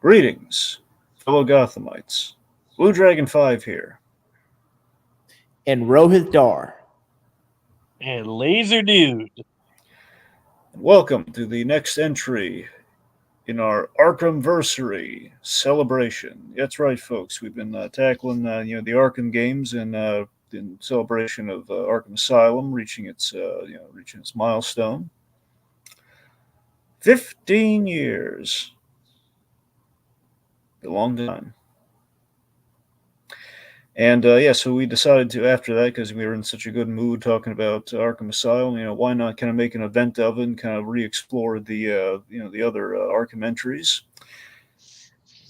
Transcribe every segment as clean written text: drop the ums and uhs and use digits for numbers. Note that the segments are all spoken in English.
Greetings, fellow Gothamites. Blue Dragon 5 here. And Rohith Dar. And Lazerdude. And welcome to the next entry in our Arkham-Versary celebration. That's right, folks. We've been tackling the Arkham games in celebration of Arkham Asylum reaching its milestone. 15 years. A long time. And so we decided to, after that, because we were in such a good mood talking about Arkham Asylum, why not kind of make an event of it and kind of re-explore the other Arkham entries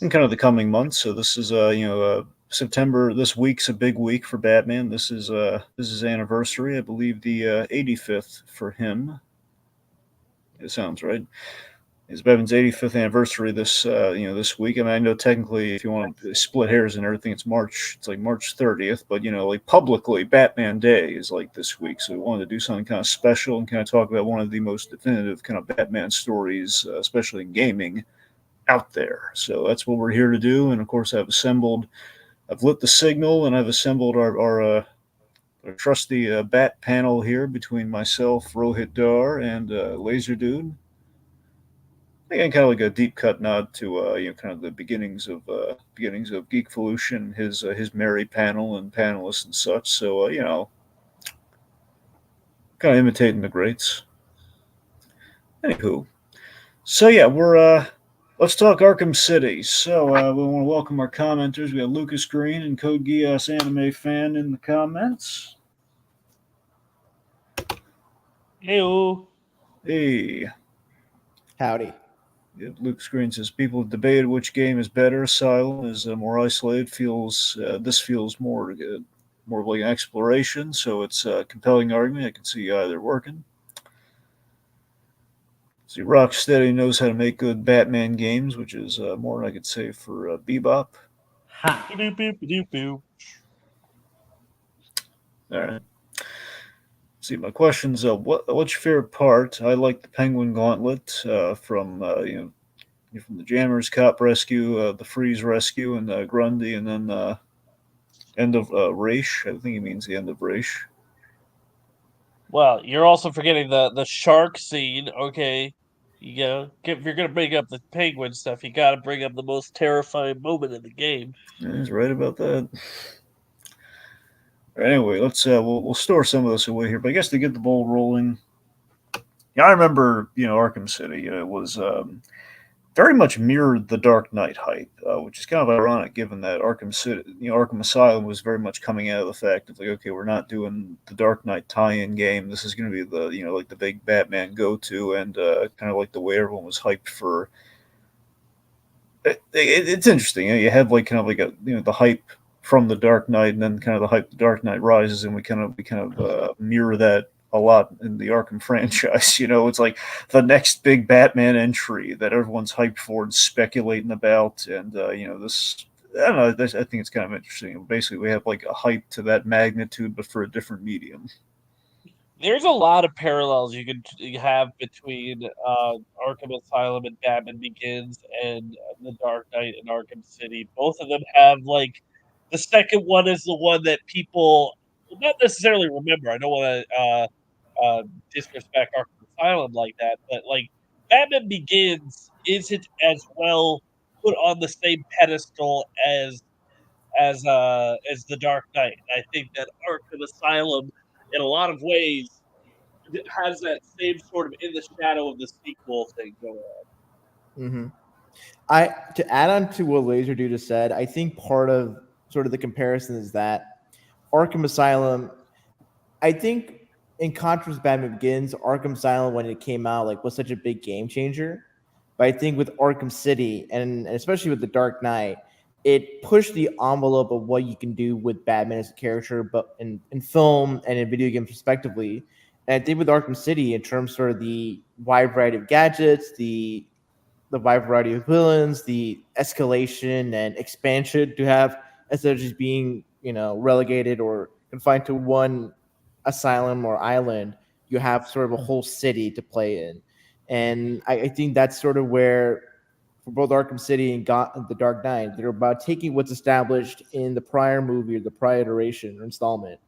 in kind of the coming months. So this is September. This week's a big week for Batman. This is anniversary, I believe, the 85th for him. It sounds right. It's Batman's 85th anniversary this week. I mean, I know technically, if you want to split hairs and everything, it's March. It's like March 30th, but like publicly, Batman Day is like this week. So we wanted to do something kind of special and kind of talk about one of the most definitive kind of Batman stories, especially in gaming, out there. So that's what we're here to do. And of course, I've lit the signal, and I've assembled our trusty bat panel here between myself, Rohit Dar, and Lazerdude. Again, kind of like a deep cut nod to kind of the beginnings of Geekvolution, his merry panel and panelists and such. So kind of imitating the greats. Anywho, so yeah, we're let's talk Arkham City. So we want to welcome our commenters. We got Lucas Green and Code Geass Anime Fan in the comments. Heyo. Hey. Howdy. Luke Screen says people debated which game is better. Asylum is more isolated. This feels more like an exploration. So it's a compelling argument. I can see either working. See, Rocksteady knows how to make good Batman games, which is more than I could say for Bebop. Ha. Boop, boop, boop, boop. All right. See, my question's what's your favorite part? I like the Penguin Gauntlet from the Jammers Cop Rescue, the Freeze Rescue, and Grundy, and then end of Raish. I think he means the end of Raish. Well, you're also forgetting the shark scene. Okay, if you're gonna bring up the penguin stuff, you got to bring up the most terrifying moment in the game. Yeah, he's right about that. Anyway, let's we'll store some of this away here. But I guess to get the ball rolling, I remember Arkham City. It was very much mirrored the Dark Knight hype, which is kind of ironic given that Arkham City, Arkham Asylum was very much coming out of the fact of like, okay, we're not doing the Dark Knight tie-in game. This is going to be the like the big Batman go-to, and kind of like the way everyone was hyped for. It's interesting. You have like kind of like a the hype from the Dark Knight, and then kind of the hype the Dark Knight Rises, and we kind of mirror that a lot in the Arkham franchise. It's like the next big Batman entry that everyone's hyped for and speculating about, and this. I don't know. I think it's kind of interesting. Basically, we have like a hype to that magnitude, but for a different medium. There's a lot of parallels you could have between Arkham Asylum and Batman Begins, and The Dark Knight and Arkham City. Both of them have like the second one is the one that people not necessarily remember. I don't want to disrespect Arkham Asylum like that, but like Batman Begins isn't as well put on the same pedestal as the Dark Knight. I think that Arkham Asylum, in a lot of ways, has that same sort of in the shadow of the sequel thing going on. Mm-hmm. To add on to what Lazerdude just said, I think part of sort of the comparison is that Arkham Asylum, I think in contrast to Batman Begins, Arkham Asylum when it came out like was such a big game changer. But I think with Arkham City and especially with the Dark Knight, it pushed the envelope of what you can do with Batman as a character, but in film and in video games respectively. And I think with Arkham City, in terms of sort of the wide variety of gadgets, the wide variety of villains, the escalation and expansion to have instead of just being, relegated or confined to one asylum or island, you have sort of a whole city to play in. And I think that's sort of where for both Arkham City and The Dark Knight. They're about taking what's established in the prior movie or the prior iteration or installment,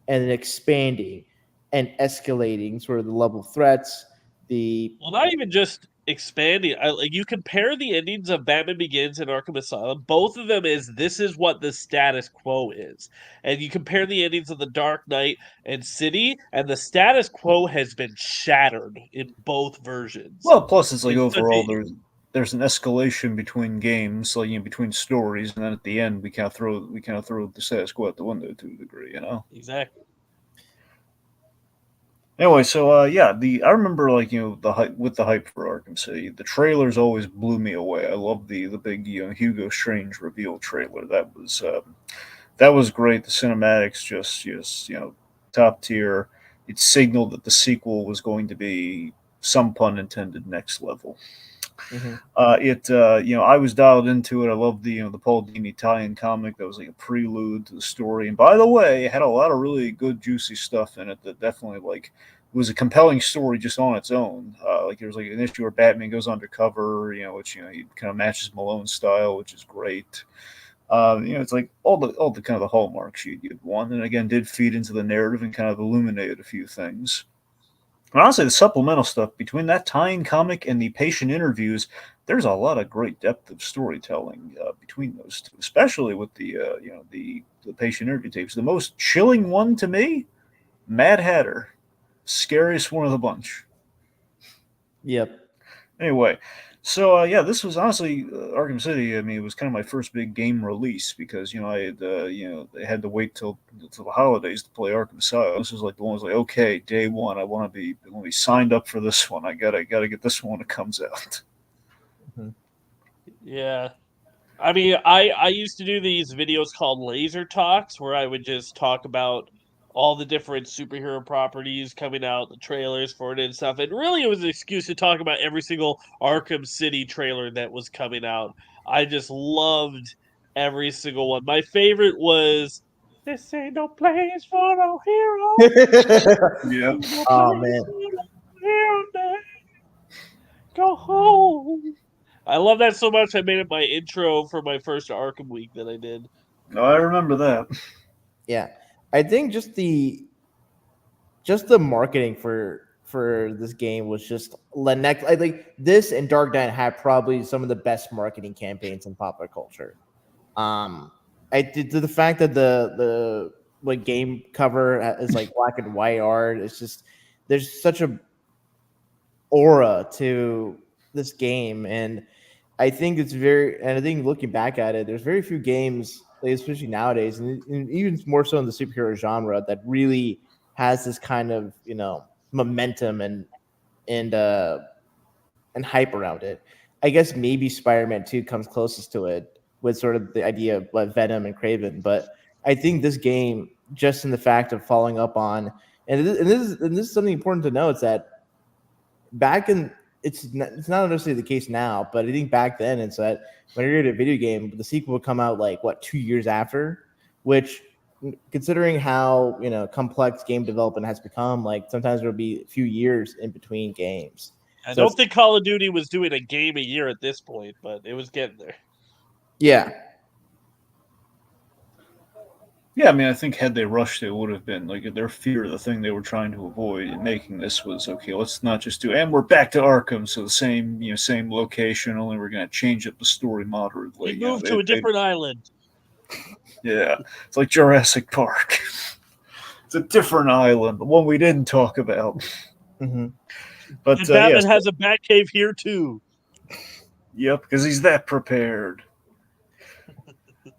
and then expanding and escalating sort of the level of threats. Well, not even just expanding. Like you compare the endings of Batman Begins and Arkham Asylum. Both of them this is what the status quo is, and you compare the endings of The Dark Knight and City, and the status quo has been shattered in both versions. Well, plus it's like It's such overall a, there's an escalation between games, like between stories, and then at the end we kind of throw the status quo out the window to a degree, exactly. Anyway, so I remember the hype for Arkham City. The trailers always blew me away. I love the big Hugo Strange reveal trailer. That was great. The cinematics just top tier. It signaled that the sequel was going to be, some pun intended, next level. I was dialed into it. I loved the Paul Dini tie-in comic that was like a prelude to the story. And by the way, it had a lot of really good, juicy stuff in it that definitely was a compelling story just on its own. There was like an issue where Batman goes undercover, which he kind of matches Malone's style, which is great. It's like all the kind of the hallmarks you'd want, and again did feed into the narrative and kind of illuminated a few things. And honestly, the supplemental stuff between that tie-in comic and the patient interviews, there's a lot of great depth of storytelling between those two, especially with the patient interview tapes. The most chilling one to me, Mad Hatter, scariest one of the bunch. Yep. Anyway, so this was honestly Arkham City. I mean, it was kind of my first big game release because I had to wait till the holidays to play Arkham Asylum. This was like the one was like, okay, day one, I want to be signed up for this one. I gotta get this one when it comes out. Yeah. I mean, I used to do these videos called Laser Talks where I would just talk about all the different superhero properties coming out, the trailers for it and stuff. And really, it was an excuse to talk about every single Arkham City trailer that was coming out. I just loved every single one. My favorite was "This ain't no place for no hero." Yeah. No Oh place man. for no hero, man. Go home. I love that so much. I made it my intro for my first Arkham week that I did. Oh, I remember that. Yeah, I think just the marketing for this game was just next. I think this and Dark Knight had probably some of the best marketing campaigns in popular culture. I did the fact that the game cover is like black and white art. It's just there's such a aura to this game, and I think I think looking back at it, there's very few games, especially nowadays, and even more so in the superhero genre, that really has this kind of momentum and hype around it. I guess maybe Spider-Man 2 comes closest to it with sort of the idea of Venom and Craven, but I think this game, just in the fact of following up on, and this is something important to know, it's that back in it's not necessarily the case now, but I think back then it's that when you're in a video game, the sequel would come out 2 years after, which, considering how complex game development has become, sometimes there'll be a few years in between games. I don't think Call of Duty was doing a game a year at this point, but it was getting there. Yeah. Yeah, I mean, I think had they rushed, it would have been their fear, the thing they were trying to avoid in making this was, okay, let's not just do, and we're back to Arkham, so the same location, only we're going to change up the story moderately. We moved to a different island. Yeah, it's like Jurassic Park. It's a different island, the one we didn't talk about. Mm-hmm. But and Batman has a Batcave here too. Yep, because he's that prepared.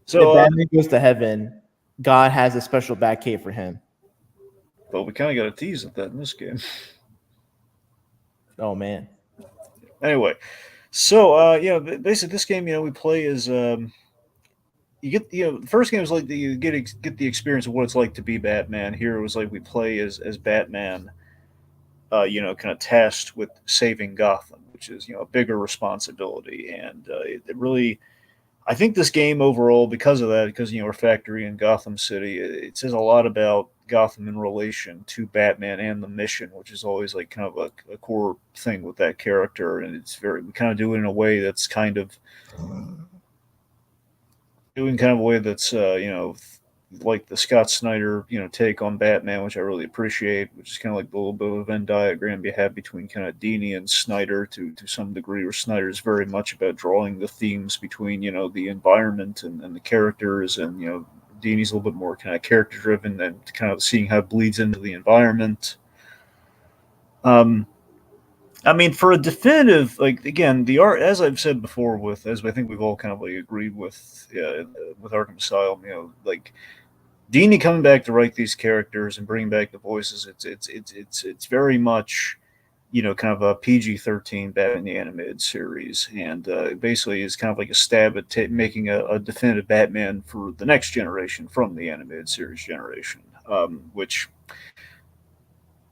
So if Batman goes to heaven, God has a special Batcave for him. But we kind of got a tease at that in this game. Oh man. Anyway, so basically this game, we play as you get the first game was like you get the experience of what it's like to be Batman. Here it was like we play as Batman, kind of tasked with saving Gotham, which is a bigger responsibility, and it really. I think this game overall, because of that, because we're factory in Gotham City, it says a lot about Gotham in relation to Batman and the mission, which is always like kind of a core thing with that character, and it's very we kind of do it in a way that's kind of doing kind of a way that's like the Scott Snyder take on Batman, which I really appreciate, which is kind of like the little bit of a Venn diagram you have between kind of Dini and Snyder to some degree, where Snyder is very much about drawing the themes between the environment and the characters, and Dini's a little bit more kind of character driven and kind of seeing how it bleeds into the environment. I mean, for a definitive, like again, the art, as I've said before, as I think we've all kind of like agreed with Arkham Asylum, like Dini coming back to write these characters and bringing back the voices, it's very much kind of a PG-13 Batman the Animated Series, and basically is kind of like a stab at making a definitive Batman for the next generation from the animated series generation, which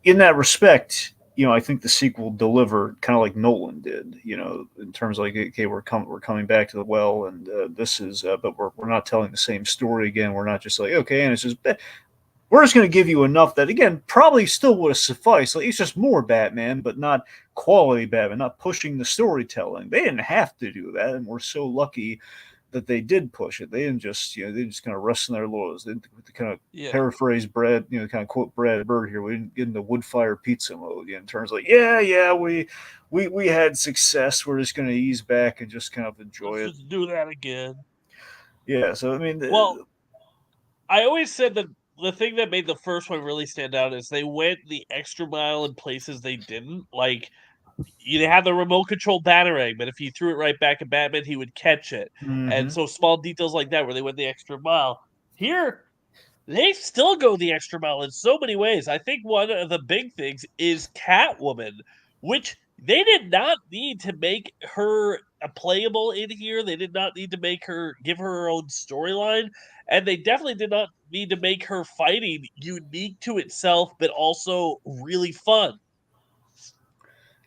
in that respect, I think the sequel delivered kind of like Nolan did, in terms of like, okay, we're coming back to the well, and this is, but we're not telling the same story again. We're not just like, okay, and it's just, we're just going to give you enough that, again, probably still would have sufficed. Like, it's just more Batman, but not quality Batman, not pushing the storytelling. They didn't have to do that, and we're so lucky that they did push it. They didn't just, they just kind of rest in their laurels. They kind of paraphrase Brad, kind of quote Brad Bird here. We didn't get into wood fire pizza mode, in terms of like, we had success. We're just going to ease back and just kind of enjoy it. Just do that again. Yeah. So I mean, I always said that the thing that made the first one really stand out is they went the extra mile in places they didn't. Like, you had the remote control batarang, but if you threw it right back at Batman, he would catch it. Mm-hmm. And so small details like that where they went the extra mile. Here, they still go the extra mile in so many ways. I think one of the big things is Catwoman, which they did not need to make her playable in here. They did not need to give her own storyline. And they definitely did not need to make her fighting unique to itself, but also really fun.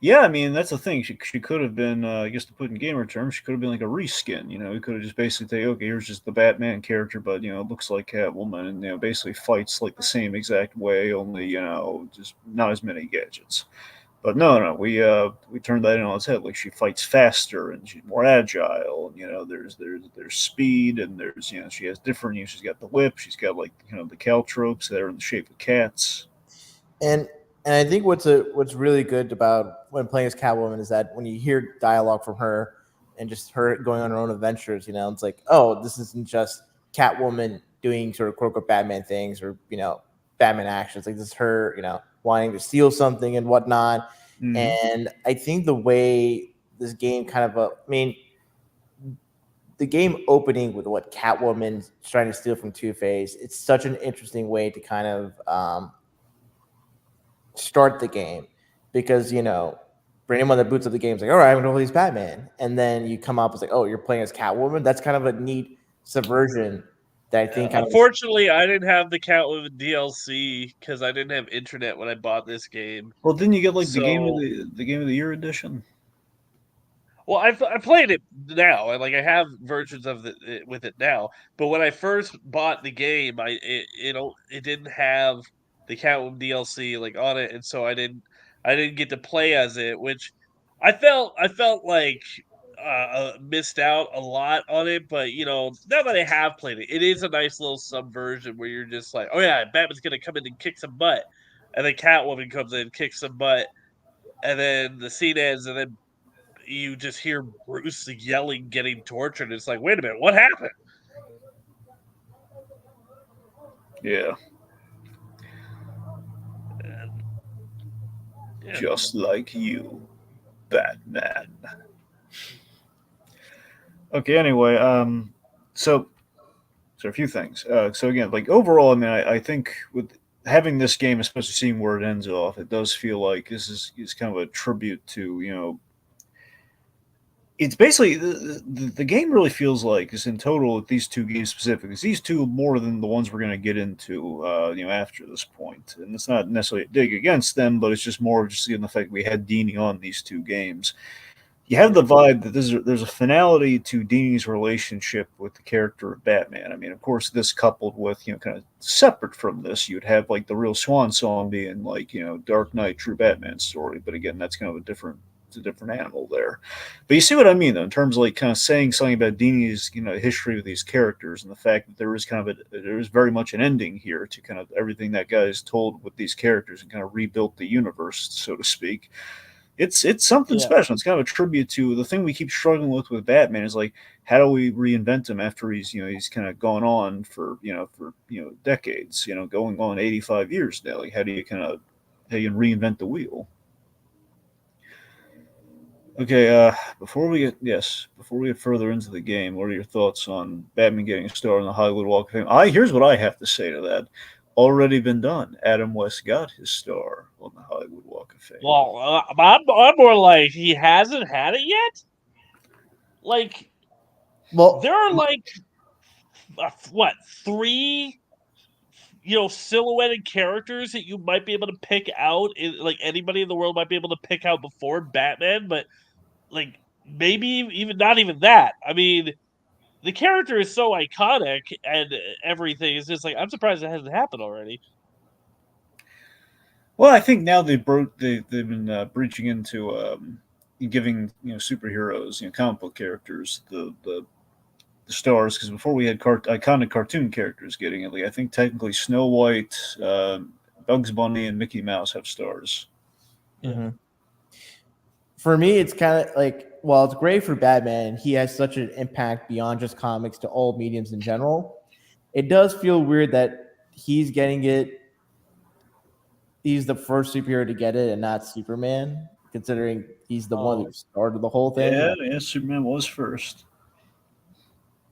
Yeah, I mean that's the thing. She could have been, I guess to put in gamer terms, she could have been like a reskin. We could have just basically say, okay, here's just the Batman character, but it looks like Catwoman, and basically fights like the same exact way, only just not as many gadgets. But no, we turned that in on its head. Like, she fights faster and she's more agile. And, there's speed, and there's she has different. She's got the whip. She's got like the caltropes that are in the shape of cats. And I think what's really good about when playing as Catwoman is that when you hear dialogue from her and just her going on her own adventures, it's like, oh, this isn't just Catwoman doing sort of quote unquote Batman things or Batman actions. Like, this is her wanting to steal something and whatnot. Mm-hmm. And I think the way this game kind of the game opening with what Catwoman's trying to steal from Two-Face, it's such an interesting way to kind of start the game, because for anyone that boots up the game is like, all right, I'm gonna play as Batman, and then you come up with like, oh, you're playing as Catwoman. That's kind of a neat subversion that I think. Unfortunately, I didn't have the Catwoman DLC because I didn't have internet when I bought this game. Well, didn't you get like the game of the year edition? Well, I played it now. I have versions of it with it now. But when I first bought the game, it didn't have the Catwoman DLC on it, and so I didn't get to play as it, which I felt like missed out a lot on it. But now that I have played it, it is a nice little subversion where you're just like, oh yeah, Batman's gonna come in and kick some butt, and then Catwoman comes in and kicks some butt, and then the scene ends, and then you just hear Bruce yelling, getting tortured. It's like, wait a minute, what happened? Yeah. Just like you, Batman. Okay, anyway, so a few things. So again, like overall, I mean, I think with having this game, especially seeing where it ends off, it does feel like this is kind of a tribute to, it's basically the game really feels like is in total these two games specifically. These two more than the ones we're going to get into, after this point. And it's not necessarily a dig against them, but it's just more of just seeing the fact we had Dini on these two games. you have the vibe that there's a finality to Dini's relationship with the character of Batman. I mean, of course, this coupled with, kind of separate from this, you'd have like the real swan song being like, Dark Knight, True Batman story. But again, that's kind of it's a different animal there. But you see what I mean, though, in terms of like kind of saying something about Dini's, history with these characters and the fact that there is there is very much an ending here to kind of everything that guy's told with these characters and kind of rebuilt the universe, so to speak. It's something special. It's kind of a tribute to the thing we keep struggling with Batman is like, how do we reinvent him after he's kind of gone on for decades, going on 85 years now. Like, how do you reinvent the wheel? Okay, before we get further into the game, what are your thoughts on Batman getting a star on the Hollywood Walk of Fame? Here's what I have to say to that. Already been done. Adam West got his star on the Hollywood Walk of Fame. Well, I'm more like he hasn't had it yet. Like, Well, there are like what, 3 silhouetted characters that you might be able to pick out, like anybody in the world might be able to pick out before Batman, but like maybe even not even that. I mean, the character is so iconic and everything. It's just like, I'm surprised it hasn't happened already. Well, I think now they've been breaching into giving superheroes, comic book characters the stars, because before we had iconic cartoon characters getting it. Like, I think technically Snow White, Bugs Bunny, and Mickey Mouse have stars. Mm-hmm. For me, it's kind of like, well, it's great for Batman. He has such an impact beyond just comics to all mediums in general. It does feel weird that he's getting it. He's the first superhero to get it and not Superman, considering he's the one who started the whole thing. Yeah, Superman was first.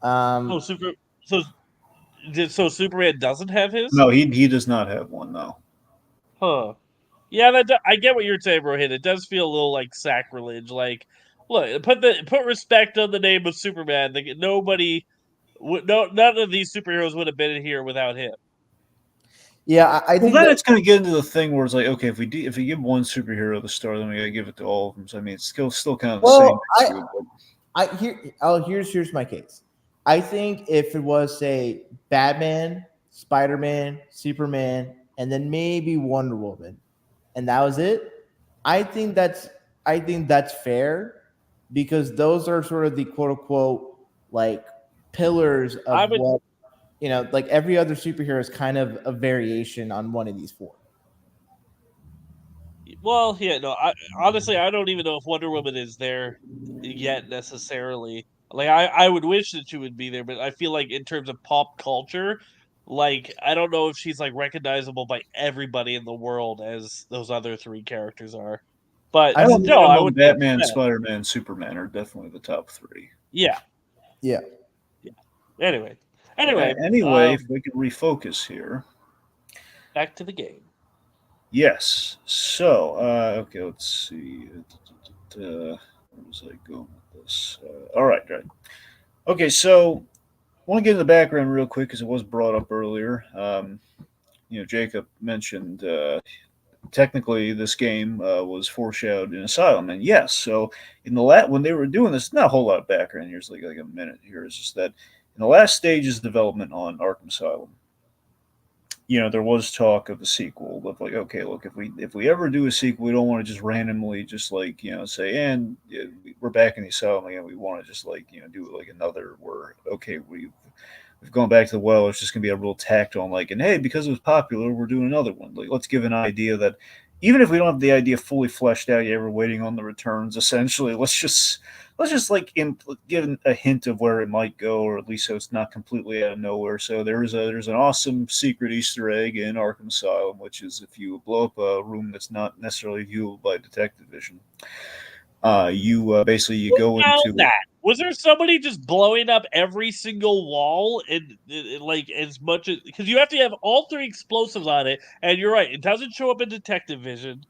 So Superman doesn't have his? No, he does not have one, no. Huh. Yeah, I get what you're saying, Rohith. It does feel a little like sacrilege. Like, look, put respect on the name of Superman. Like, none of these superheroes would have been here without him. Yeah, I think then it's going to get into the thing where it's like, okay, if we give one superhero the star, then we got to give it to all of them. So I mean, it's still kind of the same. Here's my case. I think if it was, say, Batman, Spider-Man, Superman, and then maybe Wonder Woman, and that was it, I think that's fair, because those are sort of the quote unquote like pillars of what, like every other superhero is kind of a variation on one of these 4. Well, yeah, no. Honestly, I don't even know if Wonder Woman is there yet necessarily. Like, I would wish that she would be there, but I feel like in terms of pop culture, like, I don't know if she's like recognizable by everybody in the world as those other 3 characters are. But I would. Batman, Spider-Man, Superman are definitely the top 3. Yeah. Anyway, if we can refocus here. Back to the game. Yes. So, okay, let's see. Where was I going with this? All right. Okay, so I want to get into the background real quick because it was brought up earlier. Jacob mentioned technically this game was foreshadowed in Asylum, and yes. So in the when they were doing this, not a whole lot of background here. It's like a minute here. It's just that in the last stages of development on Arkham Asylum, there was talk of a sequel. Of like, okay, look, if we ever do a sequel, we don't want to just randomly just like say, and we're back in the asylum again. We want to just like do like another where okay we've gone back to the well. It's just gonna be a real tacked on like, and hey, because it was popular, we're doing another one. Like, let's give an idea that even if we don't have the idea fully fleshed out yet, we're waiting on the returns. Essentially, let's just like give a hint of where it might go, or at least so it's not completely out of nowhere. So there's an awesome secret Easter egg in Arkham Asylum, which is if you blow up a room that's not necessarily viewable by detective vision, you basically go into that. Was there somebody just blowing up every single wall and like as much as, because you have to have all 3 explosives on it, and you're right, it doesn't show up in detective vision.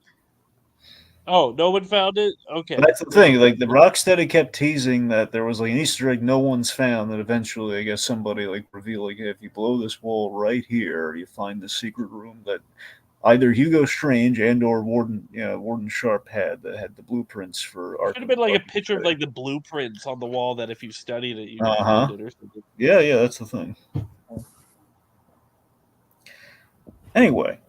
Oh, no one found it? Okay. But that's the thing. Like, the Rocksteady kept teasing that there was like an Easter egg no one's found. That eventually, I guess somebody like revealed, like, if you blow this wall right here, you find the secret room that either Hugo Strange and or Warden Sharp had the blueprints for Should have been like a Arkham picture of City. like the blueprints on the wall that if you studied it, you'd Uh-huh. find it or something. Yeah, that's the thing. Anyway,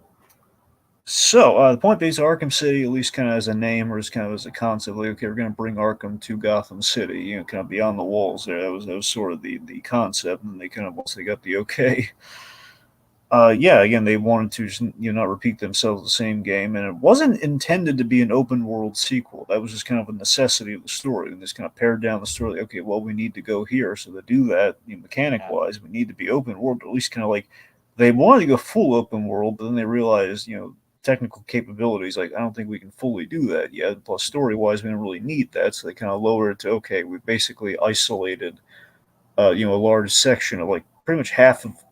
so the point being, Arkham City, at least kind of as a name or as kind of as a concept, like okay, we're going to bring Arkham to Gotham City, kind of beyond the walls. There, that was sort of the concept, and they kind of once they got the okay. Yeah, again, they wanted to not repeat themselves the same game, and it wasn't intended to be an open world sequel. That was just kind of a necessity of the story, and just kind of pared down the story. Like, okay, well, we need to go here, so to do that, mechanic wise, we need to be open world. At least kind of like they wanted to go full open world, but then they realized, technical capabilities. Like, I don't think we can fully do that yet. Plus, story wise, we don't really need that, so they kind of lowered it to okay, we've basically isolated, a large section of like pretty much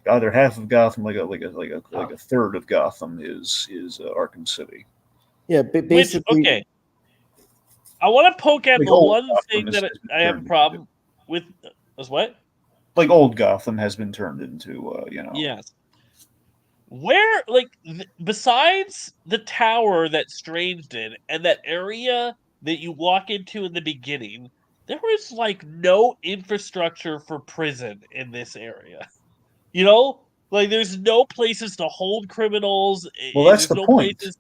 either half of Gotham, like a third of Gotham is Arkham City. Yeah, basically. Okay, I want to poke at Like the one thing that I have a problem with. Is what? Like old Gotham has been turned into, Yes. Where, like, besides the tower that Strange did and that area that you walk into in the beginning, there was like no infrastructure for prison in this area. Like there's no places to hold criminals. Well, that's There's the no point. places.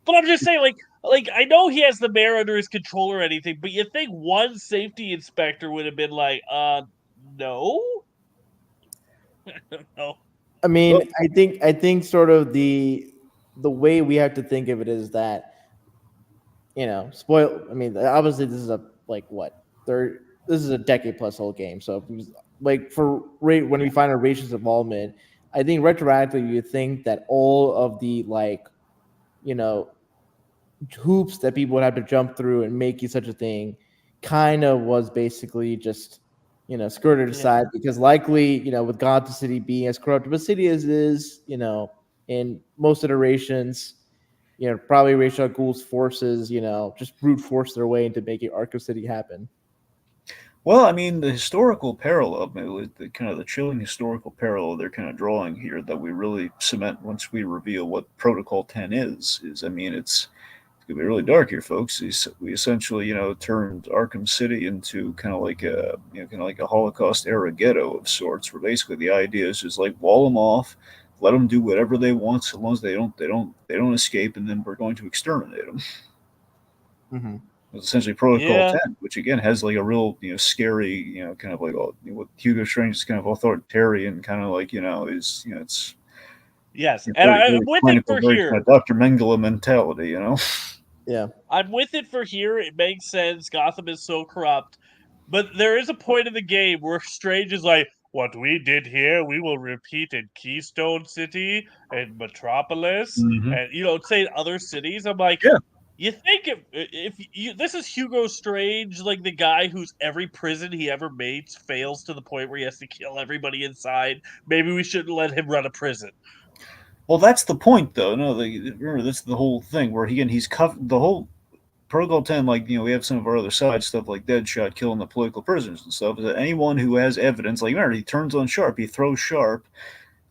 But I'm just saying, like I know he has the mayor under his control or anything, but you think one safety inspector would have been like, no, no. I mean, I think sort of the way we have to think of it is that, spoil. I mean, obviously this is a like what third. This is a decade plus old game, so like when we find a racist involvement, I think retroactively you think that all of the like, hoops that people would have to jump through and make such a thing, kind of was basically just skirted aside because likely with Gotham City being as corrupt of a city as it is, in most iterations, probably Ra's al Ghul's forces, just brute force their way into making Arkham City happen. Well, I mean, the historical parallel, the kind of the chilling historical parallel they're kind of drawing here that we really cement once we reveal what Protocol 10 is. I mean, it's going to be really dark here, folks. We essentially, turned Arkham City into kind of like a Holocaust era ghetto of sorts, where basically the idea is just like wall them off, let them do whatever they want, so long as they don't escape, and then we're going to exterminate them. Mm-hmm. It's essentially Protocol 10, which again has like a real, scary, kind of like what Hugo Strange is kind of authoritarian, kind of like, is, it's. Yes, and I'm with it for here. Kind of Dr. Mengele mentality, Yeah. I'm with it for here. It makes sense. Gotham is so corrupt. But there is a point in the game where Strange is like, what we did here, we will repeat in Keystone City and Metropolis, and say other cities. I'm like, yeah. You think if this is Hugo Strange, like the guy whose every prison he ever made fails to the point where he has to kill everybody inside, maybe we shouldn't let him run a prison. Well, that's the point, though. No, remember that's the whole thing where he's covered the whole Protocol 10. Like we have some of our other side stuff like Deadshot killing the political prisoners and stuff. Is that anyone who has evidence, like remember he turns on Sharp, he throws Sharp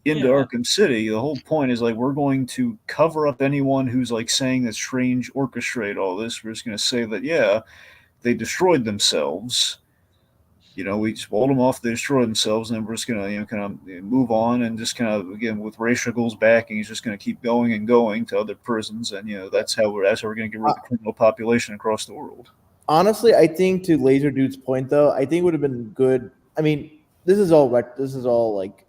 into Arkham City. The whole point is like we're going to cover up anyone who's like saying that Strange orchestrated all this. We're just going to say that they destroyed themselves. We just walled them off. They destroyed themselves, and then we're just going to kind of move on and just kind of again with Ra's al Ghul's backing, he's just going to keep going and going to other prisons, and that's how we're going to get rid of the criminal population across the world. Honestly, I think to Lazerdude's point though, I think it would have been good. I mean, this is all like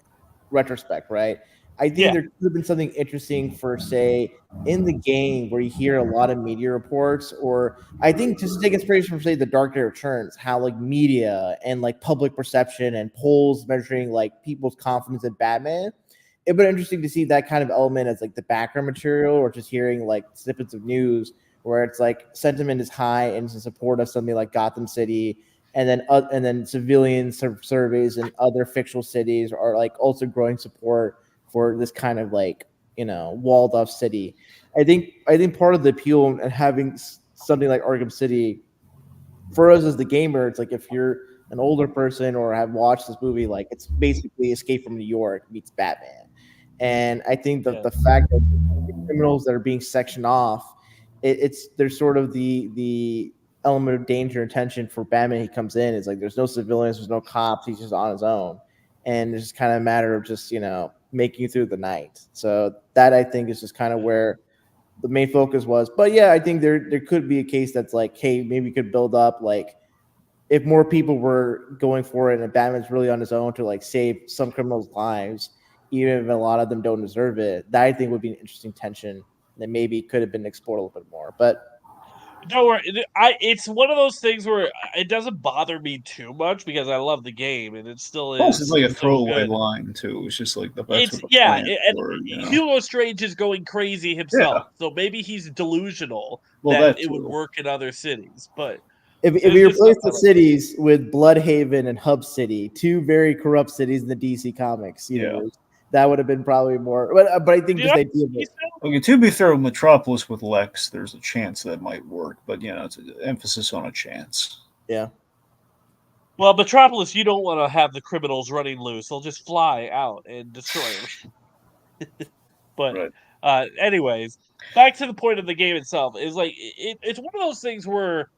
retrospect, right? I think there could have been something interesting for, say, in the game where you hear a lot of media reports, or I think just to take inspiration from, say, The Dark Knight Returns, how like media and like public perception and polls measuring like people's confidence in Batman. It'd been interesting to see that kind of element as like the background material, or just hearing like snippets of news where it's like sentiment is high and in support of something like Gotham City. And then civilian surveys in other fictional cities are like also growing support for this kind of like walled off city. I think part of the appeal and having something like Arkham City for us as the gamer, it's like if you're an older person or have watched this movie, like it's basically Escape from New York meets Batman. And I think that the fact that criminals that are being sectioned off. There's sort of the element of danger and tension for Batman. He comes in, it's like there's no civilians, there's no cops, he's just on his own, and it's just kind of a matter of just making it through the night. So that I think is just kind of where the main focus was. But yeah, I think there could be a case that's like, hey, maybe we could build up like if more people were going for it and Batman's really on his own to like save some criminals' lives, even if a lot of them don't deserve it, that I think would be an interesting tension that maybe could have been explored a little bit more. But don't worry, it's one of those things where it doesn't bother me too much because I love the game and it still Plus, is it's like a so throwaway good. line too. It's just like that's It's what the yeah, plan and for. Hugo Strange is going crazy Yeah. himself, so maybe he's delusional Well, that that it would too. work in other cities. But if there's we just replace stuff I the like. cities with Bloodhaven and Hub City, two very corrupt cities in the DC Comics universe, that would have been probably more. But I think Do you just not the idea of think it. so? Okay, to be fair, with Metropolis with Lex, there's a chance that might work, but it's an emphasis on a chance. Yeah. Well, Metropolis, you don't want to have the criminals running loose. They'll just fly out and destroy them. But Right. anyways, back to the point of the game itself is like it's one of those things where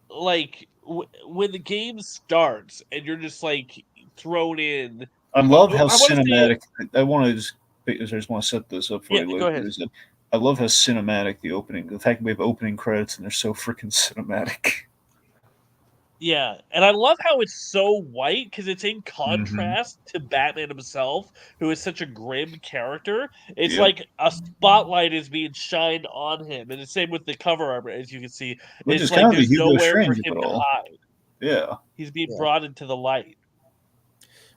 like when the game starts and you're just like thrown in. I love how I want to say cinematic. I just want to set this up for yeah. you, Go Luke. ahead. Is that I love how cinematic the opening. The fact that we have opening credits and they're so freaking cinematic. Yeah, and I love how it's so white because it's in Mm-hmm. contrast to Batman himself, who is such a grim character. It's Yep. like a spotlight is being shined on him, and the same with the cover art, as you can see. Which It's is like kind of the there's Hugo nowhere for Strange of him it to all. hide. Yeah. He's being Yeah. brought into the light.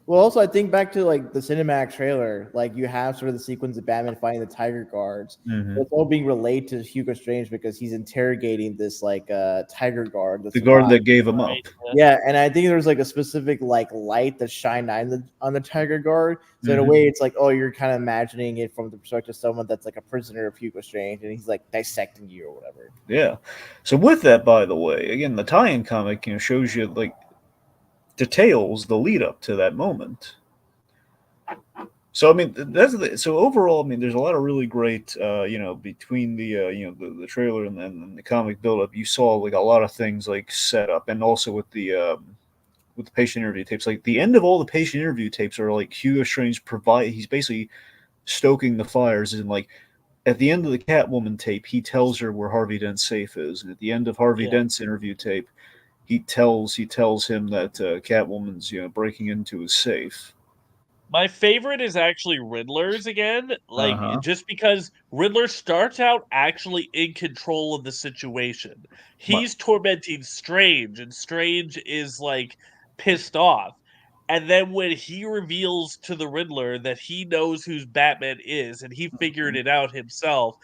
Well, also I think back to like the cinematic trailer, like you have sort of the sequence of Batman fighting the Tiger Guards. Mm-hmm. It's all being relayed to Hugo Strange because he's interrogating this like Tiger Guard. The guard that gave him Right. up. Yeah, and I think there's like a specific like light that shined on the Tiger Guard. So in a Mhm. way, it's like, oh, you're kind of imagining it from the perspective of someone that's like a prisoner of Hugo Strange, and he's like dissecting you or whatever. Yeah. So with that, by the way, again, the tie-in comic shows you like details the lead up to that moment. So I mean, so overall, I mean, there's a lot of really great, between the the trailer and the comic build-up. You saw like a lot of things like set up, and also with the patient interview tapes. Like the end of all the patient interview tapes are like Hugo Strange he's basically stoking the fires, and like at the end of the Catwoman tape, he tells her where Harvey Dent's safe is, and at the end of Harvey Dent's interview tape, he tells him that Catwoman's breaking into his safe. My favorite is actually Riddler's again, like Uh-huh. just because Riddler starts out actually in control of the situation. He's tormenting Strange, and Strange is like pissed off. And then when he reveals to the Riddler that he knows who Batman is and he figured it out himself,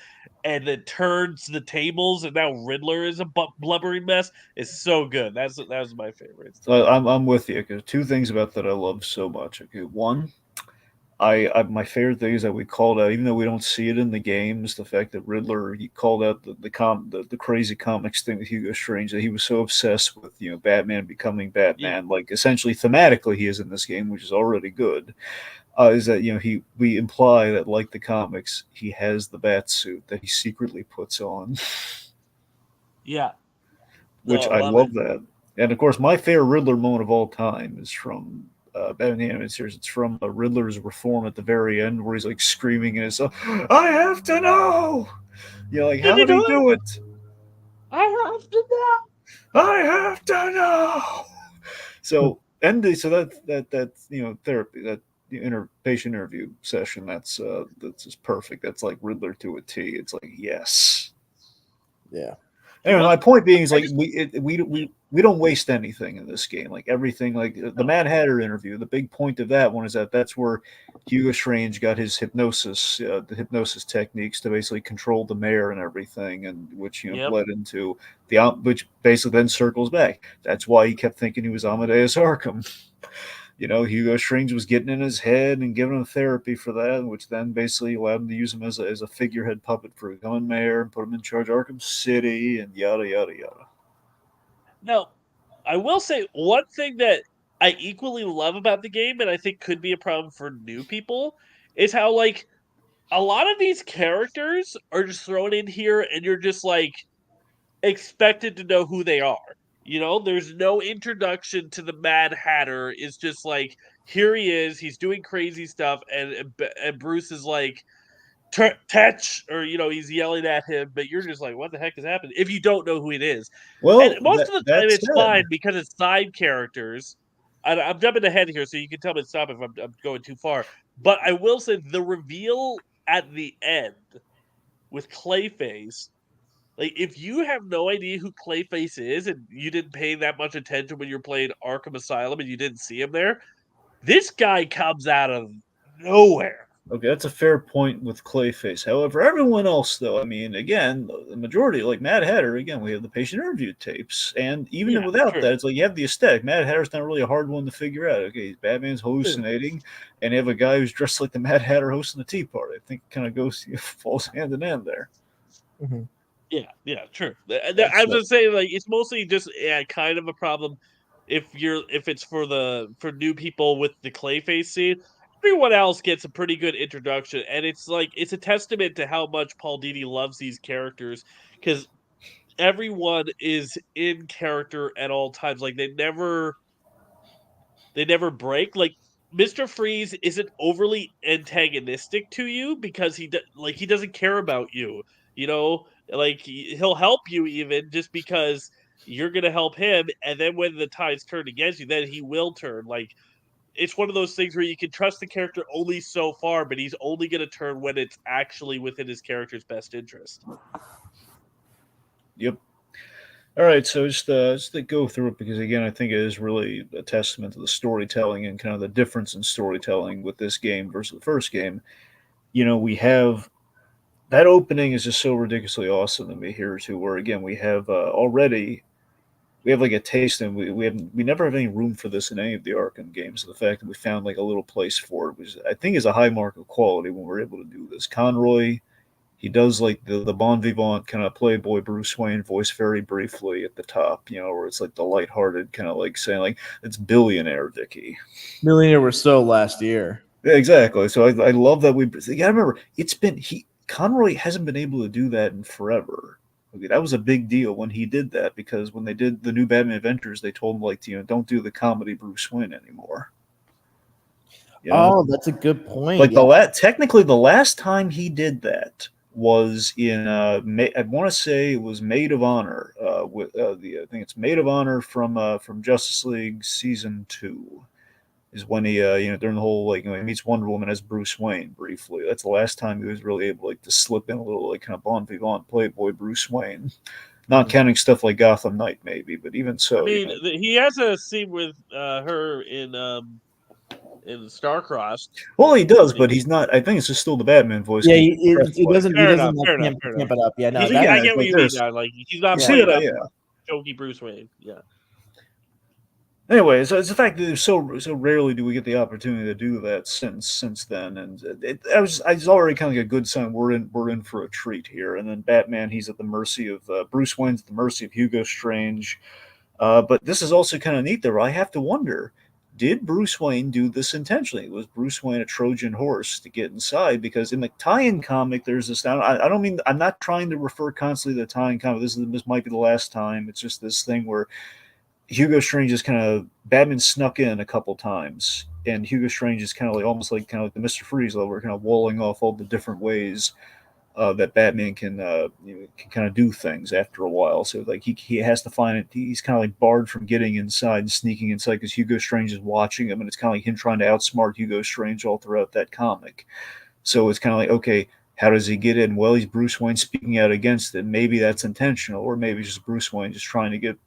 and then turns the tables, and now Riddler is a blubbering mess, is so good. That was my favorite. So I'm with you. 'Cause two things about that I love so much. Okay, one, my favorite thing is that we called out, even though we don't see it in the games, the fact that Riddler he called out the crazy comics thing with Hugo Strange, that he was so obsessed with Batman becoming Batman, Yeah. like essentially thematically he is in this game, which is already good. Is that we imply that like the comics, he has the bat suit that he secretly puts on, Yeah. which No, I I love it. love that. And of course, my favorite Riddler moment of all time is from Batman the Animated Series. It's from Riddler's reform at the very end, where he's like screaming in his, "I have to know!" Like how did he do it? I have to know. I have to know. So so that therapy, that patient interview session, that's just perfect. That's like Riddler to a T. It's like yes. Yeah. Anyway, my point being is I like just- we don't waste anything in this game. Like everything, like the Mad Hatter interview. The big point of that one is that's where Hugo Strange got his the hypnosis techniques to basically control the mayor and everything, and which Yep. bled into which basically then circles back. That's why he kept thinking he was Amadeus Arkham. Hugo Strange was getting in his head and giving him therapy for that, which then basically allowed him to use him as a figurehead puppet for becoming mayor and put him in charge of Arkham City and yada, yada, yada. Now, I will say one thing that I equally love about the game, and I think could be a problem for new people, is how, like, a lot of these characters are just thrown in here, and you're just like expected to know who they are. You know, there's no introduction to the Mad Hatter. It's just like here he is, he's doing crazy stuff, and Bruce is like, Tetch, or he's yelling at him, but you're just like, what the heck has happened? If you don't know who it is, and Well, most of the that time it's said, fine because it's side characters. I'm jumping ahead here, so you can tell me to stop if I'm going too far. But I will say the reveal at the end with Clayface, like if you have no idea who Clayface is and you didn't pay that much attention when you're playing Arkham Asylum and you didn't see him there, this guy comes out of nowhere. okay, that's a fair point with Clayface. However, everyone else, though, I mean, again, the majority, like Mad Hatter, again, we have the patient interview tapes, and even Yeah, without true. that, it's like you have the aesthetic. Mad Hatter's not really a hard one to figure out. Okay, Batman's hallucinating, and you have a guy who's dressed like the Mad Hatter hosting the tea party. I think it kind of goes falls hand in hand there. Mm-hmm. Yeah, true. That's I'm just saying, like, it's mostly just kind of a problem if it's for new people with the Clayface scene. Everyone else gets a pretty good introduction, and it's like it's a testament to how much Paul Dini loves these characters because everyone is in character at all times. Like they never break. Like Mr. Freeze isn't overly antagonistic to you because he doesn't care about you. You know, like he'll help you even just because you're gonna help him, and then when the tides turn against you, then he will turn. Like it's one of those things where you can trust the character only so far, but he's only gonna turn when it's actually within his character's best interest. Yep. All right, so just to go through it because again, I think it is really a testament to the storytelling and kind of the difference in storytelling with this game versus the first game. We have that opening is just so ridiculously awesome to me here too. Where again, we have already we have like a taste, and we never have any room for this in any of the Arkham games. So the fact that we found like a little place for it was, I think, is a high mark of quality when we're able to do this. Conroy, he does like the bon vivant kind of playboy Bruce Wayne voice very briefly at the top, where it's like the lighthearted kind of like saying like it's billionaire Vicky. Millionaire were so last year. Yeah, exactly. So I love that we. You gotta remember, it's been Conroy hasn't been able to do that in forever. Okay, that was a big deal when he did that because when they did the new Batman Adventures, they told him like don't do the comedy Bruce Wayne anymore. Oh, that's a good point. Like Yeah. technically the last time he did that was in I want to say it was Maid of Honor with the I think it's Maid of Honor from Justice League season 2 is when he during the whole like he meets Wonder Woman as Bruce Wayne briefly. That's the last time he was really able like to slip in a little like kind of bon vivant playboy Bruce Wayne. Not counting stuff like Gotham Knight maybe, but even so, I mean, he has a scene with her in Starcrossed. well, he does, but he's not. I think it's just still the Batman voice. Yeah, He doesn't Fair enough. like, camp it up. Yeah, no, I get what like you mean. Now. Like he's not see playing that, up yeah. jokey Bruce Wayne. Yeah. Anyway, so it's the fact that so rarely do we get the opportunity to do that since then, and I was already kind of like a good sign. We're in for a treat here, and then Batman, he's at the mercy of Bruce Wayne's at the mercy of Hugo Strange. But this is also kind of neat, though. I have to wonder: did Bruce Wayne do this intentionally? Was Bruce Wayne a Trojan horse to get inside? Because in the tie-in comic, there's this. I don't mean I'm not trying to refer constantly to the tie-in comic. This might be the last time. It's just this thing where Hugo Strange is kind of Batman snuck in a couple times, and Hugo Strange is kind of like almost like kind of like the Mister Freeze level, kind of walling off all the different ways that Batman can kind of do things after a while. So like he has to find it. He's kind of like barred from getting inside and sneaking inside because Hugo Strange is watching him, and it's kind of like him trying to outsmart Hugo Strange all throughout that comic. So it's kind of like, okay, how does he get in? Well, he's Bruce Wayne speaking out against it. Maybe that's intentional, or maybe just Bruce Wayne just trying to get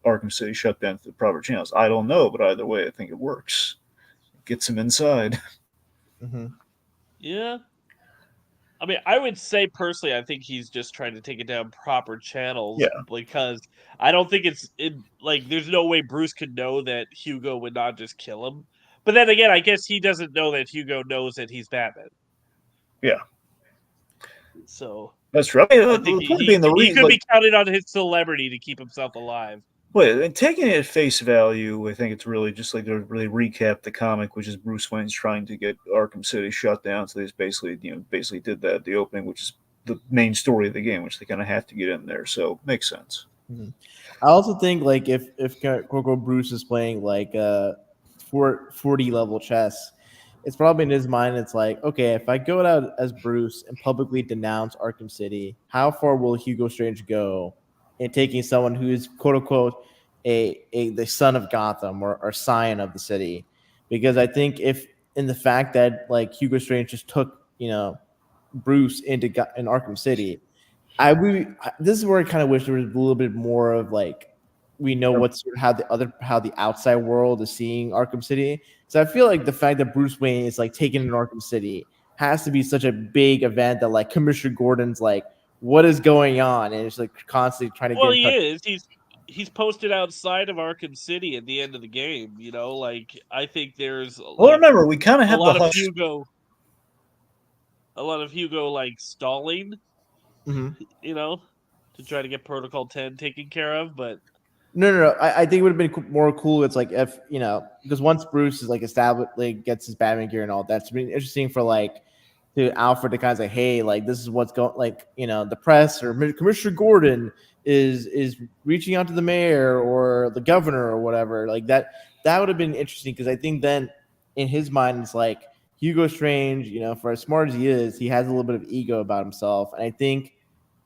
Arkham City shut down through the proper channels. I don't know, but either way, I think it works. It gets him inside. Mm-hmm. Yeah. I mean, I would say personally, I think he's just trying to take it down proper channels. Yeah. Because I don't think like there's no way Bruce could know that Hugo would not just kill him. But then again, I guess he doesn't know that Hugo knows that he's Batman. Yeah. So that's right. I think The point being, the he reason could be counted on his celebrity to keep himself alive. Well, and taking it at face value, I think it's really just like to really recap the comic, which is Bruce Wayne's trying to get Arkham City shut down. So they just basically did that at the opening, which is the main story of the game, which they kind of have to get in there. So makes sense. Mhm. I also think like if Coco Bruce is playing like 40 level chess, it's probably in his mind. It's like, okay, if I go out as Bruce and publicly denounce Arkham City, how far will Hugo Strange go in taking someone who is quote unquote a the son of Gotham or scion of the city? Because I think if in the fact that like Hugo Strange just took Bruce in Arkham City, this is where I kind of wish there was a little bit more of like we know what's how the outside world is seeing Arkham City. So I feel like the fact that Bruce Wayne is like taken in Arkham City has to be such a big event that like Commissioner Gordon's like, what is going on, and it's like constantly trying to get Well, in he touch. is. He's posted outside of Arkham City at the end of the game. Like I think there's Well, like remember, we kind of a have the lot of hush. Hugo like stalling, Mhm. to try to get Protocol 10 taken care of. But No. I think it would have been more cool. It's like if because once Bruce is like established, like gets his Batman gear and all that, it's been interesting for like to Alfred to kind of say, hey, like this is what's going, like the press or Commissioner Gordon is reaching out to the mayor or the governor or whatever. Like that would have been interesting because I think then in his mind it's like Hugo Strange, for as smart as he is, he has a little bit of ego about himself, and I think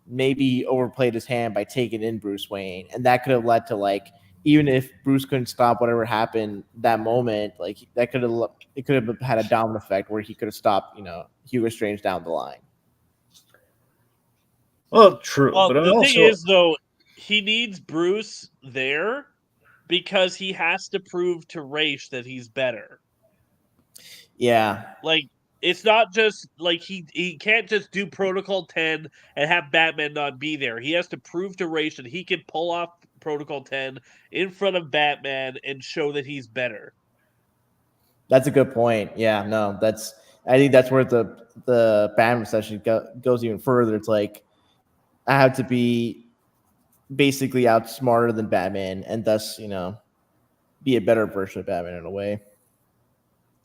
maybe overplayed his hand by taking in Bruce Wayne, and that could have led to like even if Bruce couldn't stop whatever happened that moment, like that could have it could have had a domino effect where he could have stopped Hugo Strange down the line. Well, true, but I mean the thing also is though, he needs Bruce there because he has to prove to Ra's that he's better. Yeah, Like it's not just like he can't just do Protocol 10 and have Batman not be there. He has to prove to Ra's that he can pull off Protocol 10 in front of Batman and show that he's better. that's a good point. Yeah, no, I think that's where the Batman session goes even further. It's like I have to be basically outsmarter than Batman, and thus be a better version of Batman in a way.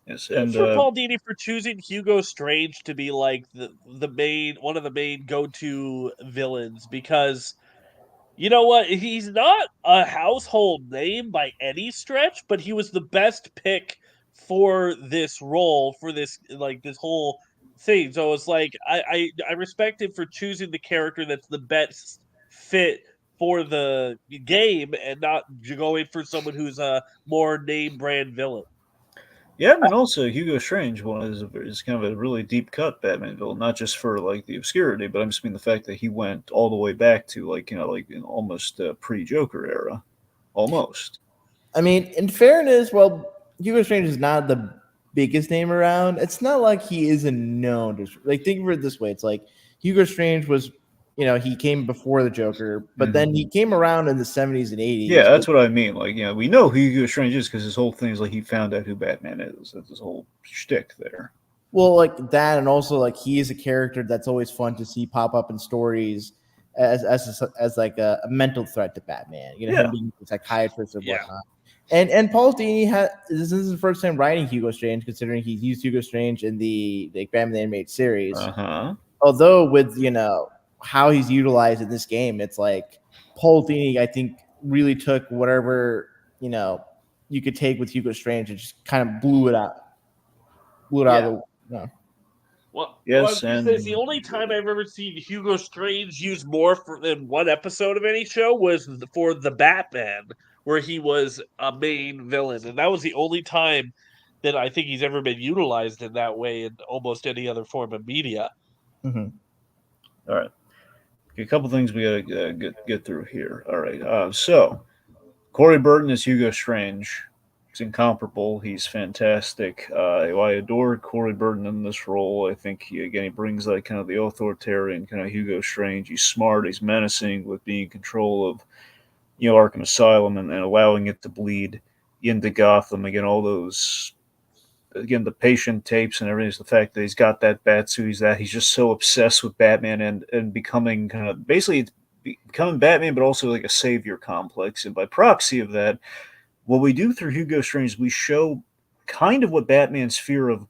yes, Good and for Paul Dini for choosing Hugo Strange to be like the main one of the main go-to villains, because you know what? He's not a household name by any stretch, but he was the best pick for this role, for this whole thing. So it's like I respect him for choosing the character that's the best fit for the game and not going for someone who's a more name brand villain. yeah, I mean also Hugo Strange is kind of a really deep cut Batman villain, not just for like the obscurity, but I'm just mean the fact that he went all the way back to like almost pre Joker era, almost. I mean, in fairness, well, Hugo Strange is not the biggest name around. It's not like he isn't known. Like, think of it this way: it's like Hugo Strange was, he came before the Joker, but then he came around in the '70s and Yeah, '80s. that's what I mean. Like, we know who Hugo Strange is because his whole thing is like he found out who Batman is. That's his whole shtick there. Well, like that, and also like he is a character that's always fun to see pop up in stories as like a mental threat to Batman. Him Yeah, being a psychiatrist and Yeah. whatnot. And Paul Dini this is his first time writing Hugo Strange, considering he's used Hugo Strange in the Batman animated series. uh-huh. Although with how he's utilized in this game, it's like Paul Dini, I think, really took whatever you could take with Hugo Strange and just kind of blew it out Yeah. of the. Well, I was Yes, gonna say, it's and the only time I've ever seen Hugo Strange used more than one episode of any show was for the Batman, where he was a main villain, and that was the only time that I think he's ever been utilized in that way in almost any other form of media. Mm-hmm. all right. A couple things we gotta get through here. All right. So Corey Burton is Hugo Strange. He's incomparable. He's fantastic. I adore Corey Burton in this role. I think he brings like kind of the authoritarian kind of Hugo Strange. He's smart. He's menacing with being in control of Arkham Asylum and allowing it to bleed into Gotham. Again, all those the patient tapes and everything is the fact that he's got that bat suit. He's just so obsessed with Batman and becoming kind of basically becoming Batman, but also like a savior complex. And by proxy of that, what we do through Hugo Strange, we show kind of what Batman's fear of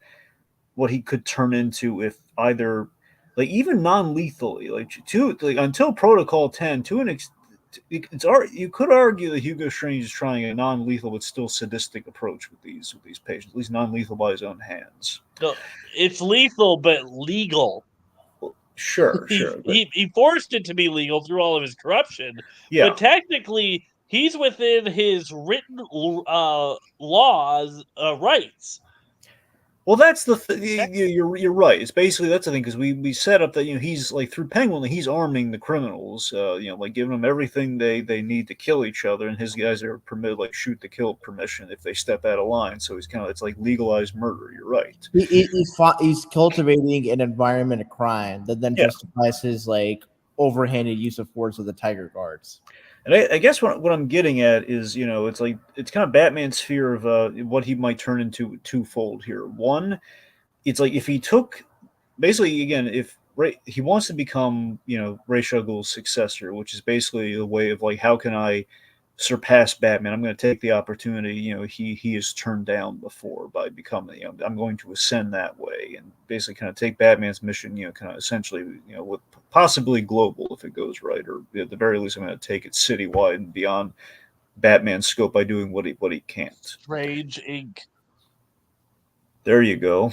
what he could turn into if either, like even non-lethally, like until Protocol 10, to an you could argue that Hugo Strange is trying a non-lethal but still sadistic approach with these patients, at least non-lethal by his own hands. No, it's lethal but legal. Sure, He, sure, but he forced it to be legal through all of his corruption, yeah. but technically he's within his written laws rights. Well, that's the you're right. It's basically that's the thing because we set up that he's like through Penguin, he's arming the criminals, like giving them everything they need to kill each other, and his guys are permitted like shoot to kill permission if they step out of line. So he's it's like legalized murder. You're right. He's cultivating an environment of crime that then justifies his like overhanded use of force with the Tiger Guards. And I guess what I'm getting at is, it's like it's kind of Batman's fear of what he might turn into twofold here. One, it's like if he took, basically, again, if he wants to become, Ra's al Ghul's successor, which is basically a way of like, how can I surpass Batman? I'm going to take the opportunity, he has turned down before by becoming, I'm going to ascend that way and basically kind of take Batman's mission, kind of essentially, with possibly global if it goes right, or at the very least, I'm going to take it citywide and beyond Batman's scope by doing what he can't. Strange Inc. There you go.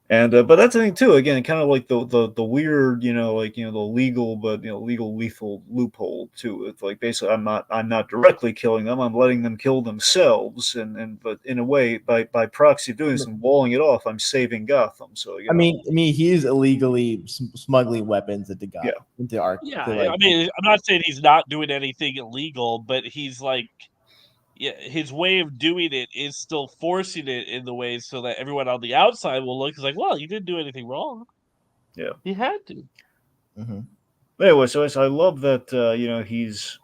And but that's the thing too. Again, kind of like the weird, the legal but legal lethal loophole too. It's like basically I'm not directly killing them. I'm letting them kill themselves, and but in a way by proxy of doing this and walling it off, I'm saving Gotham. So I mean, he's illegally smuggling weapons into Gotham, into Arkham. Yeah, I mean, I'm not saying he's not doing anything illegal, but he's like. Yeah, his way of doing it is still forcing it in the way so that everyone on the outside will look like, well, you didn't do anything wrong. Yeah, he had to. Mm-hmm. Anyway, so I love that he's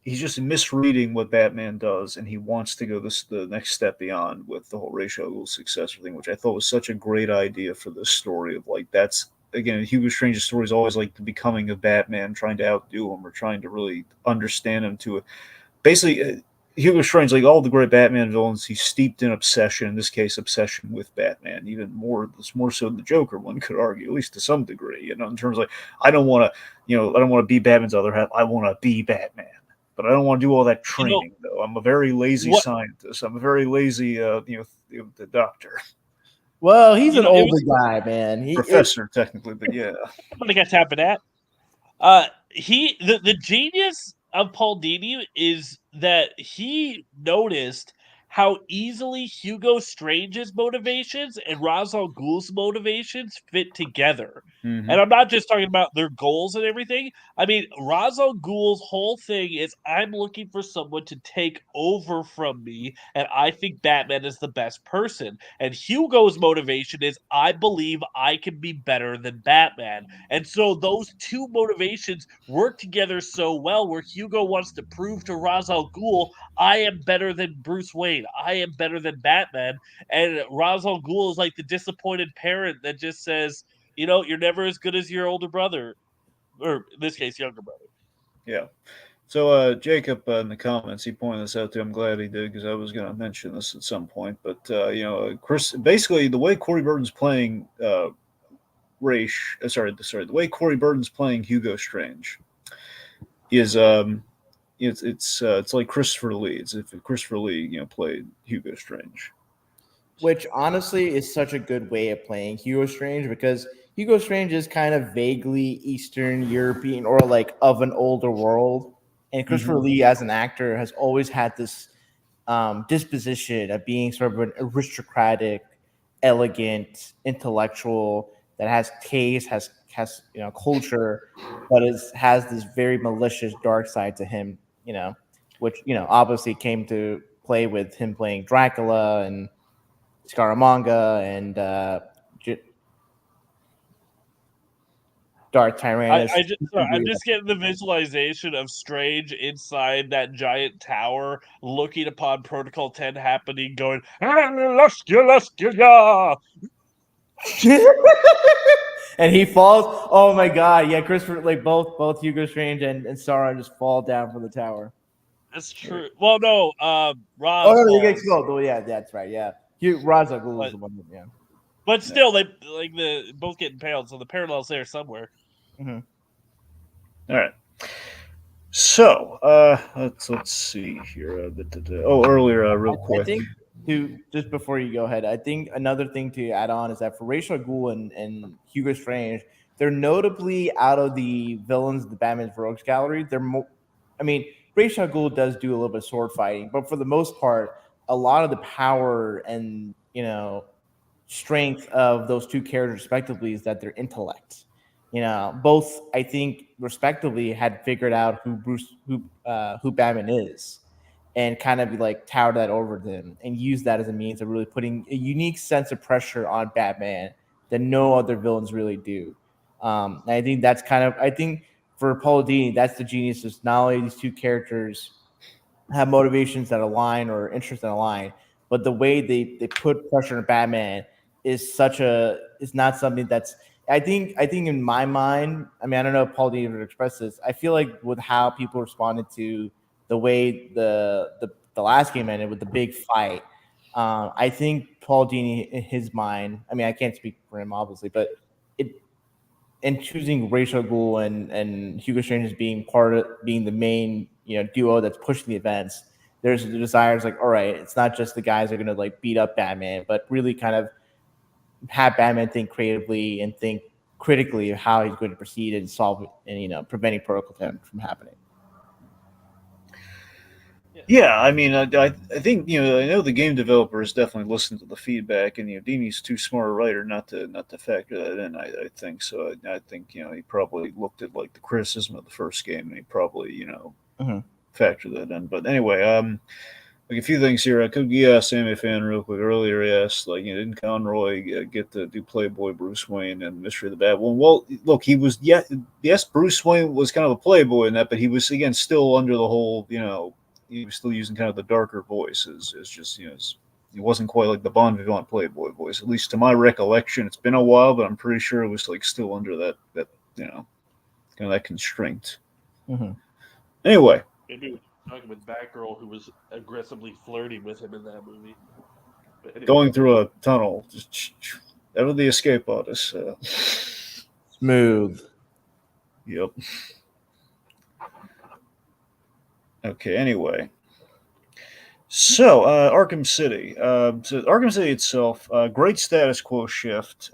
just misreading what Batman does, and he wants to go the next step beyond with the whole Ra's al Ghul successor thing, which I thought was such a great idea for this story of like that's. Again, Hugo Strange's story is always like the becoming of Batman, trying to outdo him or trying to really understand him to basically. Hugo Strange, like all the great Batman villains, he's steeped in obsession. In this case, obsession with Batman, even more so than the Joker. One could argue, at least to some degree, in terms of like I don't want to be Batman's other half. I want to be Batman, but I don't want to do all that training. Though I'm a very lazy scientist. I'm a very lazy, the doctor. Well, he's an older guy, man. Professor, technically, but yeah. I'm gonna get tapping at. The genius of Paul Dini is that he noticed how easily Hugo Strange's motivations and Ra's al Ghul's motivations fit together. Mm-hmm. And I'm not just talking about their goals and everything. I mean, Ra's al Ghul's whole thing is I'm looking for someone to take over from me, and I think Batman is the best person. And Hugo's motivation is I believe I can be better than Batman. And so those two motivations work together so well where Hugo wants to prove to Ra's al Ghul, I am better than Bruce Wayne. I am better than Batman. And Ra's al Ghul is like the disappointed parent that just says, you're never as good as your older brother. Or in this case, younger brother. Yeah. So Jacob in the comments, he pointed this out too. I'm glad he did because I was going to mention this at some point. But Chris, basically the way Corey Burton's playing the way Corey Burton's playing Hugo Strange is it's like Christopher Lee. It's if Christopher Lee played Hugo Strange, which honestly is such a good way of playing Hugo Strange because Hugo Strange is kind of vaguely Eastern European or like of an older world. And Christopher Lee, as an actor, has always had this disposition of being sort of an aristocratic, elegant, intellectual that has taste, has culture, but has this very malicious dark side to him. Which obviously came to play with him playing Dracula and Scaramanga and Dark Tyrannus. I'm just getting the visualization of Strange inside that giant tower, looking upon Protocol 10 happening, going, and he falls. Oh my god, yeah, Christopher, like both Hugo Strange and Sauron just fall down from the tower. That's true. Well, no, Ra Oh no, he falls, gets killed. Oh yeah, that's right. Yeah, Ra's al Ghul is but the one. That, yeah. but still, they like the both get impaled, so the parallels there somewhere. Mm-hmm. All right. So let's see here. Earlier, real I quick. think just before you go ahead, I think another thing to add on is that for Ra's al Ghul and Hugo Strange, they're notably out of the villains of the Batman's Rogues Gallery. They're more. I mean, Ra's al Ghul does do a little bit of sword fighting, but for the most part, a lot of the power and strength of those two characters respectively is that their intellect. Both I think respectively had figured out who Batman is, and kind of like towered that over them and used that as a means of really putting a unique sense of pressure on Batman that no other villains really do. And I think that's I think for Paul Dini, that's the genius. Is not only these two characters have motivations that align or interests that align, but the way they put pressure on Batman is not something that's I think in my mind, I mean I don't know if Paul Dini would express this. I feel like with how people responded to the way the last game ended with the big fight, I think Paul Dini in his mind, I mean I can't speak for him obviously, but it and choosing Ra's al Ghul and Hugo Strange as being the main duo that's pushing the events. There's the desires like, all right, it's not just the guys that are gonna like beat up Batman, but really kind of have Batman think creatively and think critically of how he's going to proceed and solve it and preventing protocol 10 from happening. Yeah, I mean, I think I know the game developers definitely listened to the feedback, and Dini's too smart a writer not to factor that in. I think so. I think he probably looked at like the criticism of the first game, and he probably Mm-hmm. factored that in. But anyway, like a few things here. I could Sammy fan real quick. Earlier, he asked like, didn't Conroy get to do Playboy Bruce Wayne and Mystery of the Batwoman? Well, look, he was yes, Bruce Wayne was kind of a playboy in that, but he was again still under the whole he was still using kind of the darker voice as just he wasn't quite like the Bon Vivant Playboy voice. At least to my recollection, it's been a while, but I'm pretty sure it was like still under that kind of that constraint. Mm-hmm. Anyway. Maybe we're talking with Batgirl, who was aggressively flirting with him in that movie. But anyway. Going through a tunnel, just ever the escape artist. Smooth. Yep. Okay. Anyway, so Arkham City. So Arkham City itself, great status quo shift.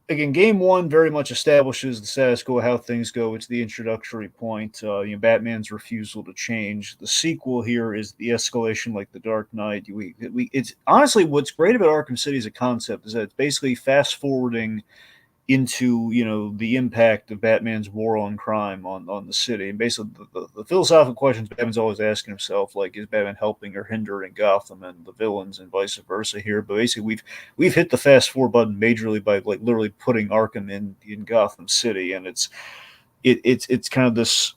Again, game one very much establishes the status quo, how things go. It's the introductory point. Batman's refusal to change. The sequel here is the escalation, like the Dark Knight. It's honestly what's great about Arkham City as a concept is that it's basically fast forwarding into the impact of Batman's war on crime on the city, and basically the philosophical questions Batman's always asking himself, like, is Batman helping or hindering Gotham and the villains and vice versa here. But basically we've hit the fast forward button majorly by like literally putting Arkham in Gotham City, and it's kind of this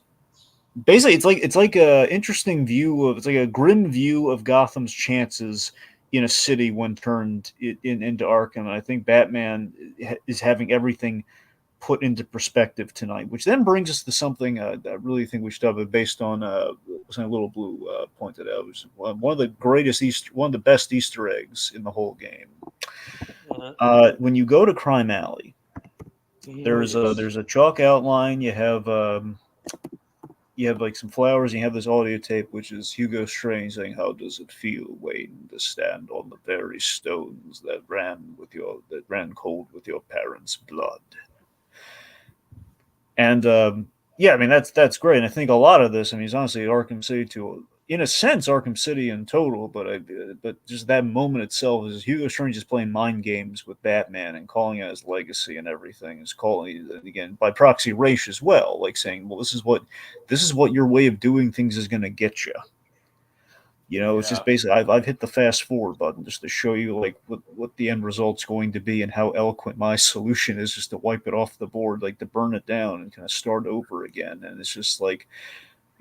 basically it's like a interesting view of it's like a grim view of Gotham's chances in a city when turned into Arkham. And I think Batman is having everything put into perspective tonight, which then brings us to something I really think we should have based on something Little Blue pointed out. It was one of the best Easter eggs in the whole game. When you go to Crime Alley, there's a chalk outline. You have like some flowers, and you have this audio tape, which is Hugo Strange saying, "How does it feel, Wayne, to stand on the very stones that ran cold with your parents' blood?" And yeah, I mean that's great. And I think a lot of this, I mean, it's honestly Arkham City in a sense, Arkham City in total, but just that moment itself is Hugo Strange is playing mind games with Batman and calling out his legacy and everything. Is calling again by proxy Ra's as well, like saying, "Well, this is what your way of doing things is going to get you." It's just basically I've hit the fast forward button just to show you like what the end result's going to be and how eloquent my solution is, just to wipe it off the board, like to burn it down and kind of start over again. And it's just like.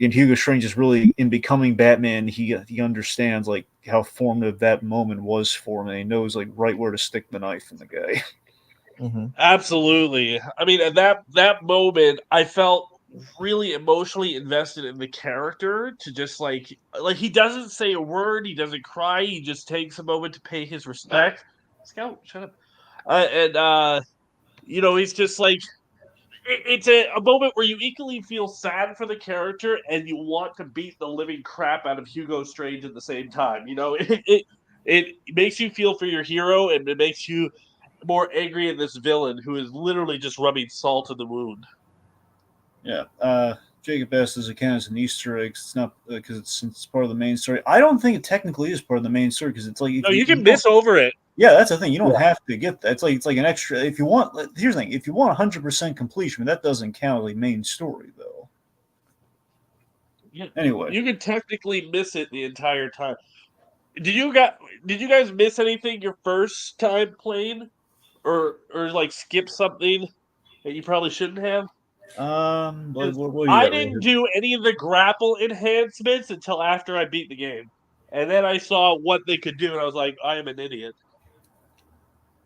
And Hugo Strange is really in becoming Batman. He understands like how formative that moment was for him, and he knows like right where to stick the knife in the guy. Absolutely. I mean, at that moment, I felt really emotionally invested in the character to just like he doesn't say a word, he doesn't cry, he just takes a moment to pay his respect. Scout, shut up. He's just like it's a moment where you equally feel sad for the character and you want to beat the living crap out of Hugo Strange at the same time. It makes you feel for your hero and it makes you more angry at this villain who is literally just rubbing salt in the wound. Yeah. Jacob asked, does it count as an Easter egg? It's not because it's part of the main story. I don't think it technically is part of the main story because it's like if No, you can you miss over it. yeah, that's the thing. You don't Yeah. have to get that. It's like an extra. If you want, here's the thing: if you want 100% completion, that doesn't count as a main story, though. Yeah. Anyway, You can technically miss it the entire time. Did you guys miss anything your first time playing, or like skip something that you probably shouldn't have? what do you I got, didn't Rohith? do any of the grapple enhancements until after I beat the game. And then I saw what they could do, and I was like, I am an idiot.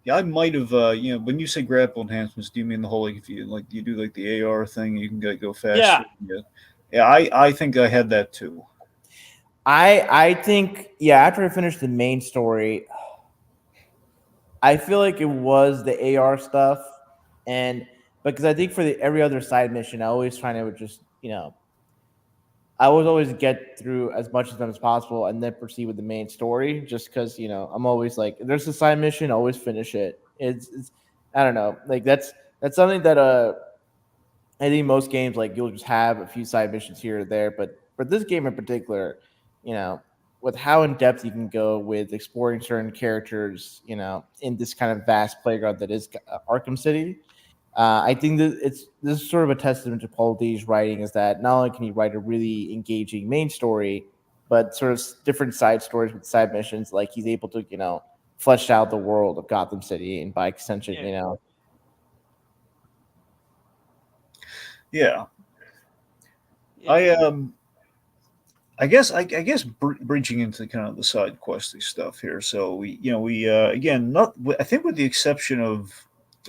Yeah, I might have. When you say grapple enhancements, do you mean the whole if you do like the AR thing, you can go Yeah. faster? Yeah, yeah. I think I had that too. I think after I finished the main story, I feel like it was the AR stuff, and because I think for every other side mission, I always trying to just I would always get through as much of them as possible and then proceed with the main story. Just because I'm always like, there's a side mission, always finish it. It's I don't know, like that's something that I think most games like you'll just have a few side missions here or there, but for this game in particular, you know, with how in depth you can go with exploring certain characters, in this kind of vast playground that is Arkham City. I think that this is sort of a testament to Paul D's writing is that not only can he write a really engaging main story, but sort of different side stories with side missions. Like he's able to, flesh out the world of Gotham City, and by extension, Yeah. Yeah, Yeah. I guess breaching into kind of the side questy stuff here. So we again not I think with the exception of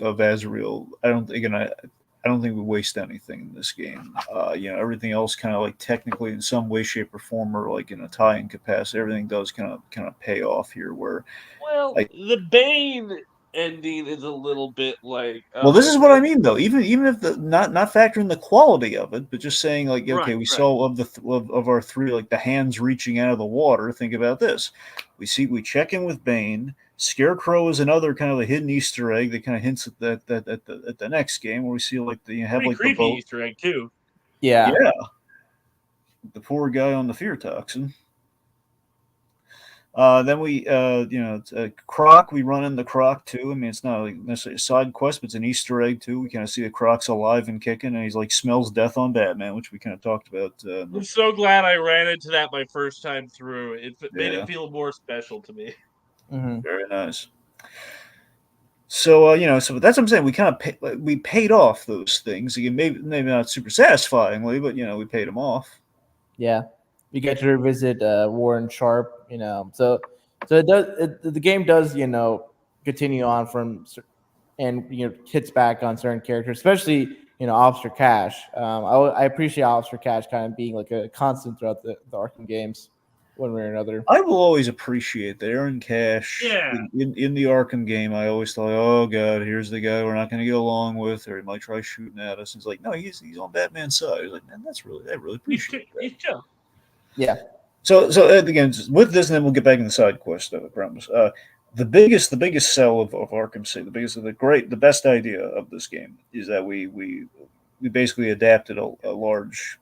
Azrael, I don't think we waste anything in this game. Everything else kind of like technically in some way, shape, or form, or like in a tie-in capacity, everything does kind of pay off here. Where Well, I the Bane ending is a little bit like, Well, this is what okay. I mean, though. Even if the not factoring the quality of it, but just saying like, okay, Right, we right. saw of our three, like the hands reaching out of the water. Think about this: we check in with Bane. Scarecrow is another kind of a hidden Easter egg that kind of hints at that at the next game where we see like you have Pretty like the creepy boat. Easter egg too. Yeah. Yeah, the poor guy on the fear toxin. Then we, it's a Croc. We run into Croc too. I mean, it's not like necessarily a side quest, but it's an Easter egg too. We kind of see the Croc's alive and kicking, and he's like smells death on Batman, which we kind of talked about. I'm so glad I ran into that my first time through. It made it Yeah, feel more special to me. Mm-hmm. very nice. So so that's what I'm saying. We kind of we paid off those things. Again, maybe not super satisfyingly, but we paid them off. Yeah, you get to revisit Warren Sharp. So it does. The game does continue on from and hits back on certain characters, especially Officer Cash. I appreciate Officer Cash kind of being like a constant throughout the Arkham games, one way or another. I will always appreciate that Aaron Cash Yeah. in the Arkham game. I always thought, oh god, here's the guy we're not going to get along with, or he might try shooting at us. It's like, no, he's on Batman's side. He's like, man, I really appreciate that. He's chill. Yeah. So again, with this, and then we'll get back in the side quest stuff. I promise. The biggest sell of Arkham City, the best idea of this game is that we basically adapted a large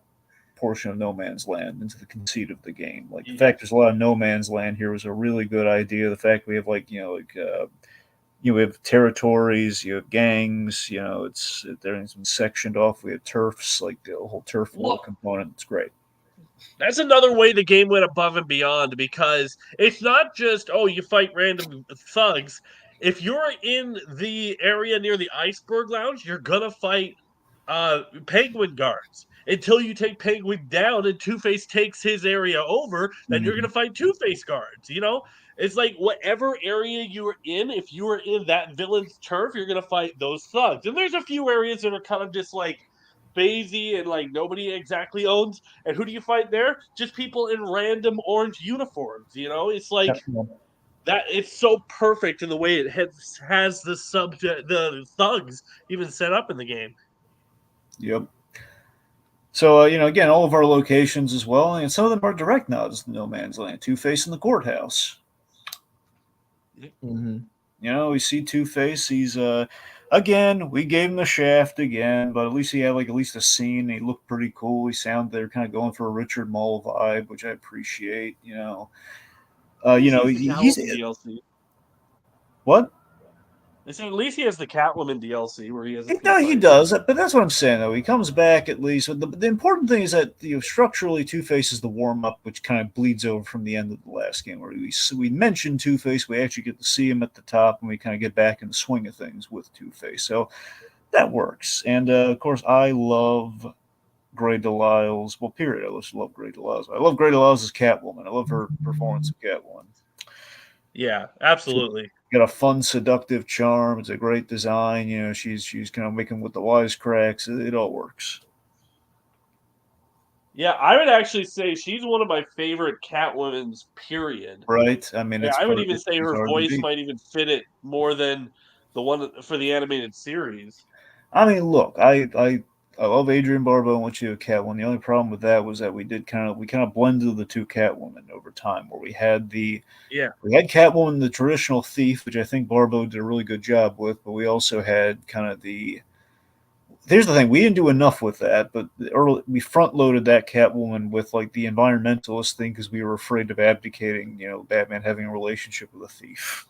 portion of No Man's Land into the conceit of the game. Like the fact there's a lot of No Man's Land here was a really good idea. The fact we have we have territories, you have gangs, everything's been sectioned off. We have turfs, like the whole turf war Well, component. It's great. that's another way the game went above and beyond because it's not just, oh, you fight random thugs. If you're in the area near the Iceberg Lounge, you're going to fight penguin guards. until you take Penguin down and Two-Face takes his area over, then you're going to fight Two-Face guards, you know? It's like whatever area you're in, if you are in that villain's turf, you're going to fight those thugs. And there's a few areas that are kind of just like phasey and like nobody exactly owns. And who do you fight there? Just people in random orange uniforms, you know? It's like that, it's so perfect in the way it has the thugs even set up in the game. Yep. So, again, all of our locations as well, and some of them are direct nods to No Man's Land. Two-Face in the courthouse. Mm-hmm. We see Two-Face. He's, again, we gave him the shaft again, but at least he had, at least a scene. He looked pretty cool. He sounded, they're kind of going for a Richard Mall vibe, which I appreciate, He's he's... DLC. What? They said at least he has the Catwoman DLC where he has. He does, but that's what I'm saying. Though he comes back at least. The important thing is that structurally, Two-Face is the warm up, which kind of bleeds over from the end of the last game, where we mention Two-Face, we actually get to see him at the top, and we kind of get back in the swing of things with Two-Face. So that works. And of course, I love Grey Delisle's. Well, period. I just love Grey Delisle. I love Grey Delisle as Catwoman. I love her performance of Catwoman. Yeah, absolutely. Got a fun, seductive charm. It's a great design. She's kind of making with the wisecracks. It all works. Yeah, I would actually say she's one of my favorite Catwomans. Period. Right. I mean, I would even say her voice might even fit it more than the one for the animated series. I mean, look, I love Adrienne Barbeau and what you have Catwoman. The only problem with that was that we kind of blended the two Catwomen over time, where we had Catwoman, the traditional thief, which I think Barbeau did a really good job with, but we also had kind of here's the thing, we didn't do enough with that, but we front loaded that Catwoman with the environmentalist thing because we were afraid of abdicating, Batman having a relationship with a thief.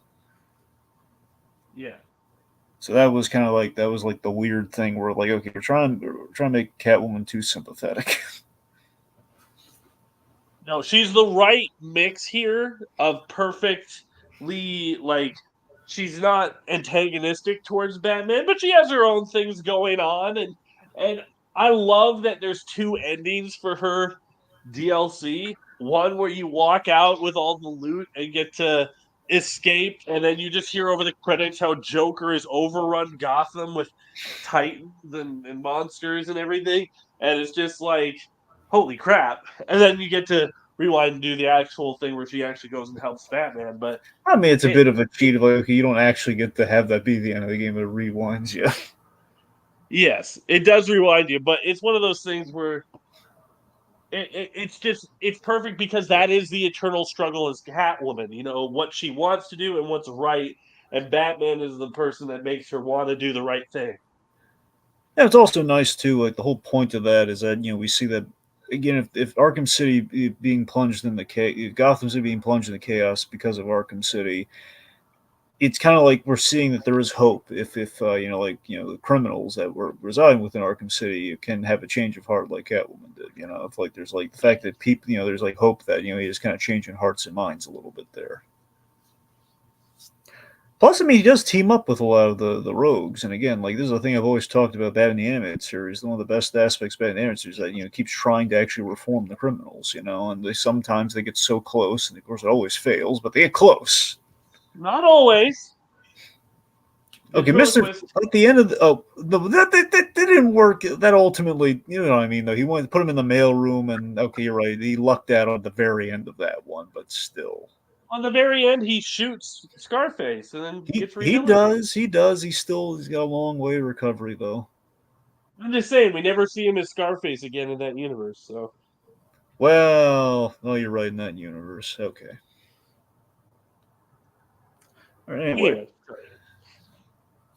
Yeah. So that was kind of the weird thing where okay, we're trying to make Catwoman too sympathetic. No, she's the right mix here of perfectly she's not antagonistic towards Batman, but she has her own things going on, and I love that there's two endings for her DLC. One where you walk out with all the loot and get to escape, and then you just hear over the credits how Joker has overrun Gotham with titans and monsters and everything, and it's just like, holy crap. And then you get to rewind and do the actual thing where she actually goes and helps Batman. But I mean, it's a bit of a cheat of okay, you don't actually get to have that be the end of the game, but it rewinds you. Yes, it does rewind you, but it's one of those things where it's perfect because that is the eternal struggle as Catwoman, what she wants to do and what's right, and Batman is the person that makes her want to do the right thing. Yeah, it's also nice too, the whole point of that is that, we see that, again, if Arkham City being plunged in Gotham City being plunged into chaos because of Arkham City, it's kind of like we're seeing that there is hope if the criminals that were residing within Arkham City can have a change of heart like Catwoman did. If there's the fact that people, there's hope that he's kind of changing hearts and minds a little bit there. Plus, I mean, he does team up with a lot of the rogues, and again, this is a thing I've always talked about Batman the Animated Series. One of the best aspects of Batman the Animated Series is that keeps trying to actually reform the criminals, and sometimes they get so close, and of course it always fails, but they get close. Not always. Okay, Mister. At the end of that didn't work. That ultimately, you know what I mean. Though he went to put him in the mailroom, and okay, you're right. He lucked out at the very end of that one, but still. On the very end, he shoots Scarface, and then gets rehabilitated. He does. He's got a long way to recovery, though. I'm just saying, we never see him as Scarface again in that universe. So. Well, you're right in that universe. Okay. All right, anyway.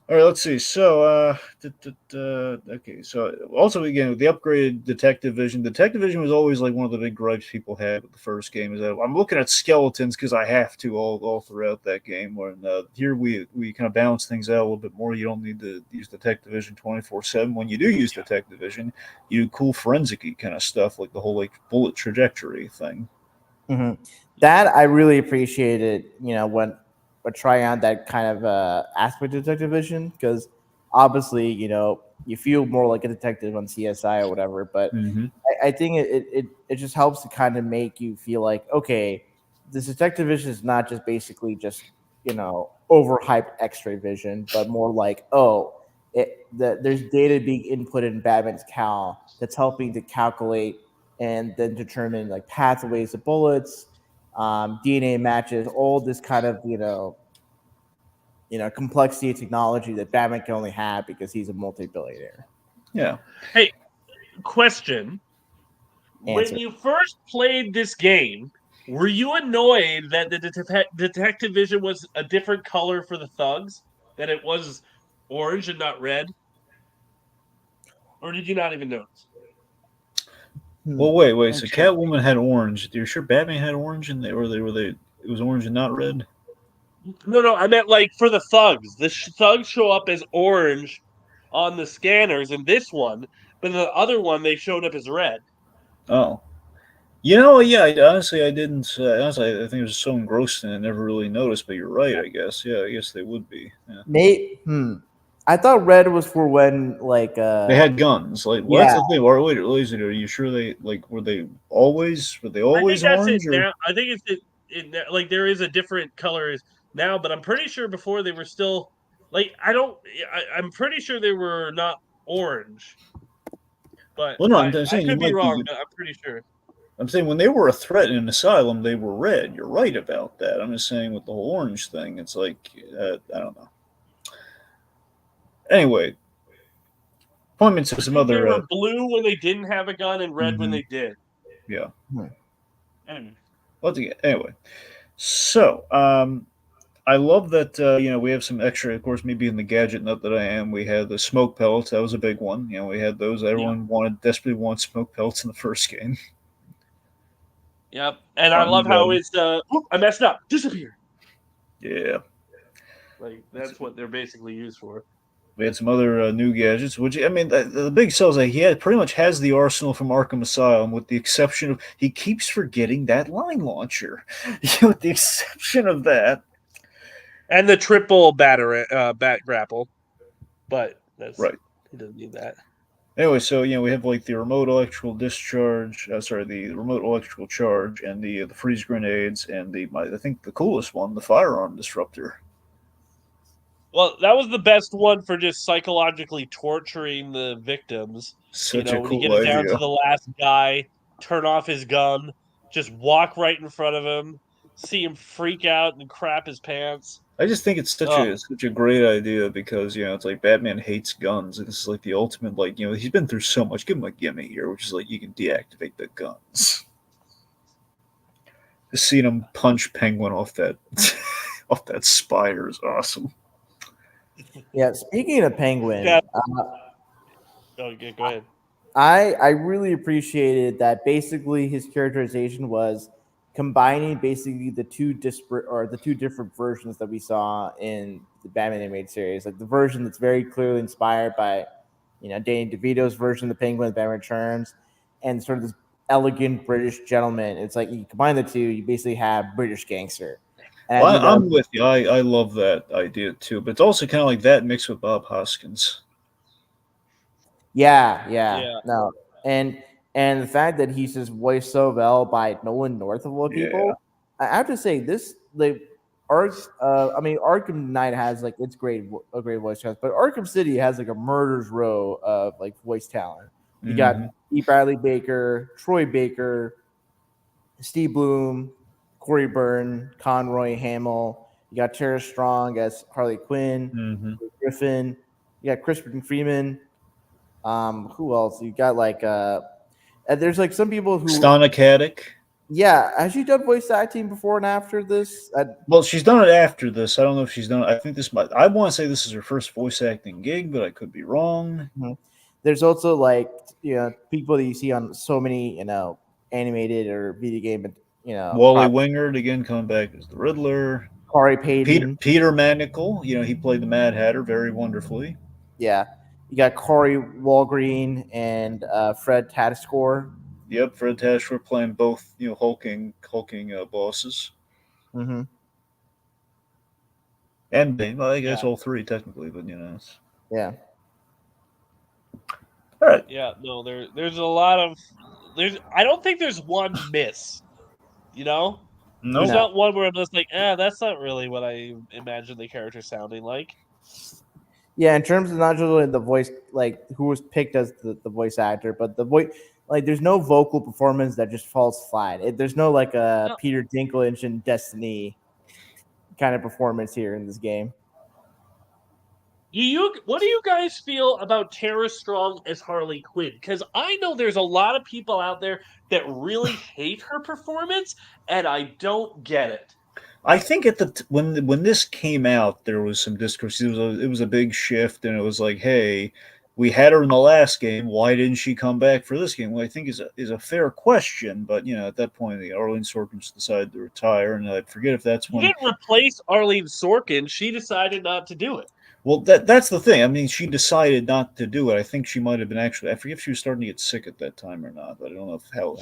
All right, let's see. So, okay. So, also again, with the upgraded Detective Vision was always one of the big gripes people had with the first game. Is that I'm looking at skeletons because I have to all throughout that game. Where here we kind of balance things out a little bit more. You don't need to use Detective Vision 24/7. When you do use Detective Vision, you do cool forensic-y kind of stuff, like the whole bullet trajectory thing. Mm-hmm. That I really appreciated. When. But try on that kind of aspect of Detective Vision, because obviously, you feel more like a detective on CSI or whatever. But Mm-hmm. I think it just helps to kind of make you feel like, okay, this detective vision is not just basically just overhyped X-ray vision, but more like, oh, there's data being inputted in Batman's Cal that's helping to calculate and then determine like pathways of bullets, DNA matches, all this kind of complexity of technology that Batman can only have because he's a multi-billionaire. Yeah. Hey, question. Answer. When you first played this game, were you annoyed that the detective vision was a different color for the thugs? That it was orange and not red? Or did you not even notice? Well, wait. So Interesting. Catwoman had orange. You're sure Batman had orange in there, or they? It was orange and not red. No, I meant like for the thugs. The thugs show up as orange on the scanners in this one, but in the other one they showed up as red. Oh, yeah. Honestly, I didn't. Honestly, I think it was so engrossed in it, I never really noticed. But you're right. I guess. Yeah, I guess they would be. Yeah. Nate, I thought red was for when They had guns. Like, well, that's yeah. the thing. Wait, Laser, are you sure they were they always I think that's it orange or? now. I think like there is a different color now, but I'm pretty sure before they were still like I'm pretty sure they were not orange, but Well, no, I'm I saying you could be might wrong, be. but I'm pretty sure. I'm saying when they were a threat in an asylum, they were red. You're right about that. I'm just saying with the whole orange thing, it's like I don't know. Anyway, point me to I some think they other. were blue when they didn't have a gun and red when Mhm, they did. yeah. Anyway. Anyway, so I love that we have some extra. Of course, me being the gadget nut that I am, we had the smoke pellets. That was a big one. We had those. Yeah. Everyone desperately wanted smoke pellets in the first game. Yep. And I Front love and how bottom. it's I messed up. Disappear. Yeah. Like that's what they're basically used for. We had some other new gadgets, which I mean, the big sell is that pretty much has the arsenal from Arkham Asylum, with the exception of he keeps forgetting that line launcher. With the exception of that, And the triple bat grapple. But right? he doesn't need that. Anyway, so we have like the remote electrical discharge, the remote electrical charge, and the freeze grenades, and I think the coolest one, the firearm disruptor. Well, that was the best one for just psychologically torturing the victims. Such a When you get cool it down to idea. the last guy, turn off his gun, just walk right in front of him, see him freak out and crap his pants. I just think it's Oh, such a great idea because it's like Batman hates guns, and this is like the ultimate he's been through so much. Give him a gimme here, which is like you can deactivate the guns. Just seeing him punch Penguin off that off that spider is awesome. Yeah, speaking of Penguin, yeah. Go ahead. I really appreciated that. Basically, his characterization was combining basically the two disparate or the two different versions that we saw in the Batman animated series, like the version that's very clearly inspired by, Danny DeVito's version of the Penguin, Batman Returns, and sort of this elegant British gentleman. It's like you combine the two, you basically have British gangster. And I Well, think that I'm with you. I love that idea too, but it's also kind of like that mixed with Bob Hoskins. yeah, Yeah. no, and the fact that he's just voiced so well by Nolan North of all Yeah, people, I have to say this Arkham Knight has like a great voice cast, but Arkham City has like a murder's row of like voice talent. You got hmm E. Bradley Baker, Troy Baker, Steve Bloom, Corey Byrne, Conroy Hamill. You got Tara Strong as Harley Quinn, hmm Griffin. You got Crispin Freeman. Who else? You got and there's like some people who, Stana Katic. yeah. Has she done voice acting before and after this? Well, she's done it after this. I don't know if she's done it. I think this might. I want to say this is her first voice acting gig, but I could be wrong. There's also people that you see on so many animated or video game Wally Wingard again coming back as the Riddler. Corey Payton. Peter Manicle, he played the Mad Hatter very wonderfully. Yeah, you got Corey Walgreen and Fred Tatascore. Yep, Fred Tasker playing both hulking bosses, Mm-hmm. and Bane. Well, I guess Yeah. all three technically, but Yeah. All right. Yeah, no, there's a lot of I don't think there's one miss. You know, there's No. not one where I'm just like, that's not really what I imagined the character sounding like. Yeah, in terms of not just really the voice, like who was picked as the voice actor, but the voice, like there's no vocal performance that just falls flat. There's no like a No. Peter Dinklage in Destiny kind of performance here in this game. What do you guys feel about Tara Strong as Harley Quinn? Because I know there's a lot of people out there that really hate her performance, and I don't get it. I think at when this came out, there was some discourse. It was a big shift, and it was like, hey, we had her in the last game. Why didn't she come back for this game? Well, I think is a fair question, but at that point, the Arlene Sorkin decided to retire, and I forget if that's You when. didn't replace Arlene Sorkin; she decided not to do it. Well, that's the thing. I mean, she decided not to do it. I think she might have been actually. I forget if she was starting to get sick at that time or not. But I don't know if how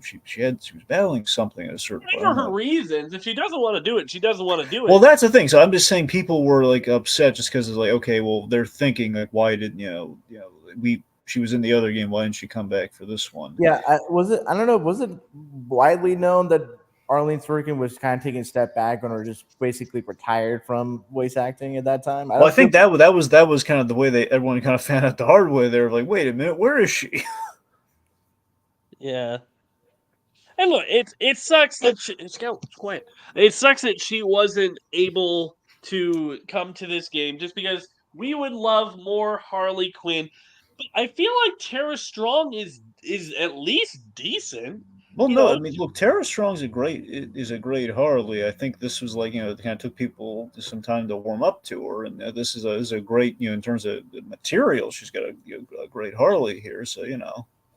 she was battling something at a certain point. For her reasons, if she doesn't want to do it, she doesn't want to do it. Well, that's the thing. So I'm just saying people were like upset just because it's like, okay, well, they're thinking like, why didn't she was in the other game, why didn't she come back for this one? Yeah, I don't know. Was it widely known that Arlene Sorkin was kind of taking a step back or just basically retired from voice acting at that time? I think that was kind of the way everyone kind of found out the hard way. They were like, wait a minute, where is she? Yeah. And look, it sucks that quiet. It sucks that she wasn't able to come to this game just because we would love more Harley Quinn. But I feel like Tara Strong is at least decent. Well, no, I mean, look, Tara Strong's is a great Harley. I think this was like it kind of took people some time to warm up to her, and this is a great in terms of the material. She's got a great Harley here, so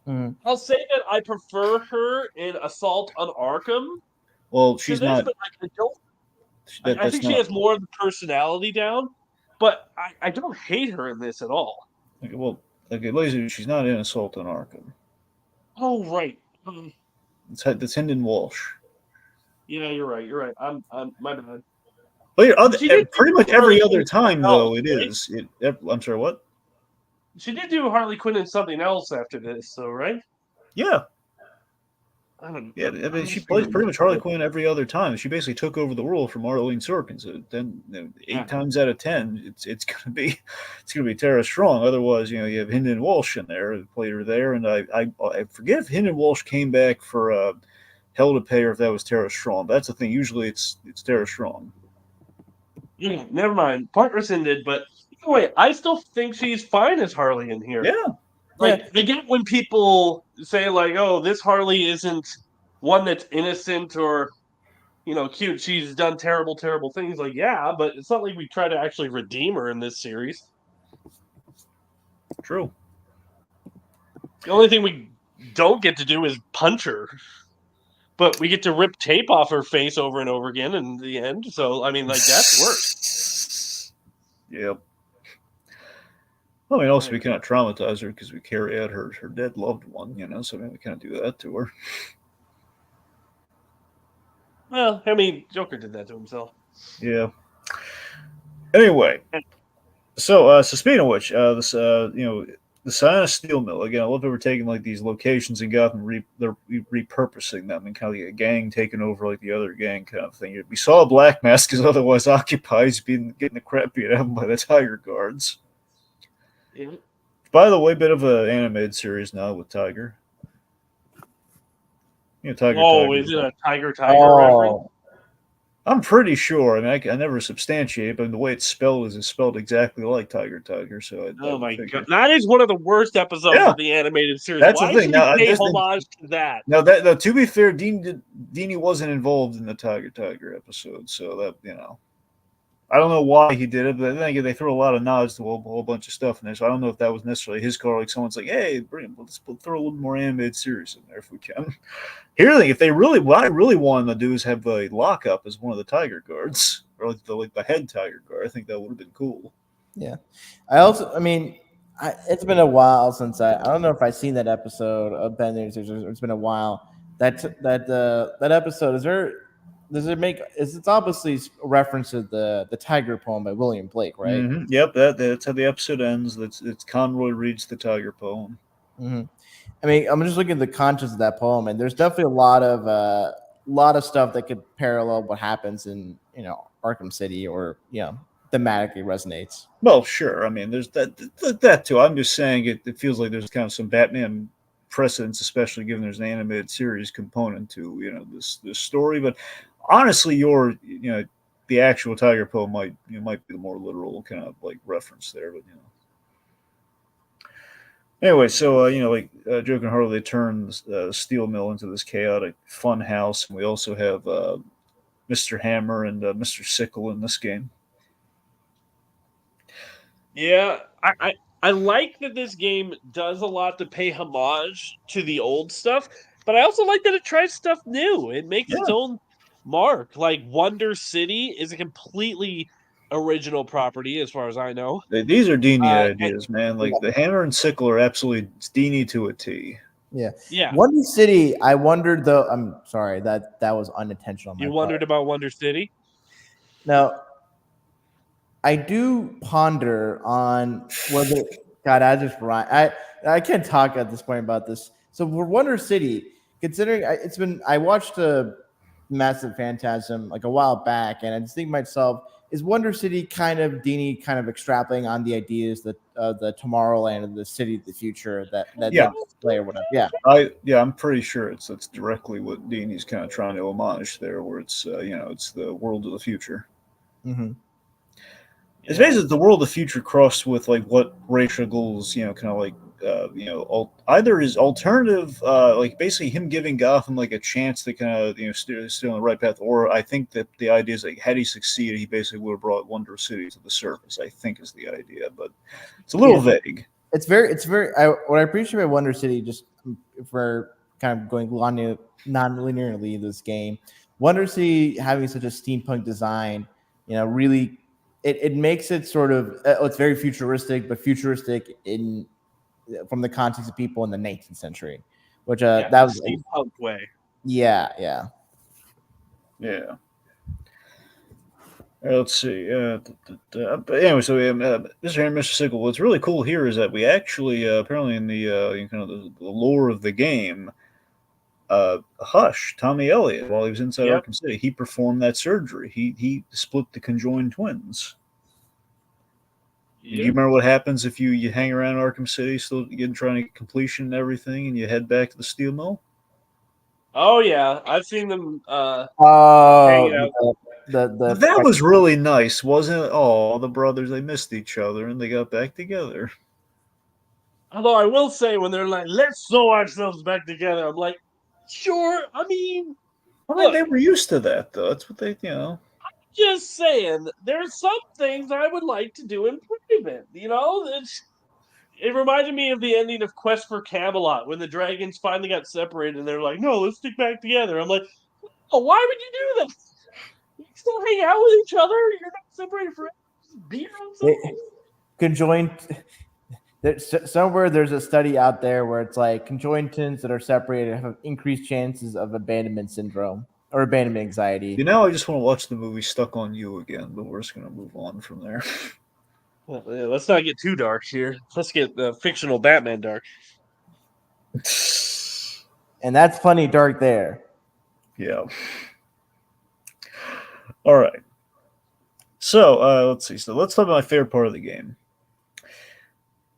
Mm-hmm. I'll say that I prefer her in Assault on Arkham. Well, she's not. But I think she has more of the personality down, but I don't hate her in this at all. Okay, well, Lazerdude, she's not in Assault on Arkham. Oh, right. That's Hendon Walsh. Yeah, you're right. You're right. I'm my bad. But pretty much every other time, though, it is. I'm sorry, what? She did do Harley Quinn in something else after this, though, right? Yeah. I don't. Yeah, I mean, she plays pretty much Harley Quinn every other time. She basically took over the role from Arlene Sorkin. So then, 8 times out of 10, it's gonna be Tara Strong. Otherwise, you have Hendon Walsh in there who played her there, and I forget if Hendon Walsh came back for Hell to Pay or if that was Tara Strong. But that's the thing. Usually, it's Tara Strong. Yeah, never mind. Part rescinded, but anyway, I still think she's fine as Harley in here. Yeah. I get when people say like, "Oh, this Harley isn't one that's innocent or, cute. She's done terrible, terrible things." Like, yeah, but it's not like we try to actually redeem her in this series. True. The only thing we don't get to do is punch her, but we get to rip tape off her face over and over again in the end. So, I mean, like that's worse. Yep. Well, I mean, also we kind of traumatize her because we carry out her dead loved one, so we kind of do that to her. Well, I mean, Joker did that to himself. Yeah. Anyway, so speaking of which, this the Sienna Steel Mill again. I love that we're taking like these locations in Gotham, they're repurposing them and kind of like a gang taking over like the other gang kind of thing. We saw Black Mask is otherwise occupied, he's getting the crap beat out of him by the Tiger Guards. Yeah. By the way, bit of an animated series now with Tiger. Tiger. Is it a Tiger reference? I'm pretty sure. I mean, I never substantiate it, but the way it's spelled is spelled exactly like Tiger. So oh my god, that is one of the worst episodes of the animated series. That's Why the thing. Now, pay homage to that? Now, to be fair, Dini wasn't involved in the Tiger episode, so that I don't know why he did it, but then again, they threw a lot of nods to a whole bunch of stuff in there. So I don't know if that was necessarily his call. Like someone's like, "Hey, let's throw a little more animated series in there if we can." Here, if what I really wanted to do is have a lockup as one of the Tiger Guards, or like the head Tiger Guard. I think that would have been cool. Yeah, it's been a while since I don't know if I've seen that episode of Benders. It's been a while. That episode does it make? It's obviously a reference to the Tiger poem by William Blake, right? Mm-hmm. Yep, that's how the episode ends. It's Conroy reads the Tiger poem. Mm-hmm. I mean, I'm just looking at the contents of that poem, and there's definitely a lot of stuff that could parallel what happens in Arkham City, or thematically resonates. Well, sure. I mean, there's that too. I'm just saying it feels like there's kind of some Batman precedence, especially given there's an animated series component to this story. But honestly, the actual Tiger poem might be the more literal kind of like reference there. But anyway, so Joker and Harley, they turn the steel mill into this chaotic fun house, and we also have Mr. Hammer and Mr. Sickle in this game. Yeah, I like that this game does a lot to pay homage to the old stuff, but I also like that it tries stuff new. It makes its Yeah. own mark. Like Wonder City is a completely original property, as far as I know. These are Dini And ideas, man. Like the hammer and sickle are absolutely Dini to a T. yeah, Wonder City. I wondered though. I'm sorry that was unintentional. On my you part. wondered about Wonder City. Now, I do ponder on whether God. I can't talk at this point about this. So for Wonder City, considering I watched a Massive Phantasm like a while back, and I just think to myself, is Wonder City kind of Dini kind of extrapolating on the ideas that the Tomorrowland and the City of the Future that Yeah. they display or whatever. Yeah. I'm pretty sure it's directly what Dini's kind of trying to homage there, where it's it's the world of the future. Mm-hmm. It's basically the world of the future crossed with like what Ray Shuggel's kind of like either his alternative, like basically him giving Gotham like a chance to kind of stay on the right path, or I think that the idea is like had he succeeded, he basically would have brought Wonder City to the surface. I think is the idea, but it's a little vague. It's very. What I appreciate about Wonder City, just if we're kind of going non-linearly in this game, Wonder City having such a steampunk design, really, it makes it sort of. It's very futuristic, but futuristic from the context of people in the 19th century, which that was steampunk way. Yeah. Let's see. But anyway, so Mr. Hammer, Mr. Sickle. What's really cool here is that we actually apparently in the kind of the lore of the game, Hush, Tommy Elliott, while he was inside Arkham City, he performed that surgery. He split the conjoined twins. Yep. You remember what happens if you hang around Arkham City, still trying to get completion and everything, and you head back to the steel mill? Oh yeah, I've seen them. Hanging out. That was really nice, wasn't it? Oh, the brothers, they missed each other and they got back together. Although I will say, when they're like, "Let's sew ourselves back together," I'm like, "Sure." I mean, look, they were used to that, though. That's what they, I'm just saying, there's some things I would like to do in private. It reminded me of the ending of Quest for Camelot when the dragons finally got separated and they're like, "No, let's stick back together." I'm like, "Oh, why would you do that? You still hang out with each other. You're not separated forever. Just be your own self." Conjoined. Somewhere there's a study out there where it's like conjoined twins that are separated have increased chances of abandonment syndrome or abandonment anxiety. I just want to watch the movie Stuck on You again, but we're just going to move on from there. Well, let's not get too dark here. Let's get fictional Batman dark. And that's plenty dark there. Yeah. All right. So let's see. So let's talk about my favorite part of the game.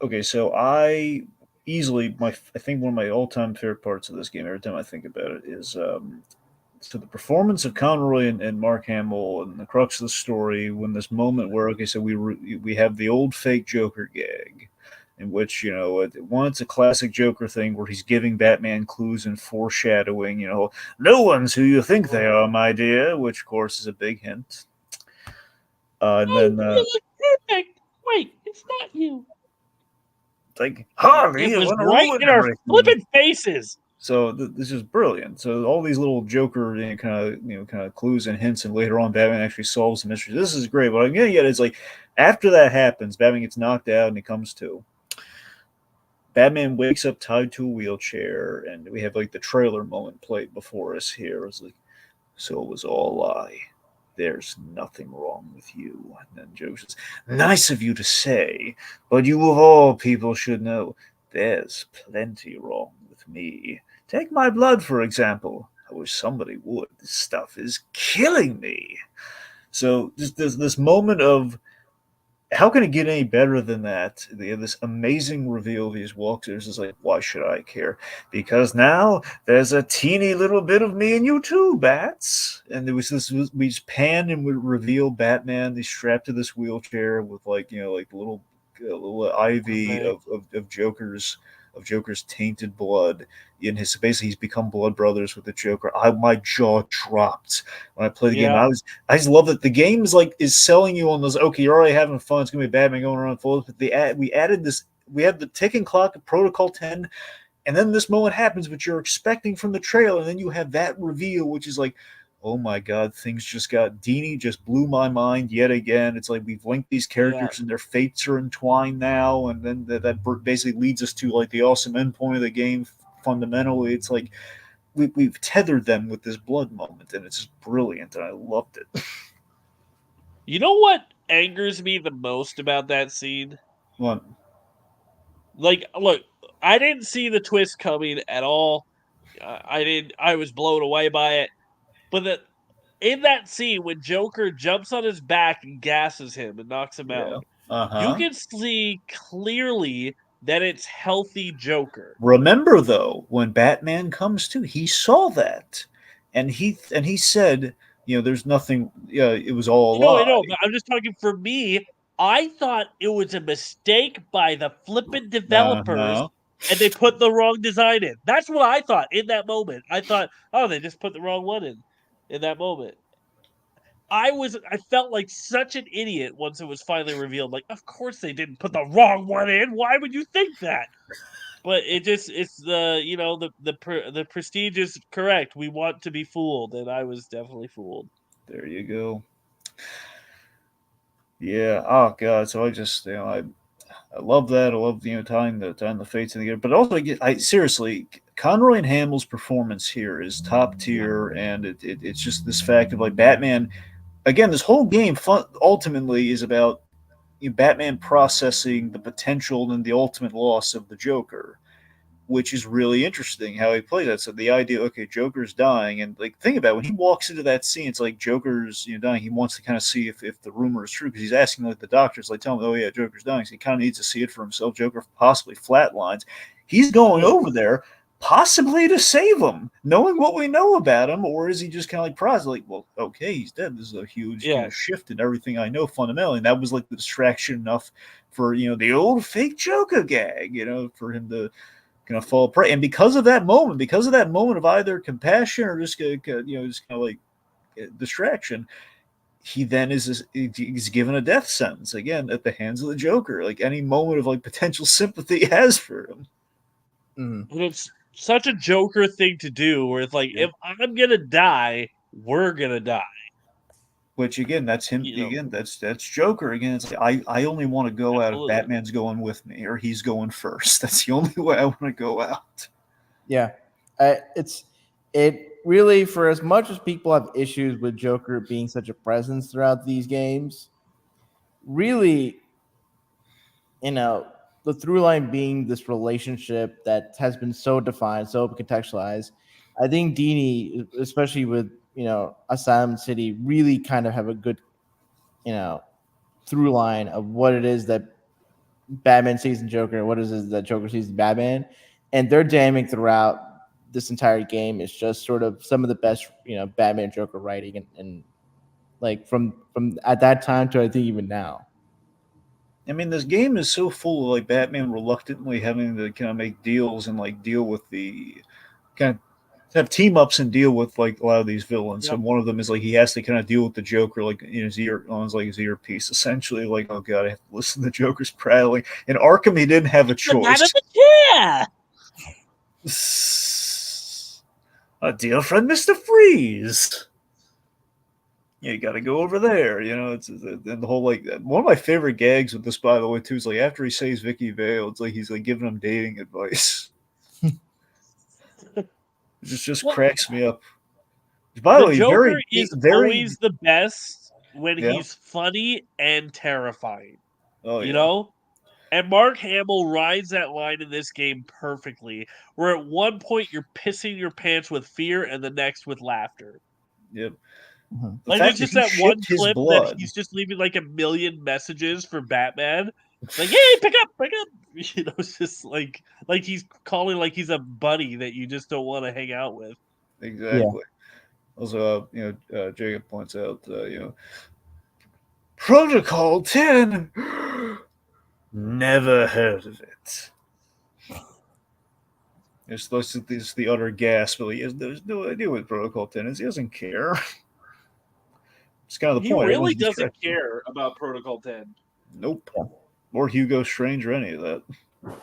Okay, so I think one of my all-time favorite parts of this game, every time I think about it, is so the performance of Conroy and Mark Hamill and the crux of the story when this moment where, okay, so we have the old fake Joker gag, in which, it's a classic Joker thing where he's giving Batman clues and foreshadowing, no one's who you think they are, my dear, which, of course, is a big hint. And then... you look perfect. Wait, it's not you. Like, Harley, it was right in our flipping faces. So this is brilliant. So all these little Joker kind of clues and hints, and later on Batman actually solves the mystery. This is great. What I'm getting at is like after that happens, Batman gets knocked out and he comes to. Batman wakes up tied to a wheelchair, and we have like the trailer moment played before us here. It's like, So it was all a lie. There's nothing wrong with you. And then Joker says, nice of you to say, but you of all people should know there's plenty wrong with me. Take my blood, for example. I wish somebody would. This stuff is killing me. So there's this moment of how can it get any better than that? This amazing reveal of these walkers is like, why should I care? Because now there's a teeny little bit of me and you too, Bats. And there was this, we just pan and we reveal Batman. He's strapped to this wheelchair with like, like little ivy Right. of Joker's tainted blood in his. Basically, he's become blood brothers with the Joker. My jaw dropped when I played the game. Yeah. I just love that the game is selling you on those. Okay, you're already having fun. It's gonna be Batman going around full. But we added this. We had the ticking clock of Protocol 10, and then this moment happens, which you're expecting from the trailer, and then you have that reveal, which is like, oh my god, things just got. Dini just blew my mind yet again. It's like we've linked these Yeah. characters and their fates are entwined now, and then that basically leads us to like the awesome endpoint of the game. Fundamentally, it's like we've tethered them with this blood moment, and it's just brilliant, and I loved it. You know what angers me the most about that scene? One, Like, look, I didn't see the twist coming at all. I didn't. I was blown away by it. But in that scene, when Joker jumps on his back and gasses him and knocks him yeah, out, uh you huh. can see clearly that it's healthy Joker. Remember though, when Batman comes to, he saw that, and he said, there's nothing. Yeah, it was all a I know, lie. but I'm just talking for me. I thought it was a mistake by the flippin' Uh developers huh. and they put the wrong design in. That's what I thought in that moment. I thought, oh, they just put the wrong one in that moment. I felt like such an idiot once it was finally revealed. Like, of course they didn't put the wrong one in. Why would you think that? But it's the the prestige is correct. We want to be fooled, and I was definitely fooled. There you go. Yeah. Oh god. So I just I love that. I love tying the fates together. But also, I seriously, Conroy and Hamill's performance here is top tier, and it's just this fact of like Batman. Again, this whole game ultimately is about Batman processing the potential and the ultimate loss of the Joker, which is really interesting how he plays that. So the idea, okay, Joker's dying, and like think about it, when he walks into that scene, it's like Joker's dying. He wants to kind of see if the rumor is true because he's asking like the doctors, like tell him, oh yeah, Joker's dying. So he kind of needs to see it for himself. Joker possibly flatlines. He's going Mhm. over there possibly to save him, knowing what we know about him, or is he just kind of like pros like, well, okay, he's dead. This is a huge Yeah, shift in everything I know fundamentally, and that was like the distraction enough for the old fake Joker gag, for him to fall prey. And because of that moment of either compassion or just just kind of like distraction, he then he's given a death sentence again at the hands of the Joker. Like any moment of like potential sympathy he has for him. Mhm. and it's such a Joker thing to do. Where it's like, Yeah. if I'm gonna die, we're gonna die. Which again, that's him You know, again. That's Joker again. It's like I only want to go out if absolutely. Batman's going with me or he's going first. That's the only way I want to go out. Yeah, it really, for as much as people have issues with Joker being such a presence throughout these games, really, you know, the through line being this relationship that has been so defined, so contextualized. I think Dini, especially with Asylum City, really kind of have a good you know through line of what it is that Batman sees in Joker and what it is that Joker sees in Batman, and their dynamic throughout this entire game is just sort of some of the best Batman Joker writing and like from at that time to I think even now. I mean, this game is so full of like Batman reluctantly having to kind of make deals and like deal with the kind of have team ups and deal with like a lot of these villains. Yep. And one of them is like he has to kind of deal with the Joker like in his ear on his earpiece, essentially. Like, oh god, I have to listen to the Joker's prattling. In Arkham, he didn't have a The man in choice. the chair. A dear friend, Mister Freeze. Yeah, you got to go over there. And the whole like one of my favorite gags with this, by the way, too, is like after he saves Vicky Vale, it's like he's like giving him dating advice. It just Well, cracks me up. By the The way, Joker very, is very, always the best when yeah. he's funny and terrifying. Oh, You yeah. know? And Mark Hamill rides that line in this game perfectly, where at one point you're pissing your pants with fear and the next with laughter. Yep. Mhm. The Like, there's fact that just he that one shipped his clip that blood. he's just leaving like a million messages for Batman. Like, hey, pick up, pick up. You know, it's just like he's calling like he's a buddy that you just don't want to hang out with. Exactly. Also, Jacob points out, Protocol 10. Never heard of it. It's the utter gasp. But he has no idea what Protocol 10 is. He doesn't care. It's kind of the He point. really Everyone's doesn't distracted. care about Protocol 10. Nope. Yeah. Or Hugo Strange or any of that. All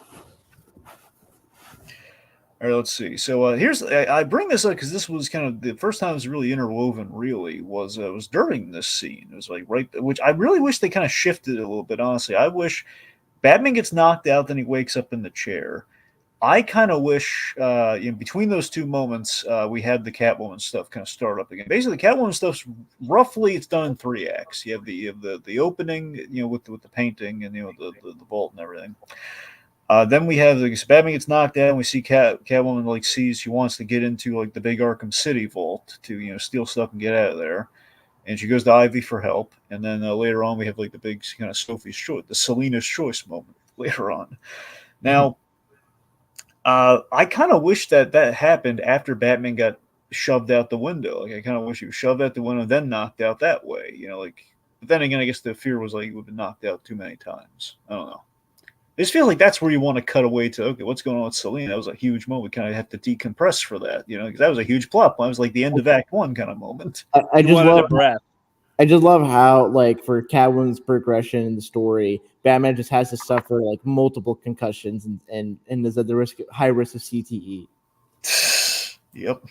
right, let's see. So I bring this up because this was kind of the first time it was really interwoven. Really was during this scene. It was like right, which I really wish they kind of shifted it a little bit. Honestly, I wish Batman gets knocked out, then he wakes up in the chair. I kind of wish, between those two moments, we had the Catwoman stuff kind of start up again. Basically, the Catwoman stuff's roughly it's done in 3 acts. You have the opening, with the painting and the vault and everything. Then we have the Batman gets knocked out, and we see Catwoman like sees she wants to get into like the big Arkham City vault to steal stuff and get out of there, and she goes to Ivy for help. And then later on, we have like the big kind of Sophie's choice, the Selena's choice moment later on. Now, I kind of wish that happened after Batman got shoved out the window. Like I kind of wish he was shoved out the window, then knocked out that way. Like. But then again, I guess the fear was like he would have been knocked out too many times. I don't know. I just feel like that's where you want to cut away to, okay, what's going on with Selena? That was a huge moment. We kind of have to decompress for that, because that was a huge plot point. It was like the end of Act 1 kind of moment. I You just wanted love a breath. I just love how, like, for Catwoman's progression in the story, Batman just has to suffer like multiple concussions and is at the high risk of CTE. Yep.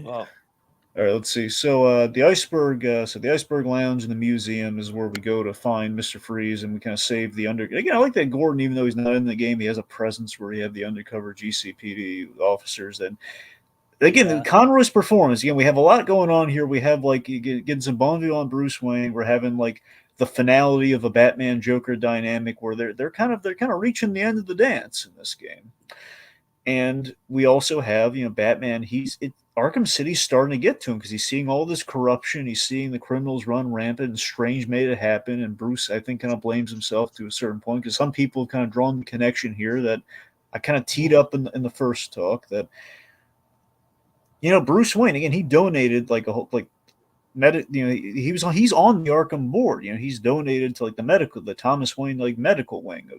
Well, All right, let's see. So the iceberg lounge in the museum is where we go to find Mr. Freeze, and we kind of save the under. Again, I like that Gordon, even though he's not in the game, he has a presence where you have the undercover GCPD officers. And again, Yeah. the Conroy's performance. Again, we have a lot going on here. We have like getting some bon view on Bruce Wayne. We're having like the finality of a Batman Joker dynamic where they're kind of reaching the end of the dance in this game. And we also have, Batman. Arkham City's starting to get to him because he's seeing all this corruption. He's seeing the criminals run rampant, and Strange made it happen. And Bruce, I think, kind of blames himself to a certain point because some people have kind of drawn the connection here that I kind of teed up in the first talk that, Bruce Wayne, again, he donated like a whole, like, he's on the Arkham board. He's donated to like the Thomas Wayne like medical wing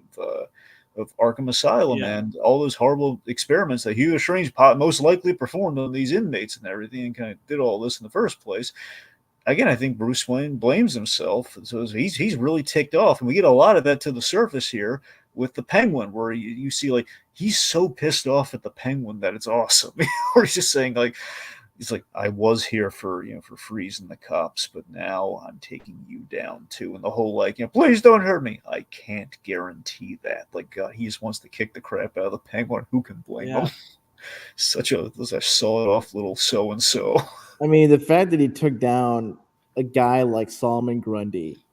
of Arkham Asylum, Yeah. and all those horrible experiments that Hugo Strange most likely performed on these inmates and everything, and kind of did all this in the first place. Again, I think Bruce Wayne blames himself, so he's really ticked off, and we get a lot of that to the surface here with the Penguin, where you see like he's so pissed off at the Penguin that it's awesome. Or he's just saying like. He's like, I was here for freezing the cops, but now I'm taking you down too. And the whole like, please don't hurt me. I can't guarantee that. Like, he just wants to kick the crap out of the Penguin. Who can blame him? Such a sawed off little so and so. I mean, the fact that he took down a guy like Solomon Grundy,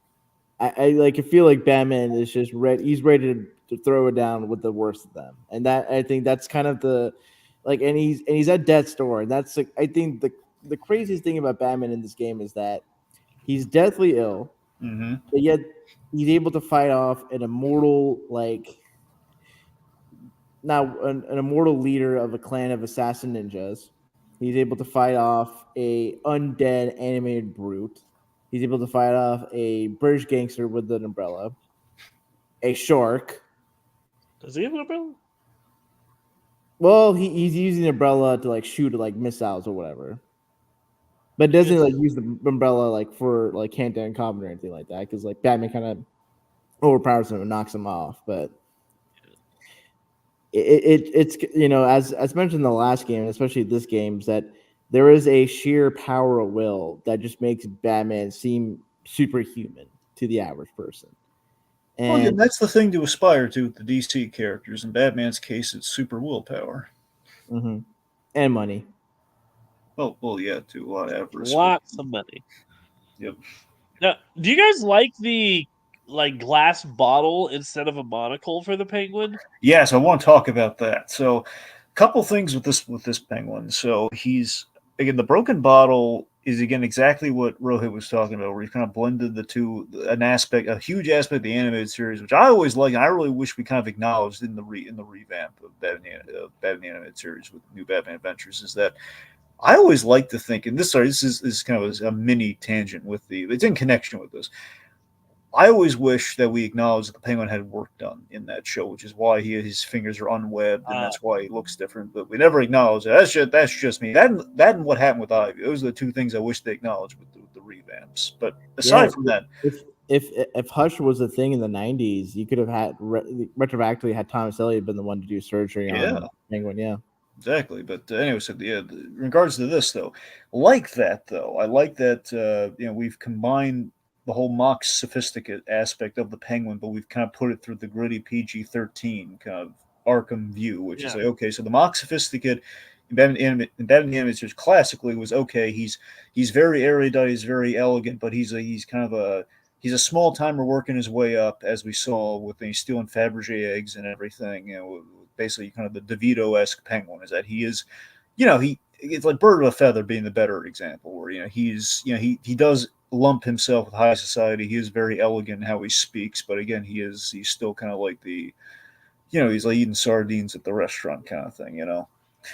I feel like Batman is just ready. He's ready to throw it down with the worst of them, and that I think that's kind of the like, and he's at death's door. And that's like, I think the craziest thing about Batman in this game is that he's deathly ill, but yet he's able to fight off an immortal an immortal leader of a clan of assassin ninjas. He's able to fight off a undead animated brute. He's able to fight off a British gangster with an umbrella, a shark. Does he have an umbrella? Well, he's using the umbrella to like shoot like missiles or whatever, but doesn't like use the umbrella like for like hand-to-hand combat or anything like that because like Batman kind of overpowers him and knocks him off. But it's as mentioned in the last game, and especially this game, is that there is a sheer power of will that just makes Batman seem superhuman to the average person. And Well, again, that's the thing to aspire to with the DC characters. In Batman's case, it's super willpower. mm-hmm. and money. Well, yeah, too. A lot of avarice. Lots of money. Yep. Now, do you guys like the glass bottle instead of a monocle for the penguin? Yes, I want to talk about that. So, a couple things with this penguin. So he's again the broken bottle is again exactly what Rohit was talking about, where he kind of blended the two, a huge aspect of the animated series, which I always like, and I really wish we kind of acknowledged in the revamp of Batman the animated series with New Batman Adventures, is that I always like to think, and this is kind of a mini tangent with it's in connection with this. I always wish that we acknowledged that the Penguin had work done in that show, which is why his fingers are unwebbed and that's why he looks different. But we never acknowledge that. That's just me. That and what happened with Ivy. Those are the two things I wish they acknowledged with the revamps. But aside from that, if Hush was a thing in the '90s, you could have had retroactively had Thomas Elliott been the one to do surgery on Penguin. Yeah. Exactly, but anyway, so in regards to this though, I like that we've combined the whole mock sophisticate aspect of the Penguin, but we've kind of put it through the gritty PG-13 kind of Arkham view, which is like, okay, so the mock sophisticate in Batman the Animated Series classically was okay. He's very erudite, he's very elegant, but he's a small timer working his way up, as we saw with stealing Fabergé eggs and everything. Basically kind of the DeVito-esque Penguin is that he is, it's like bird of a feather being the better example, where he does lump himself with high society. He is very elegant in how he speaks, but again, he's still kind of like he's like eating sardines at the restaurant kind of thing,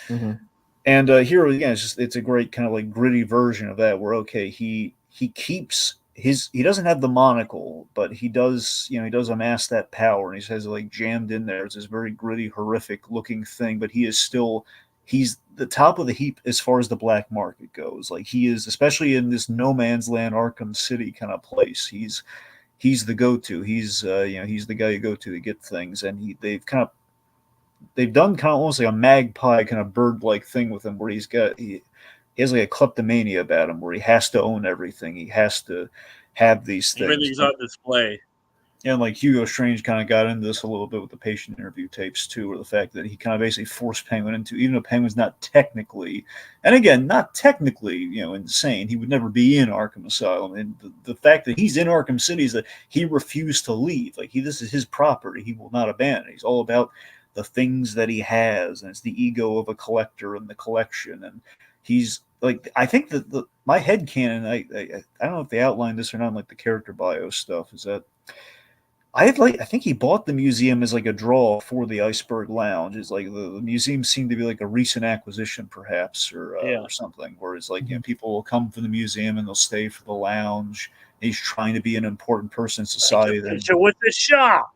Mm-hmm. And here again, it's a great kind of like gritty version of that, where okay, he keeps he doesn't have the monocle, but he does amass that power, and he has it like jammed in there. It's this very gritty, horrific looking thing, but he's the top of the heap as far as the black market goes. Like he is, especially in this no man's land Arkham City kind of place. He's the go-to. He's he's the guy you go to get things, and they've done kind of almost like a magpie kind of bird-like thing with him, where he has like a kleptomania about him, where he has to own everything. He has to have these things. Everything's on display. And like Hugo Strange kind of got into this a little bit with the patient interview tapes too, or the fact that he kind of basically forced Penguin into, even though Penguin's not technically insane, he would never be in Arkham Asylum. And the fact that he's in Arkham City is that he refused to leave. Like this is his property. He will not abandon it. He's all about the things that he has, and it's the ego of a collector and the collection. And he's like, I think that my headcanon, I don't know if they outlined this or not, like the character bio stuff, is that I think he bought the museum as like a draw for the Iceberg Lounge. It's like the museum seemed to be like a recent acquisition, perhaps, or something. Where it's like people will come for the museum and they'll stay for the lounge. He's trying to be an important person in society. Take a picture with the shop.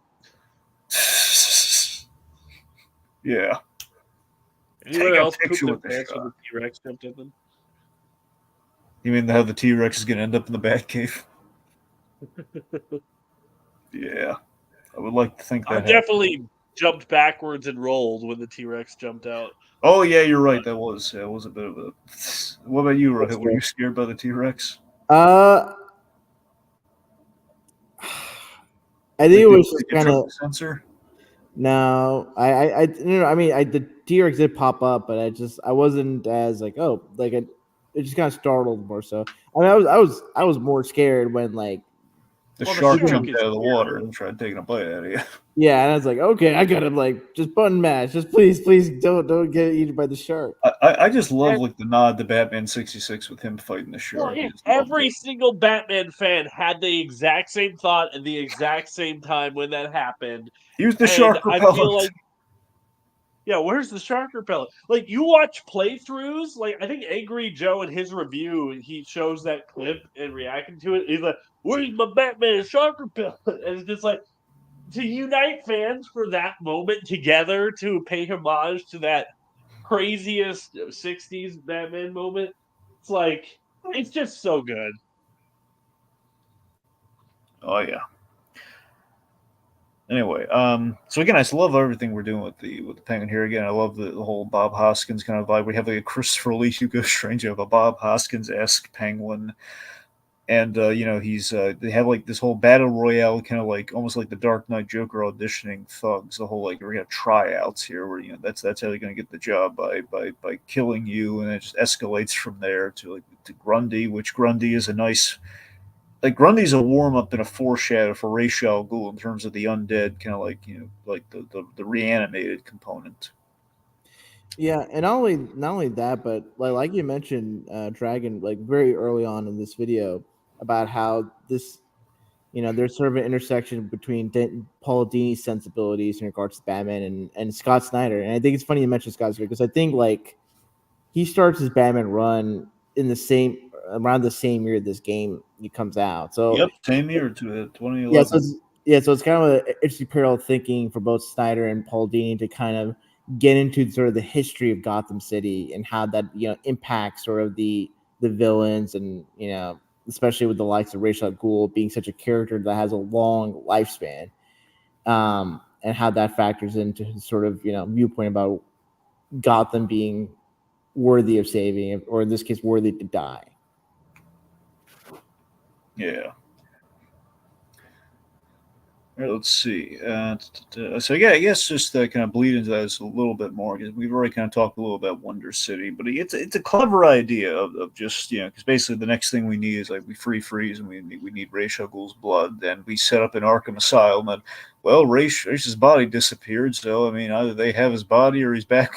Yeah. Anyone else pooped their pants when the T-Rex jumped in them? You mean how the T-Rex is going to end up in the Batcave? Yeah, I would like to think that. I definitely jumped backwards and rolled when the T-Rex jumped out. Oh yeah, you're right. That was a bit of a. What about you, Rohit? Were you scared by the T-Rex? I think it was just kind of sensor. No, I mean, the T-Rex did pop up, but I wasn't as like, oh, like it just kind of startled more so. I mean, I was more scared when like the shark jumped out of the water and tried taking a bite out of you. Yeah, and I was like, okay, I gotta like just button mash, just please don't get eaten by the shark. I just love like the nod to Batman 66 with him fighting the shark. Well, every single Batman fan had the exact same thought at the exact same time when that happened. Use the shark repellent. I feel like, yeah, where's the shark repellent? Like, you watch playthroughs, like, I think Angry Joe in his review, he shows that clip and reacting to it. He's like, where's my Batman shark repellent? And it's just like, to unite fans for that moment together to pay homage to that craziest 60s Batman moment, it's like, it's just so good. Oh, yeah. Anyway, so again, I just love everything we're doing with the Penguin here. Again, I love the whole Bob Hoskins kind of vibe. We have like a Christopher Lee Hugo Strange of a Bob Hoskins-esque Penguin. and he's they have like this whole battle royale, kind of like almost like the Dark Knight Joker auditioning thugs. The whole like we're gonna tryouts here, where that's how they're gonna get the job by killing you, and it just escalates from there to like to Grundy, which Grundy is a nice like Grundy's a warm up and a foreshadow for Ra's al Ghul in terms of the undead, kind of like like the reanimated component. Yeah, and not only that, but like you mentioned, Dragon, like very early on in this video about how this, there's sort of an intersection between Paul Dini's sensibilities in regards to Batman and Scott Snyder, and I think it's funny you mentioned Scott Snyder because I think like he starts his Batman run in the same around the same year this game comes out. So Yep, same year to yeah, 2011. so it's kind of an interesting parallel thinking for both Snyder and Paul Dini to kind of get into sort of the history of Gotham City and how that impacts sort of the villains and especially with the likes of Ra's al Ghul being such a character that has a long lifespan, and how that factors into his sort of viewpoint about Gotham being worthy of saving, or in this case, worthy to die. Yeah. All right, let's see. So yeah, I guess just kind of bleed into that a little bit more because we've already kind of talked a little about Wonder City, but it's a clever idea of just because basically the next thing we need is like we freeze and we need Ra's al Ghul's blood, and we set up an Arkham Asylum, and well, Ra's body disappeared, so I mean either they have his body or he's back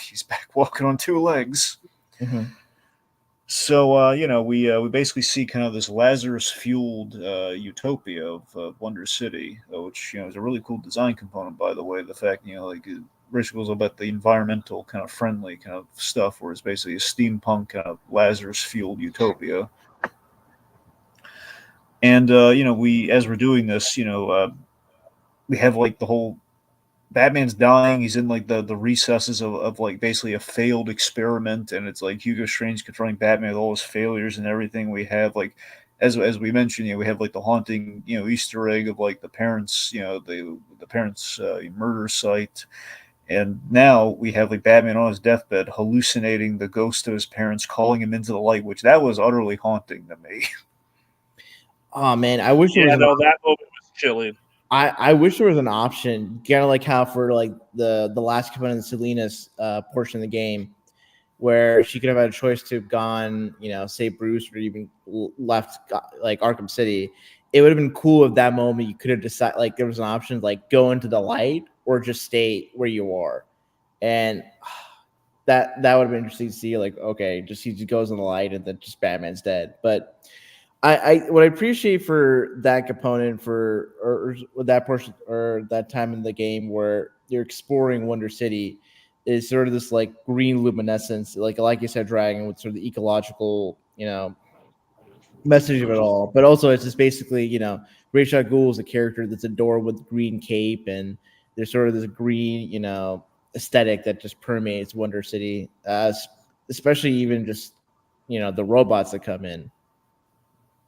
walking on two legs. Mm-hmm. So we basically see kind of this Lazarus fueled utopia of Wonder City, which is a really cool design component, by the way. The fact like Rich goes about the environmental kind of friendly kind of stuff, where it's basically a steampunk kind of Lazarus fueled utopia. And we as we're doing this, we have like the whole Batman's dying. He's in like the recesses of like basically a failed experiment, and it's like Hugo Strange confronting Batman with all his failures and everything. We have like, as we mentioned, we have like the haunting Easter egg of like the parents, the parents' murder site, and now we have like Batman on his deathbed hallucinating the ghost of his parents, calling him into the light, which that was utterly haunting to me. Oh man, I wish there Yeah, was no, that moment was chilling. I wish there was an option, kind of like how for like the last component of Selena's portion of the game, where she could have had a choice to have gone, say Bruce, or even left like Arkham City. It would have been cool if that moment you could have decided, like there was an option like go into the light or just stay where you are, and that would have been interesting to see. Like okay, just he just goes in the light and then just Batman's dead, but. I what I appreciate for that component or that portion or that time in the game where you're exploring Wonder City is sort of this like green luminescence, like you said, Dragon, with sort of the ecological message of it all. But also it's just basically Ra's al Ghul is a character that's adored with green cape, and there's sort of this green aesthetic that just permeates Wonder City, especially even just the robots that come in.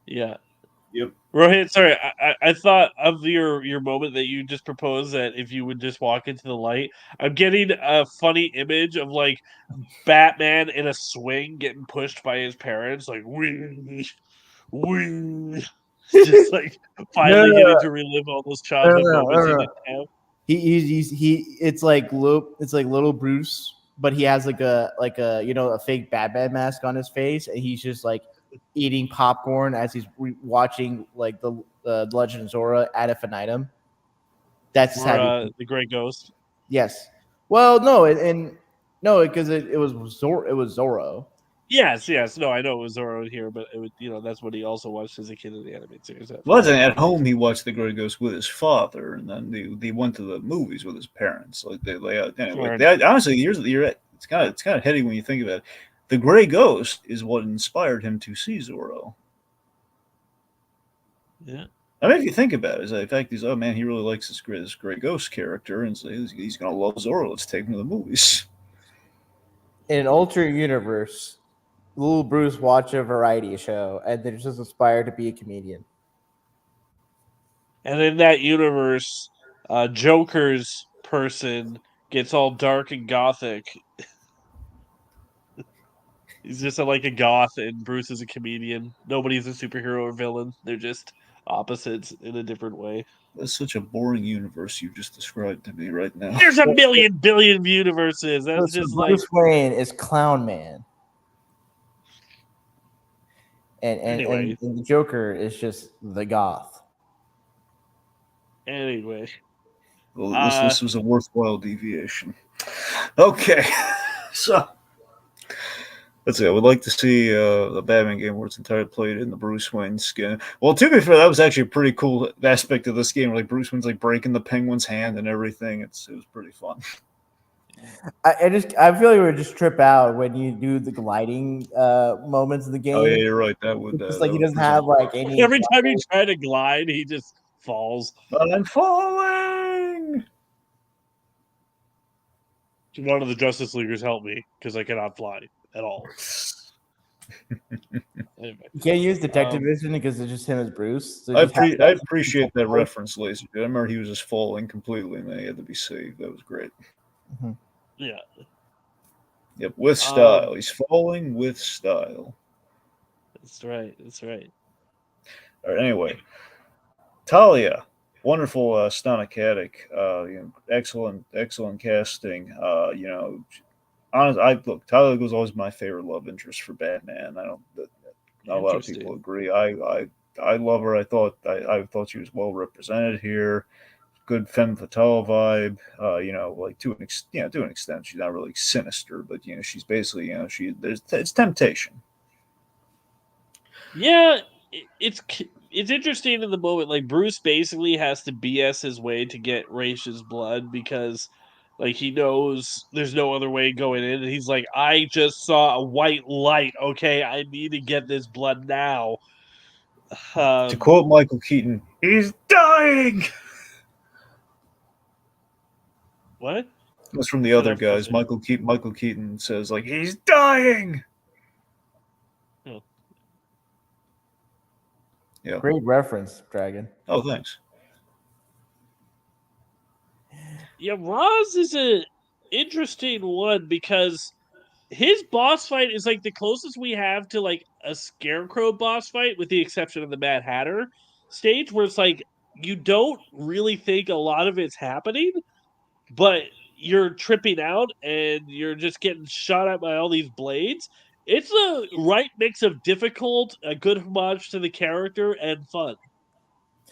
Yeah. Yep. Rohit, sorry, I thought of your moment that you just proposed that if you would just walk into the light, I'm getting a funny image of like Batman in a swing getting pushed by his parents, like wee, wee, just like No, finally getting to relive all those childhood moments he no. didn't have. It's like little Bruce, but he has like a a fake Batman mask on his face, and he's just like eating popcorn as he's watching like the Legend of Zorro ad infinitum. That's just Or how the Gray Ghost. yes. Well, no, and no, because it was Zorro. It was Zorro. Yes. No, I know it was Zorro here, but it was, that's what he also watched as a kid in the animated series. Well, at home he watched The Grey Ghost with his father, and then they went to the movies with his parents. Like anyway. Honestly, it's kind of heady when you think about it. The Grey Ghost is what inspired him to see Zorro. Yeah. I mean, if you think about it, is the fact he's he really likes this Grey Ghost character, and so he's gonna love Zorro. Let's take him to the movies. In an alternate universe, little Bruce watched a variety show and then just inspired to be a comedian. And in that universe, Joker's person gets all dark and gothic. He's just like a goth, and Bruce is a comedian. Nobody's a superhero or villain. They're just opposites in a different way. That's such a boring universe you just described to me right now. There's a million billion universes. That's So just like Bruce Wayne is Clown Man, anyway. and the Joker is just the goth. Anyway, Well, this was a worthwhile deviation. Okay, so let's see. I would like to see a Batman game where it's entirely played in the Bruce Wayne skin. Well, to be fair, that was actually a pretty cool aspect of this game. Like Bruce Wayne's like breaking the Penguin's hand and everything. It was pretty fun. I feel like we would just trip out when you do the gliding moments of the game. Oh yeah, you're right. That would It's just that like he would doesn't have like any. every time you try to glide, he just falls. I'm falling. One of the Justice Leaguers help me because I cannot fly at all. Anyway, You can't use detective vision because it's just him as Bruce. So I appreciate that reference, Laser. I remember he was just falling completely and then he had to be saved. That was great. Mhm. yeah. Yep, with style. He's falling with style. That's right. That's right. All right, anyway, Talia, wonderful Stanacatic. Excellent casting. Look, Talia was always my favorite love interest for Batman. I don't. Not a lot of people agree. I love her. I thought she was well represented here. Good femme fatale vibe. Like to an extent, she's not really sinister, but she's basically it's temptation. Yeah, it's interesting in the moment. Like Bruce basically has to BS his way to get Raish's blood because, like, he knows there's no other way going in, and he's like, "I just saw a white light. Okay, I need to get this blood now." To quote Michael Keaton, "He's dying." What? That's from the other guys. Michael Keaton says like he's dying. Oh. Yeah. Great reference, Dragon. Oh, thanks. Yeah, Roz is an interesting one because his boss fight is like the closest we have to like a Scarecrow boss fight, with the exception of the Mad Hatter stage, where it's like you don't really think a lot of it's happening, but you're tripping out and you're just getting shot at by all these blades. It's a right mix of difficult, a good homage to the character, and fun.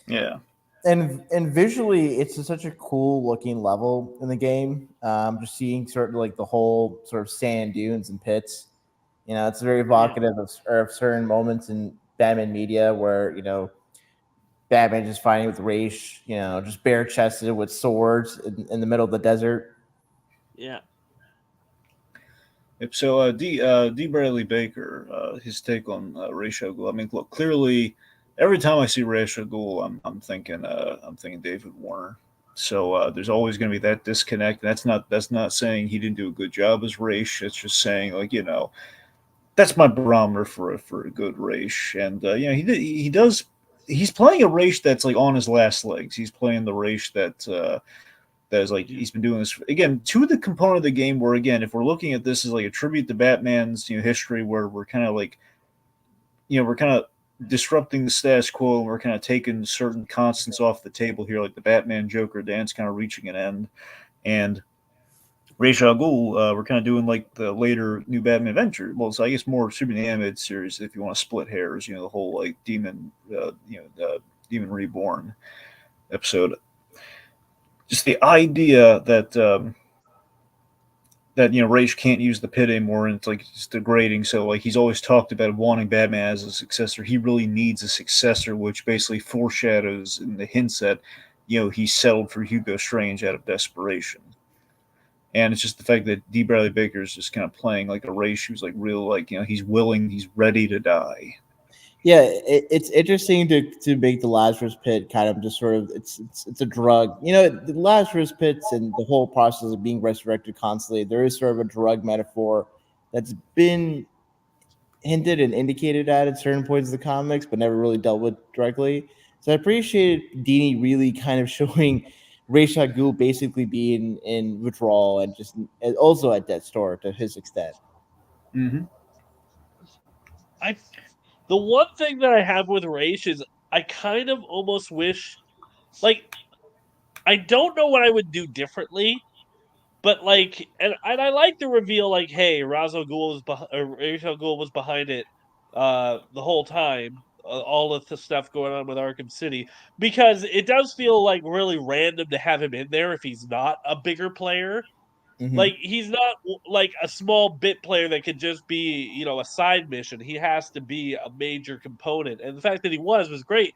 Yeah. And visually, it's such a cool looking level in the game. Just seeing sort of like the whole sort of sand dunes and pits. It's very evocative of certain moments in Batman media where Batman just fighting with Raish, just bare chested with swords in the middle of the desert. Yeah. So D. Bradley Baker, his take on Ra's al Ghul. I mean, look, clearly, every time I see Ra's al Ghul, I'm thinking David Warner. So there's always going to be that disconnect. And that's not saying he didn't do a good job as Ra's. It's just saying that's my barometer for a good Ra's. And he does. He's playing a Ra's that's like on his last legs. He's playing the Ra's that is like he's been doing this again to the component of the game where, again, if we're looking at this as like a tribute to Batman's history, where we're kind of like we're kind of disrupting the status quo and we're kind of taking certain constants off the table here, like the Batman Joker dance kind of reaching an end, and Ra's al Ghul, we're kind of doing like the later New Batman Adventure. Well, so I guess more Superman animated series if you want to split hairs. The whole like Demon Reborn episode. Just the idea that Ra's can't use the pit anymore, and it's like it's degrading. So like he's always talked about wanting Batman as a successor. He really needs a successor, which basically foreshadows in the hints that he settled for Hugo Strange out of desperation. And it's just the fact that D. Bradley Baker is just kind of playing like a Ra's who's like real, like he's willing, he's ready to die. Yeah, it's interesting to make the Lazarus Pit kind of just sort of it's a drug. The Lazarus Pits and the whole process of being resurrected constantly. There is sort of a drug metaphor that's been hinted and indicated at certain points of the comics, but never really dealt with directly. So I appreciated Dini really kind of showing Ra's al Ghul basically being in withdrawal and also at death's door to his extent. Mm-hmm. The one thing that I have with Raish is I kind of almost wish, like, I don't know what I would do differently, but like, and I like the reveal, like, hey, Ra's al Ghul Ra's al Ghul was behind it, the whole time, all of the stuff going on with Arkham City, because it does feel like really random to have him in there if he's not a bigger player. Mhm. Like, he's not like a small bit player that could just be, a side mission. He has to be a major component, and the fact that he was great.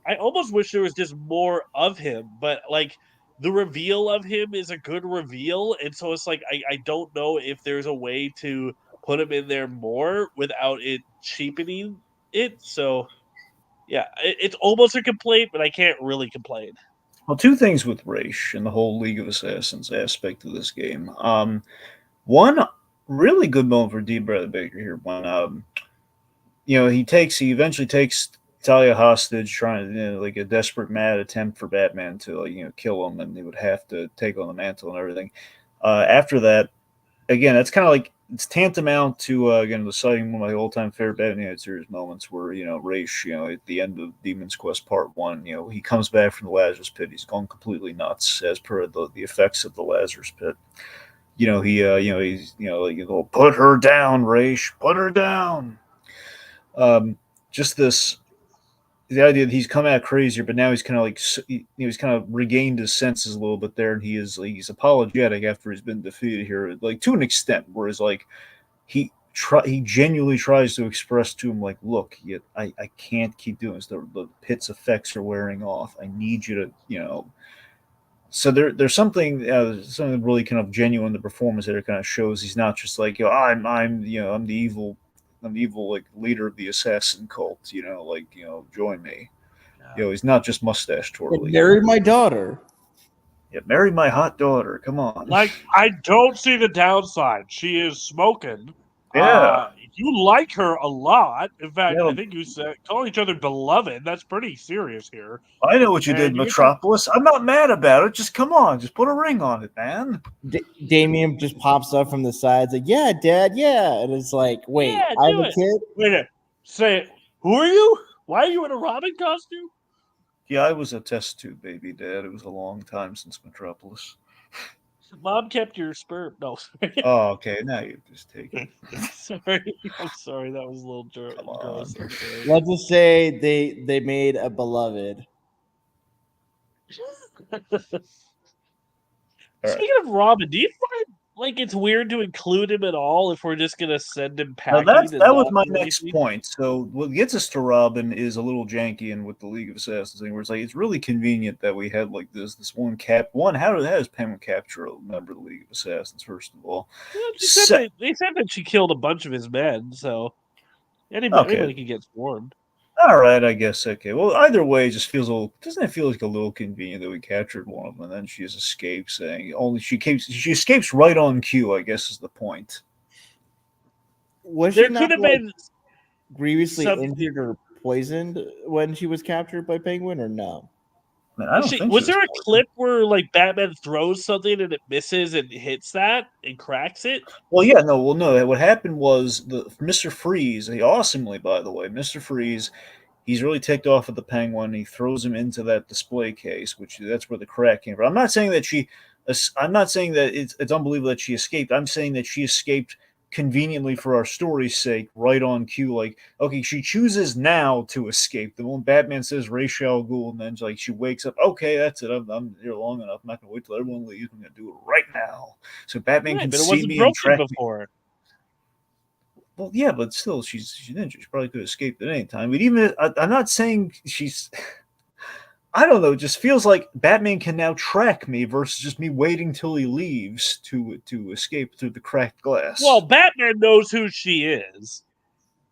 I almost wish there was just more of him, but like the reveal of him is a good reveal, and so it's like I don't know if there's a way to put him in there more without it cheapening it. So yeah, it's almost a complaint, but I can't really complain. Well, two things with Raish and the whole League of Assassins aspect of this game. One really good moment for D. Bradley Baker here when he eventually takes Talia hostage, trying to like a desperate, mad attempt for Batman to kill him, and he would have to take on the mantle and everything. After that, again, that's kind of like it's tantamount to again the citing one of my all-time favorite Batman series moments, where Raish, at the end of Demon's Quest Part One, he comes back from the Lazarus Pit. He's gone completely nuts as per the effects of the Lazarus Pit. He's like, put her down, Raish, put her down. Um, just this the idea that he's come out crazier, but now he's kind of like he's kind of regained his senses a little bit there, and he's apologetic after he's been defeated here, like to an extent, whereas like he genuinely tries to express to him like, look, I can't keep doing this. The pit's effects are wearing off. I need you to So there's something really kind of genuine in the performance that it kind of shows he's not just like I'm the evil like leader of the assassin cult, join me. He's not just mustache twirling. Marry my daughter. Yeah, marry my hot daughter. Come on. Like, I don't see the downside. She is smoking. Yeah. You like her a lot. In fact, Yeah, I think you said calling each other beloved. That's pretty serious here. I know what you did, And you get to Metropolis. I'm not mad about it. Just come on, just put a ring on it, man. Damien just pops up from the sides, like, "Yeah, Dad, yeah," and it's like, "Wait, Yeah, I'm do a it. kid." Wait a minute. Say, who are you? Why are you in a Robin costume? Yeah, I was a test tube baby, Dad. It was a long time since Metropolis. Mom kept your sperm. No, sorry. Oh, okay. Now you just take it. Sorry. I'm sorry. That was a little Come gross. on. I'm sorry. Let's just say they made a beloved. All right. Speaking of Robin, do you find like it's weird to include him at all if we're just gonna send him Now packing and that was not my do next anything? point. So what gets us to Robin is a little janky, and with the League of Assassins thing, where it's like it's really convenient that we had like this one. How does Penguin capture a member of the League of Assassins? First of all, Well, Se- they said that she killed a bunch of his men, so okay, anybody can get swarmed. all right, I guess okay. Well, either way, it just feels a little. Doesn't it feel like a little convenient that we captured one of them, and then she just escapes, saying only she escapes right on cue. I guess is the point. Was she There could not have like been grievously something. injured or poisoned when she was captured by Penguin, or no? Man, I don't think she Was was there a poisoned. clip where like Batman throws something and it misses and hits that and cracks it? Well, yeah, no, well, no. What happened was the Mister Freeze. He awesomely, by the way, Mister Freeze. He's really ticked off at the Penguin. He throws him into that display case, which that's where the crack came from. I'm not saying that I'm not saying that it's unbelievable that she escaped. I'm saying that she escaped conveniently for our story's sake, right on cue. Like, okay, she chooses now to escape. The moment Batman says Ra's al Ghul, and then like she wakes up. Okay, that's it. I'm here long enough. I'm not gonna wait till everyone leaves. I'm gonna do it right now, so Batman Right, can but it see wasn't me and broken track me. before. Well, yeah, but still, she's ninja. She probably could have escaped at any time. But even I'm not saying she's. I don't know. It just feels like Batman can now track me versus just me waiting till he leaves to escape through the cracked Well, glass. Batman knows who she is.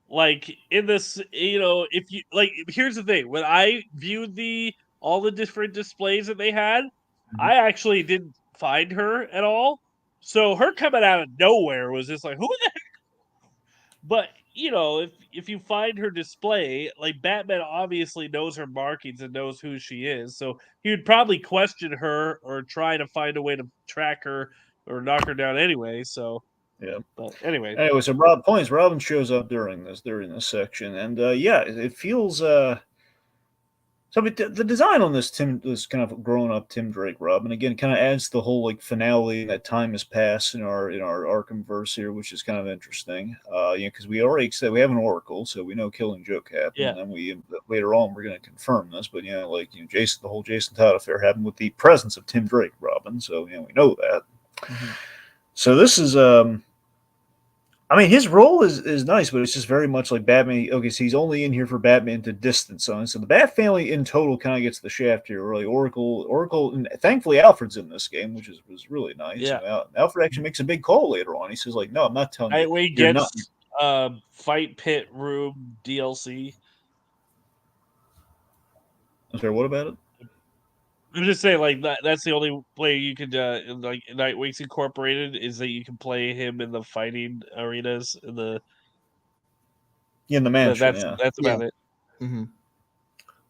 Like in this, if you like, here's the thing: when I viewed all the different displays that they had, Mhm. I actually didn't find her at all. So her coming out of nowhere was just like, who the heck? But if you find her display, like Batman obviously knows her markings and knows who she is, so he would probably question her or try to find a way to track her or knock her down anyway. So Yeah. But anyway, So Robin shows up during this section, and it feels So, but the design on this kind of grown up Tim Drake Robin again kind of adds the whole like finale that time has passed in our Arkham-Versary, which is kind of interesting. Because we already said we have an Oracle, so we know Killing Joke happened, and then we later on we're going to confirm this. But Jason, the whole Jason Todd affair happened with the presence of Tim Drake Robin, so we know that. Mm-hmm. So this is I mean, his role is nice, but it's just very much like Batman. Okay, so he's only in here for Batman to distance on. So the Bat family in total kind of gets the shaft here. Really, Oracle, and thankfully Alfred's in this game, which was really nice. Yeah. Alfred actually makes a big call later on. He says like, "No, I'm not telling you. Nightwing You're not." gets Fight Pit Room DLC. I'm sorry, what about it? I'm just saying, like that's the only way you could like Nightwing's Incorporated is that you can play him in the fighting arenas in the mansion. That's about it. Mm-hmm.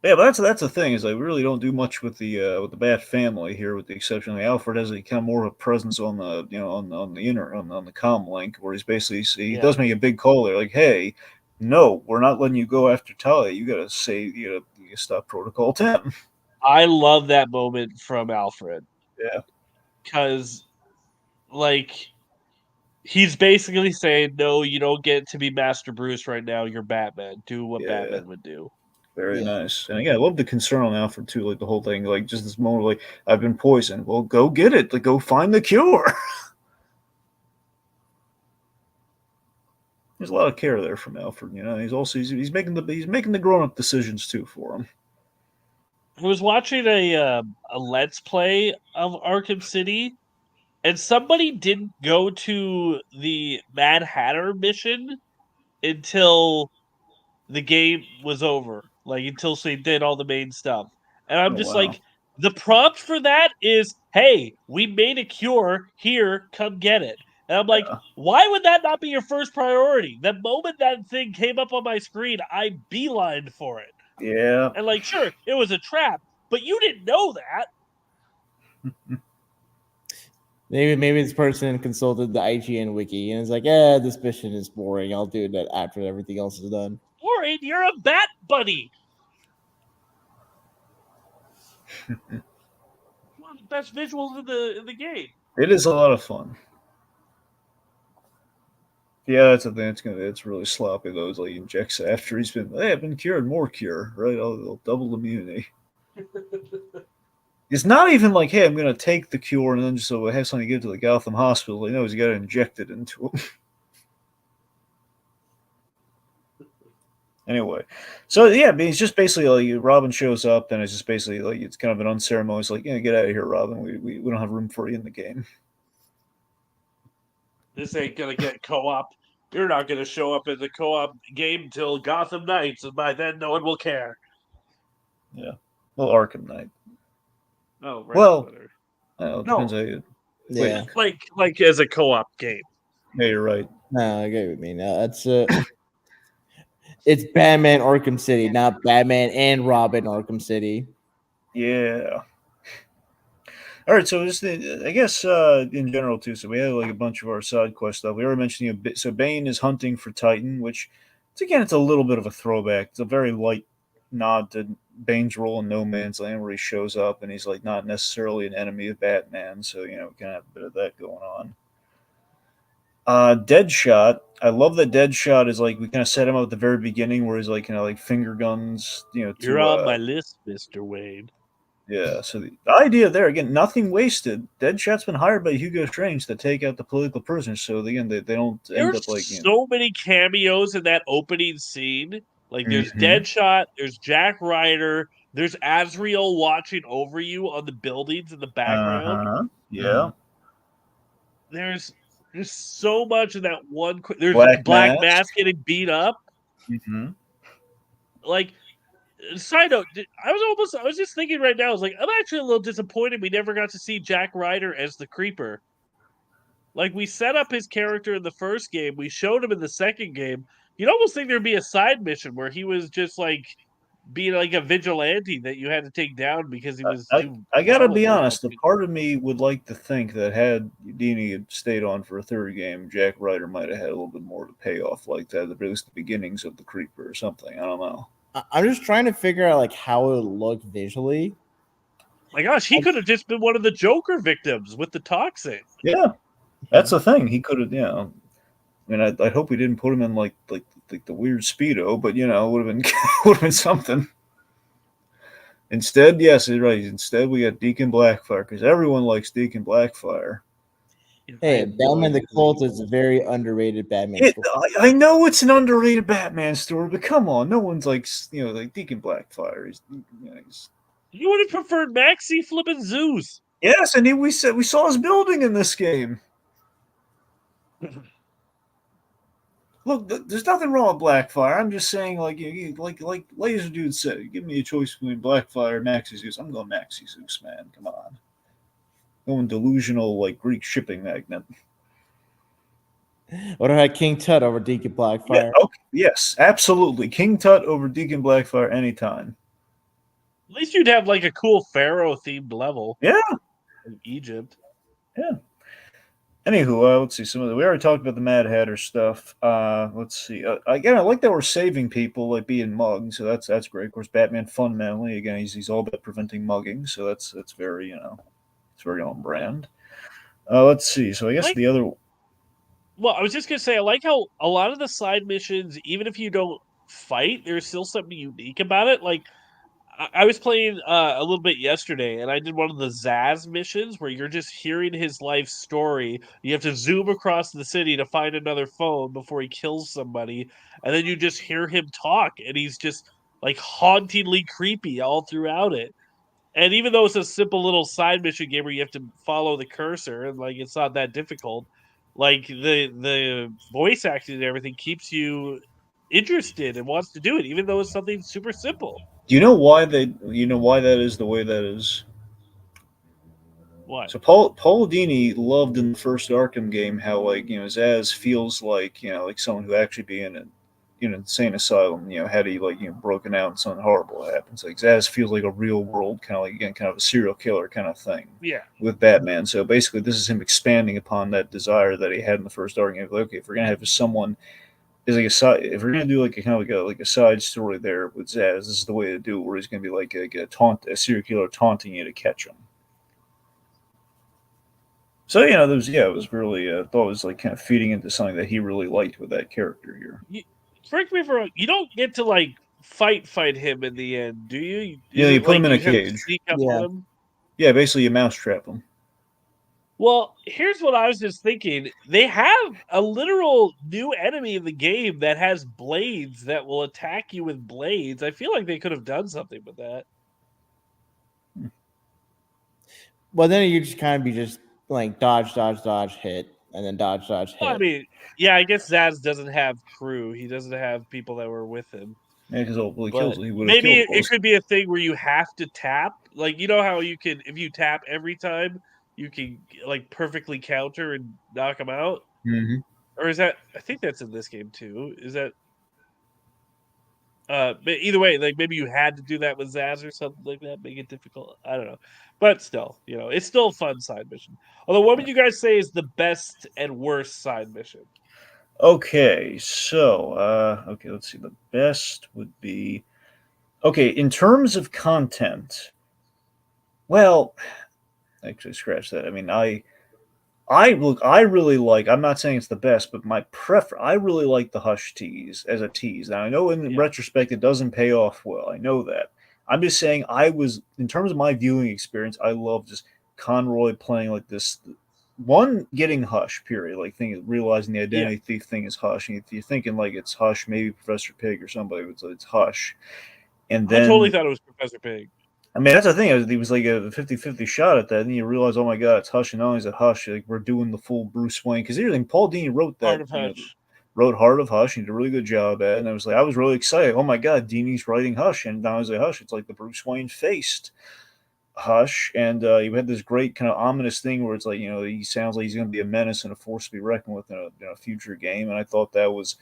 Yeah, but that's the thing is they really don't do much with the Bat family here, with the exception of Alfred has a kind of more of a presence on the on the comm link where he's basically he does make a big call there like, hey, no, we're not letting you go after Talia. You gotta stop Protocol 10. I love that moment from Alfred. Yeah, because like he's basically saying, no, you don't get to be Master Bruce right now. You're Batman. Do what Batman would do. Very nice. And again, I love the concern on Alfred too, like the whole thing, like just this moment, like I've been poisoned. Well, go get it. Like, go find the cure. There's a lot of care there from Alfred. He's also he's making the grown up decisions too for him. I was watching a Let's Play of Arkham City, and somebody didn't go to the Mad Hatter mission until the game was over, like until they did all the main stuff. And I'm just like, the prompt for that is, hey, we made a cure, here, come get it. And I'm like, why would that not be your first priority? The moment that thing came up on my screen, I beelined for it. Yeah. And like, sure, it was a trap, but you didn't know that. Maybe this person consulted the IGN wiki and is like, "Yeah, this mission is boring. I'll do that after everything else is done." Boring? You're a Bat Buddy. One of the best visuals in the game. It is a lot of fun. Yeah, that's the thing. It's really sloppy though. It's like he injects after he's been, hey, I've been cured, more cure, right? I'll double immunity. It's not even like, hey, I'm gonna take the cure and then just so I have something to give to the Gotham hospital. He knows he got to inject it into him. Anyway, so yeah, it's just basically like Robin shows up, and it's just basically like it's kind of an unceremonious, like, get out of here, Robin. We don't have room for you in the game. This ain't gonna get co-op. You're not gonna show up in the co-op game till Gotham Knights, and by then no one will care. Yeah, well, Arkham Knight. Oh, right. Well, it depends how you. Yeah, like as a co-op game. Yeah, you're right. No, I get what you mean. That's it's Batman Arkham City, not Batman and Robin Arkham City. Yeah. All right, so just I guess in general too. So we had like a bunch of our side quest stuff. We already mentioned a bit. So Bane is hunting for Titan, which it's a little bit of a throwback. It's a very light nod to Bane's role in No Man's Land, where he shows up and he's like not necessarily an enemy of Batman. So we kind of have a bit of that going on. Deadshot. I love that Deadshot is like we kind of set him up at the very beginning, where he's like like finger guns. You're on my list, Mr. Wayne. Yeah, so the idea there, again, nothing wasted. Deadshot's been hired by Hugo Strange to take out the political prisoners, so again, they don't end up like... so many cameos in that opening scene. Like, there's Deadshot, there's Jack Ryder, there's Azrael watching over you on the buildings in the background. Yeah. There's so much of that one... There's Black Mask getting beat up. Mm-hmm. Like... Side note, I was just thinking right now, I was like, I'm actually a little disappointed we never got to see Jack Ryder as the Creeper. Like, we set up his character in the first game, we showed him in the second game. You'd almost think there'd be a side mission where he was just, like, being like a vigilante that you had to take down because he was too I gotta be violent or honest. The something. part of me would like to think that had Dini had stayed on for a third game, Jack Ryder might have had a little bit more to pay off like that. At least the beginnings of the Creeper or something. I don't know. I'm just trying to figure out like how it would look visually. My gosh, he could have just been one of the Joker victims with the toxic. Yeah, that's the thing. He could have. I mean, I hope we didn't put him in like the weird speedo, but it would have been would have been something. Instead, yes, you're right. Instead, we got Deacon Blackfire because everyone likes Deacon Blackfire. Hey, Batman the Cult is a very underrated Batman story. I know it's an underrated Batman story, but come on, no one's like like Deacon Blackfire. You would have preferred Maxie flipping Zeus. Yes, and we saw his building in this game. Look, there's nothing wrong with Blackfire. I'm just saying, like Lazerdude said, give me a choice between Blackfire and Maxi Zeus. I'm going Maxi Zeus, man. Come on, going delusional like Greek shipping magnate. What if I had King Tut over Deacon Blackfire? Yeah, okay, yes, absolutely. King Tut over Deacon Blackfire anytime. At least you'd have like a cool Pharaoh themed level. Yeah, in Egypt. Yeah. Anywho, let's see. We already talked about the Mad Hatter stuff. Let's see. Again, I like that we're saving people, like being mugged. So that's great. Of course, Batman fundamentally, again, he's all about preventing mugging. So that's very it's very on brand. Let's see. So I guess the other. Well, I was just gonna say, I like how a lot of the side missions, even if you don't fight, there's still something unique about it. Like I was playing a little bit yesterday, and I did one of the Zaz missions where you're just hearing his life story. You have to zoom across the city to find another phone before he kills somebody, and then you just hear him talk, and he's just like hauntingly creepy all throughout it. And even though it's a simple little side mission game where you have to follow the cursor and like it's not that difficult, like the voice acting and everything keeps you interested and wants to do it, even though it's something super simple. Do you know why that is the way that is? What? So Paul Dini loved in the first Arkham game how Zaz feels like like someone who actually be in an insane asylum. Had he broken out and something horrible happens. Like Zaz feels like a real world kind of like again kind of a serial killer kind of thing. Yeah. With Batman. So basically, this is him expanding upon that desire that he had in the first Arkham game. Like, okay, if we're gonna have someone is like a side, if we're gonna do like a kind of like a side story there with Zaz, this is the way to do it. Where he's gonna be like a serial killer taunting you to catch him. So it was really thought it was like kind of feeding into something that he really liked with that character here. Correct me if I'm wrong. You don't get to like fight him in the end, do you? You put him in a cage. Sneak up on him. Yeah, basically you mousetrap him. Well, here's what I was just thinking. They have a literal new enemy in the game that has blades that will attack you with blades. I feel like they could have done something with that. Well, then you just kind of be just like dodge, hit, and then dodge, hit. Well, I mean, yeah, I guess Zaz doesn't have crew. He doesn't have people that were with him. Yeah, because he kills. He would have maybe killed it could be a thing where you have to tap. Like, you know how you can, if you tap every time, you can like perfectly counter and knock him out? Mm-hmm. Or is that, I think that's in this game too. Is that, but either way, like maybe you had to do that with Zaz or something like that, make it difficult. I don't know, but still, it's still a fun side mission. Although, what would you guys say is the best and worst side mission? Okay, so let's see. The best would be in terms of content. Well, actually, scratch that. I mean, I really like. I'm not saying it's the best, but I really like the Hush tease as a tease. Now I know in retrospect it doesn't pay off well. I know that. I'm just saying in terms of my viewing experience, I love just Conroy playing like this. One, getting Hush, period. Like realizing the identity thief thing is Hush, and if you're thinking like it's Hush, maybe Professor Pig or somebody, it's Hush. And then I totally thought it was Professor Pig. I mean, that's the thing. It was like a 50-50 shot at that. And then you realize, oh my God, it's Hush. And not only is it Hush, like we're doing the full Bruce Wayne. Because here's the thing, Paul Dini wrote that. Heart of Hush. Wrote Heart of Hush. He did a really good job at it. And I was really excited. Oh my God, Dini's writing Hush. And now I was like, Hush, it's like the Bruce Wayne faced Hush. And you had this great kind of ominous thing where it's like, he sounds like he's going to be a menace and a force to be reckoned with in a future game. And I thought that was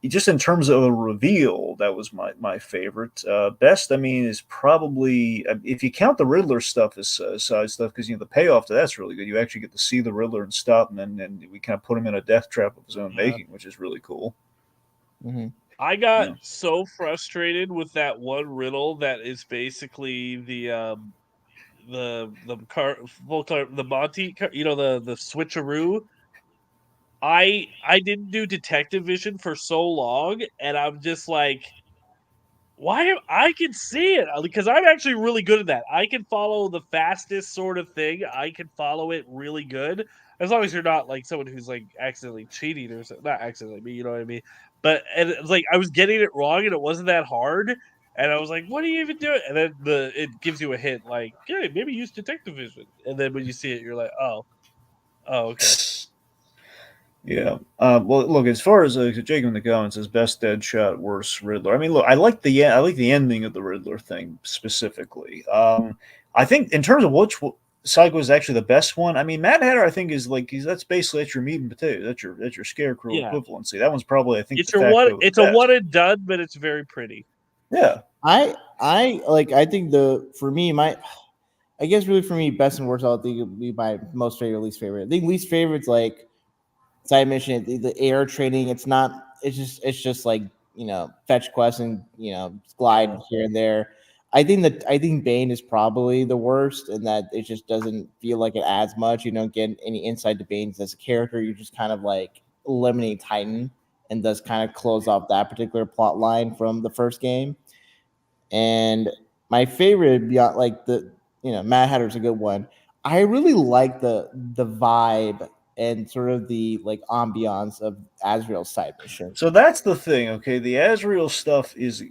just in terms of a reveal, that was my favorite. Best, I mean, is probably if you count the Riddler stuff as side stuff, because the payoff to that's really good. You actually get to see the Riddler and stop him, and we kind of put him in a death trap of his own making, which is really cool. Mm-hmm. I got so frustrated with that one riddle that is basically the Monty, the switcheroo. I didn't do detective vision for so long, and I'm just like, why? I can see it because I'm actually really good at that. I can follow the fastest sort of thing. I can follow it really good, as long as you're not like someone who's like accidentally cheating or something. Not accidentally, but you know what I mean. But and it's like I was getting it wrong, and it wasn't that hard. And I was like, "What are you even doing?" And then it gives you a hint, like, "Okay, maybe use detective vision." And then when you see it, you're like, "Oh, okay." Yeah. Well, look, as far as Jacob in the comments says, best Deadshot, worst Riddler. I mean, look, I like the ending of the Riddler thing specifically. I think in terms of which Psycho is actually the best one. I mean, Mad Hatter, I think is that's basically your meat and potatoes. That's your Scarecrow equivalency. That one's probably, I think, it's your one. It's a one and done, but it's very pretty. Yeah. I think for me, I guess really for me, best and worst, I think it would be my most favorite, least favorite. I think least favorite's like, as I mentioned, the air training. It's not. It's just like fetch quests and glide here and there. I think Bane is probably the worst in that it just doesn't feel like it adds much. You don't get any insight to Bane as a character. You're just kind of like eliminating Titan, and does kind of close off that particular plot line from the first game. And my favorite, beyond like Mad Hatter's a good one. I really like the vibe and sort of the like ambiance of Azrael's side mission. So that's the thing, okay? The Azrael stuff is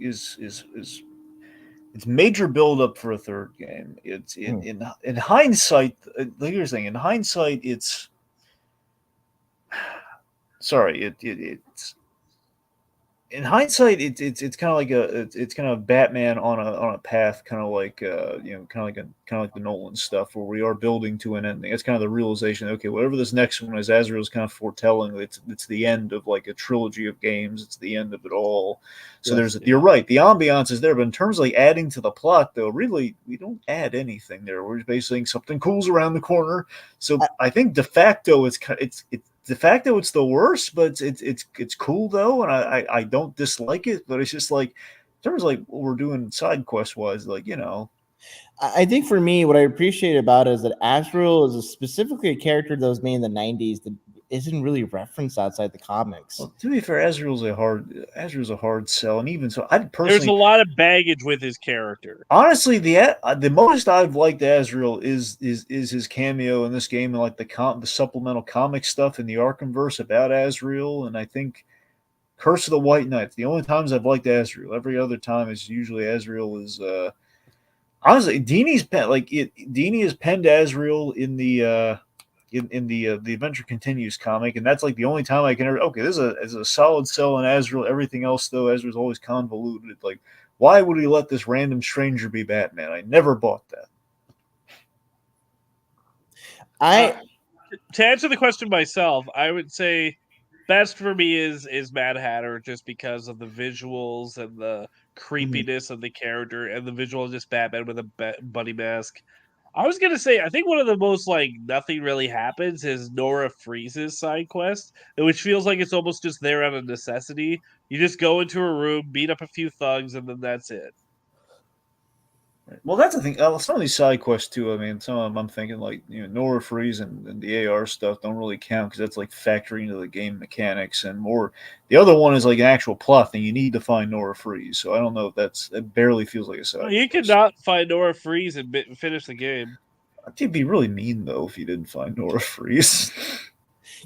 it's major build up for a third game. It's in hindsight. Like you're saying, in hindsight, it's sorry. It's in hindsight, it's kind of like it's kind of Batman on a path, kind of like kind of like the Nolan stuff, where we are building to an ending. It's kind of the realization, okay, whatever this next one is, Azrael's kind of foretelling. It's the end of like a trilogy of games. It's the end of it all. So you're right, the ambiance is there, but in terms of like adding to the plot, though, really we don't add anything there. We're just basically saying something cool's around the corner. So I think de facto it's de facto it's the worst, but it's cool though, and I don't dislike it, but it's just like in terms of like what we're doing side quest wise, like I think for me, what I appreciate about it is that Azrael is specifically a character that was made in the '90s that isn't really referenced outside the comics. Well, to be fair, Azrael's a hard sell, and even so, I personally there's a lot of baggage with his character. Honestly, the most I've liked Azrael is his cameo in this game, and like the supplemental comic stuff in the Arkham-Verse about Azrael, and I think Curse of the White Knight. The only times I've liked Azrael. Every other time is usually Azrael is honestly Dini has penned Azrael in the the Adventure Continues comic, and that's like the only time I can ever. Okay, this is a solid sell in Azrael. Everything else though, Azrael's always convoluted. Like, why would he let this random stranger be Batman? I never bought that. To answer the question myself, I would say best for me is Mad Hatter, just because of the visuals and the creepiness of the character, and the visual of just Batman with a bunny mask. I was gonna say, I think one of the most like nothing really happens is Nora Freeze's side quest, which feels like it's almost just there out of necessity. You just go into a room, beat up a few thugs, and then that's it. Well, that's the thing. Some of these side quests too. I mean, some of them I'm thinking like Nora Freeze and the AR stuff don't really count because that's like factoring into the game mechanics, and more. The other one is like an actual plot thing. You need to find Nora Freeze. So I don't know if that barely feels like a side. You could not find Nora Freeze and finish the game. It'd be really mean though if you didn't find Nora Freeze.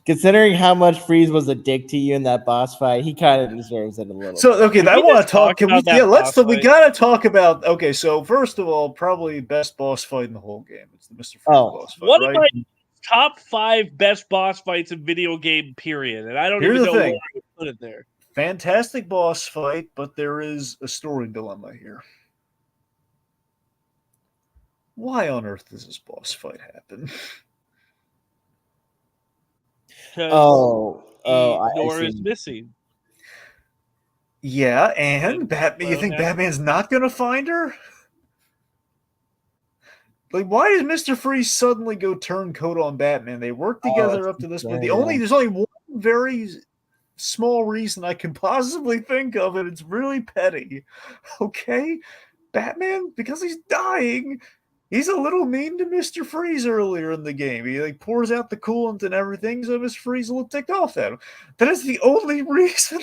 Considering how much Freeze was a dick to you in that boss fight, he kind of deserves it a little. So okay, I want to talk. Can we? Yeah, we gotta talk about. Okay, so first of all, probably best boss fight in the whole game. It's the Mr. Freeze boss fight. One of my top 5 best boss fights in video game period, and I don't even know where I would put it there. Fantastic boss fight, but there is a story dilemma here. Why on earth does this boss fight happen? Nora's missing. Yeah, and And Batman. You think okay. Batman's not going to find her? Like, why did Mister Freeze suddenly go turncoat on Batman? They worked Oh, together that's up to this point. insane, There's only one very small reason I can possibly think of, and it's really petty. Okay, Batman, because he's dying, he's a little mean to Mister Freeze earlier in the game. He like pours out the coolant and everything, so Mister Freeze will tick off at him. That is the only reason.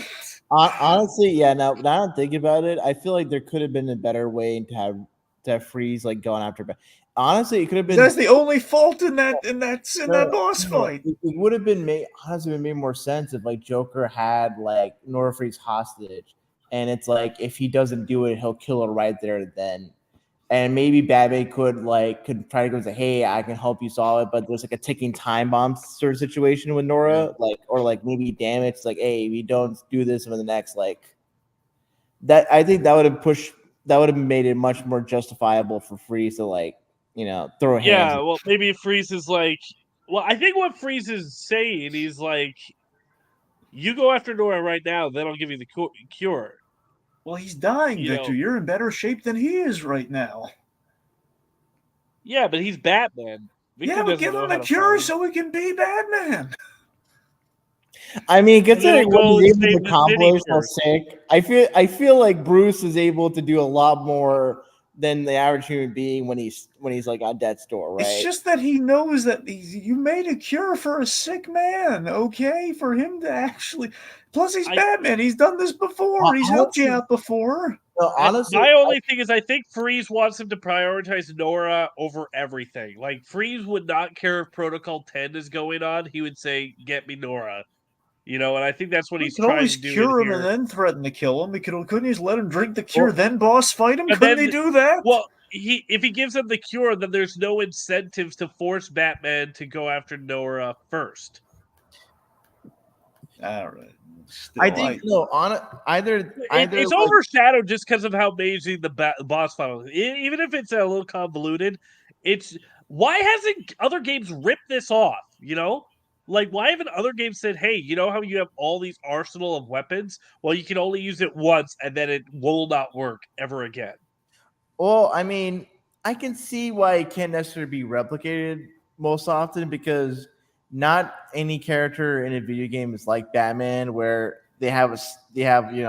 Honestly, yeah. Now I'm thinking about it, I feel like there could have been a better way to have Freeze like going after. Honestly, it could have been. That's the only fault in that No, boss fight. it would have been made honestly. It made more sense if like Joker had like Nora Freeze hostage, and it's like if he doesn't do it, he'll kill her right there and then. And maybe Batman could try to go and say, "Hey, I can help you solve it," but there's like a ticking time bomb sort of situation with Nora, or like maybe damage. Like, hey, we don't do this in the next that. I think that would have made it much more justifiable for Freeze to throw hands. Yeah, well, maybe Freeze is like, well, I think what Freeze is saying, he's like, you go after Nora right now, then I'll give you the cure. Well, he's dying, Victor. You're in better shape than he is right now. Yeah, but he's Batman. Victor but give him the cure so he can be Batman. I mean, considering what he's able to accomplish, I feel like Bruce is able to do a lot more than the average human being when he's like on death's door, right? It's just that he knows that you made a cure for a sick man, okay? For him to actually. Plus, he's Batman. He's done this before. He's helped you out before. No, honestly, my only thing is I think Freeze wants him to prioritize Nora over everything. Like, Freeze would not care if Protocol 10 is going on. He would say, get me Nora. And I think that's what he's trying to do. He could always cure him and then threaten to kill him. Couldn't he just let him drink the cure, then boss fight him? Couldn't he do that? Well, if he gives him the cure, then there's no incentives to force Batman to go after Nora first. All right. I think either it's overshadowed just because of how amazing the boss fight was. Even if it's a little convoluted, it's why hasn't other games ripped this off? Like, why haven't other games said, hey, you know how you have all these arsenal of weapons? Well, you can only use it once, and then it will not work ever again. Well, I mean, I can see why it can't necessarily be replicated most often because not any character in a video game is like Batman, where they have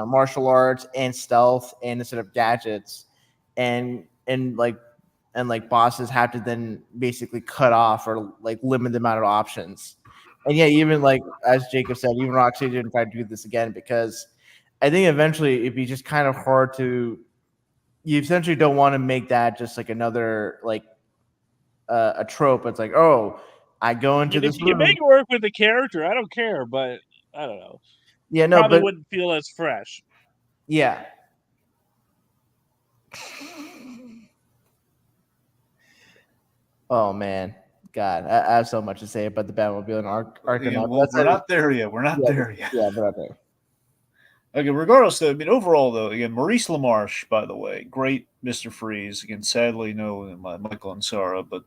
martial arts and stealth and instead of gadgets, and bosses have to then basically cut off or like limit the amount of options. And yeah, even like as Jacob said, even Rocksteady didn't try to do this again because I think eventually it'd be just kind of hard to. You essentially don't want to make that just like another a trope. It's like, oh, I go into this. You make it work with the character. I don't care, but I don't know. Yeah, no, probably but wouldn't feel as fresh. Yeah. Oh man. God, I have so much to say about the Batmobile and Arkham. Yeah, well, we're not there yet. Yeah, we're not there. Okay, regardless, though, I mean, overall, though, again, Maurice LaMarche, by the way, great Mr. Freeze. Again, sadly, no Michael Ansara, but,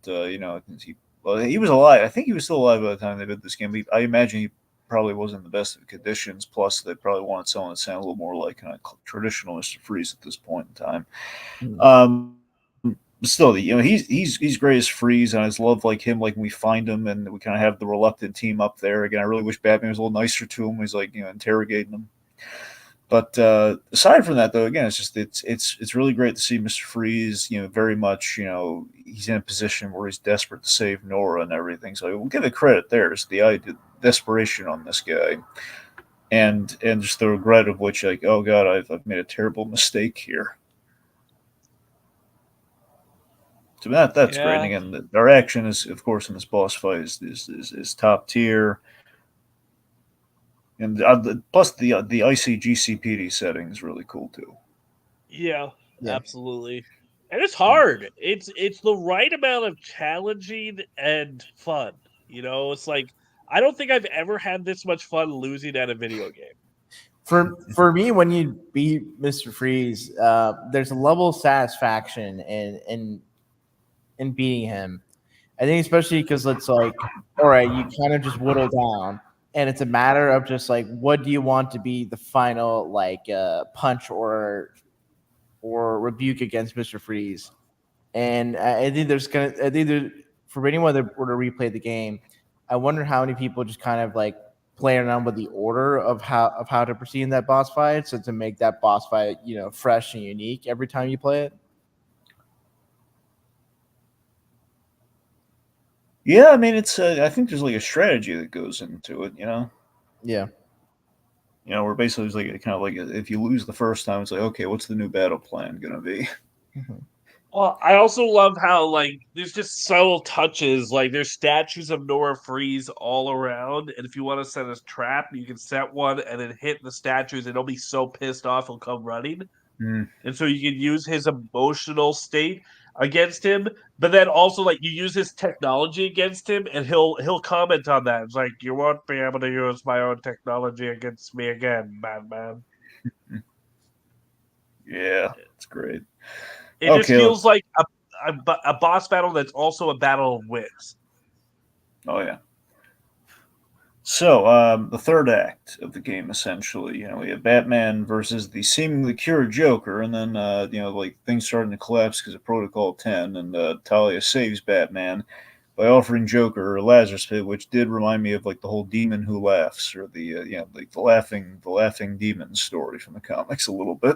he was alive. I think he was still alive by the time they did this game. I imagine he probably wasn't in the best of conditions, plus they probably wanted someone to sound a little more like kind of traditional Mr. Freeze at this point in time. Mm-hmm. Still, he's great as Freeze, and I just love him. Like when we find him, and we kind of have the reluctant team up there. Again, I really wish Batman was a little nicer to him. He's interrogating him. But aside from that, though, again, it's really great to see Mr. Freeze. Very much, he's in a position where he's desperate to save Nora and everything. So we'll give it credit there. It's the desperation on this guy, and just the regret of which, oh God, I've made a terrible mistake here. So that's great. And again, our action is, of course, in this boss fight is top tier. And plus the ICGCPD setting is really cool too. Yeah, absolutely. And it's hard. It's the right amount of challenging and fun. It's like I don't think I've ever had this much fun losing at a video game. For me, when you beat Mr. Freeze, there's a level of satisfaction in beating him. I think especially because it's like, all right, you kind of just whittle down. and it's a matter of just like what do you want to be the final like punch or rebuke against Mr. Freeze. And I think for anyone that were to replay the game, I wonder how many people just kind of like play around with the order of how to proceed in that boss fight, so to make that boss fight fresh and unique every time you play it. Yeah, I mean, it's. I think there's like a strategy that goes into it. Yeah. Where basically it's like kind of like if you lose the first time, it's like, okay, what's the new battle plan gonna be? Well, I also love how like there's just subtle touches. Like there's statues of Nora Freeze all around, and if you want to set a trap, you can set one and then hit the statues, and he'll be so pissed off he'll come running. Mm. And so you can use his emotional state against him, but then also like you use his technology against him, and he'll comment on that. It's like you won't be able to use my own technology against me again, Batman. Yeah, it's great. It just feels like a boss battle that's also a battle of wits. Oh yeah. So the third act of the game, essentially, we have Batman versus the seemingly cured Joker, and then like things starting to collapse because of Protocol 10, and Talia saves Batman by offering Joker a Lazerdude, which did remind me of like the whole demon who laughs, or the like the laughing demon story from the comics a little bit,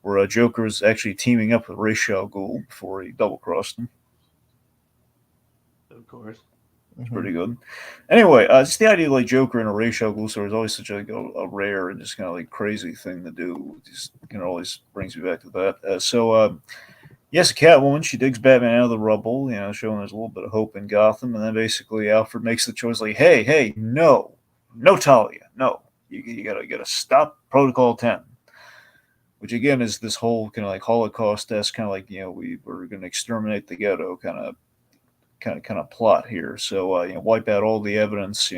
where Joker is actually teaming up with Ra's al Ghul before he double crossed him. Of course. It's pretty good. Anyway, just the idea of like Joker and a Ra's al Ghul story is always such a rare and just kind of like crazy thing to do. It just always brings me back to that. Yes, Catwoman, she digs Batman out of the rubble, showing there's a little bit of hope in Gotham, and then basically Alfred makes the choice like, hey, no, Talia, no, you gotta stop Protocol 10. Which again is this whole kind of like Holocaust-esque kind of like we're going to exterminate the ghetto kind of plot here. So wipe out all the evidence.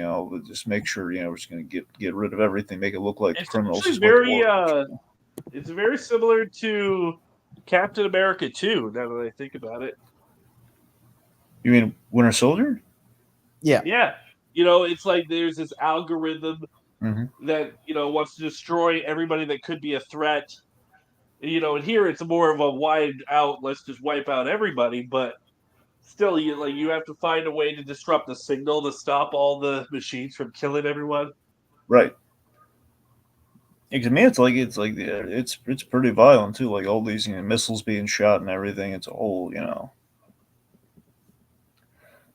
Just make sure we're just going to get rid of everything, make it look like the criminals. It's very similar to Captain America 2. Now that I think about it. You mean Winter Soldier? Yeah. Yeah. It's like there's this algorithm that wants to destroy everybody that could be a threat. And here it's more of a wide out, let's just wipe out everybody, but still you have to find a way to disrupt the signal to stop all the machines from killing everyone. Right. To me, it's pretty violent too. Like all these missiles being shot and everything. It's a whole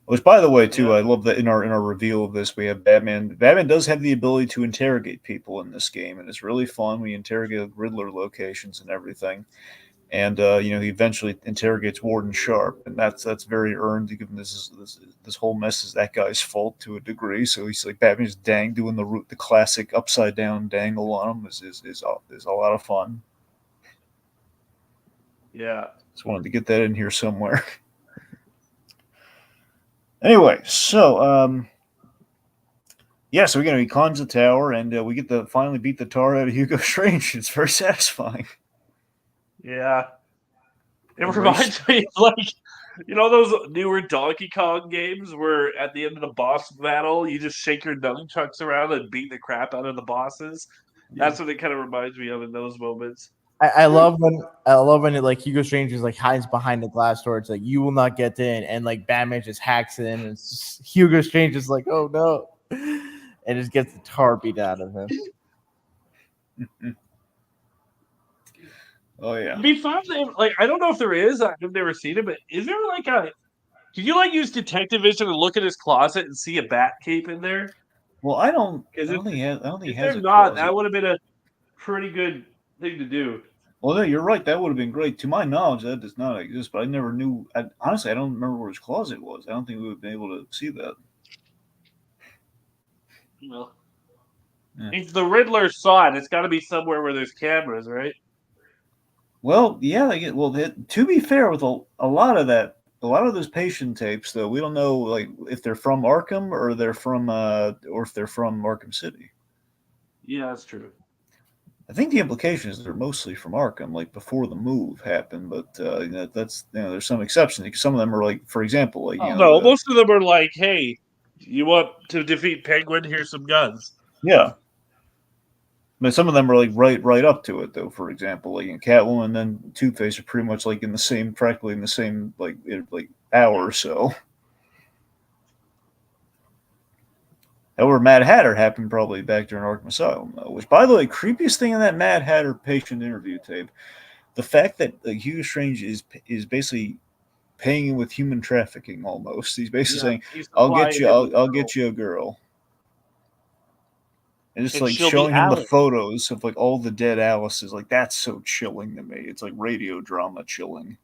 Which, by the way, too, I love that in our reveal of this, we have Batman. Batman does have the ability to interrogate people in this game, and it's really fun. We interrogate Riddler locations and everything, and he eventually interrogates Warden Sharp, and that's very earned. Given this whole mess is that guy's fault to a degree, so he's like Batman's doing the classic upside down dangle on him is a lot of fun. Yeah, just wanted to get that in here somewhere. Anyway, so he climbs the tower, and we get to finally beat the tar out of Hugo Strange. It's very satisfying. Yeah, it reminds me of like those newer Donkey Kong games where at the end of the boss battle you just shake your nunchucks around and beat the crap out of the bosses. Yeah. That's what it kind of reminds me of in those moments. I love when it, like Hugo Strange is like hides behind the glass door. It's like you will not get in, and like Batman just hacks in, and it's just, Hugo Strange is like, oh no, and just gets the tar beat out of him. Oh yeah. It'd be fun. Like I don't know if there is. I've never seen it, but is there like a? Can you like use detective vision and look at his closet and see a bat cape in there? Well, I don't think he has. That would have been a pretty good thing to do. Well, no, you're right. That would have been great. To my knowledge, that does not exist. But I never knew. Honestly, I don't remember where his closet was. I don't think we would have been able to see that. Well, if the Riddler saw it, it's got to be somewhere where there's cameras, right? Well, yeah. To be fair, with a lot of those patient tapes, though, we don't know like if they're from Arkham or they're from or if they're from Arkham City. Yeah, that's true. I think the implication is they're mostly from Arkham, like before the move happened. But that's there's some exceptions. Some of them are like, for example, like no, most of them are like, hey, You want to defeat Penguin? Here's some guns. Yeah. But some of them are like right up to it though. For example, like in Catwoman and then Two-Face are pretty much like in the same, practically in the same like hour or so. However, Mad Hatter happened probably back during Arkham Asylum, though. Which, by the way, creepiest thing in that Mad Hatter patient interview tape, the fact that Hugo Strange is basically paying him with human trafficking almost. He's basically saying, he's "I'll get supplying you, him with I'll a get you a girl." And just and like she'll be showing him the Alice. photos of like all the dead Alice's, like that's so chilling to me. It's like radio drama chilling.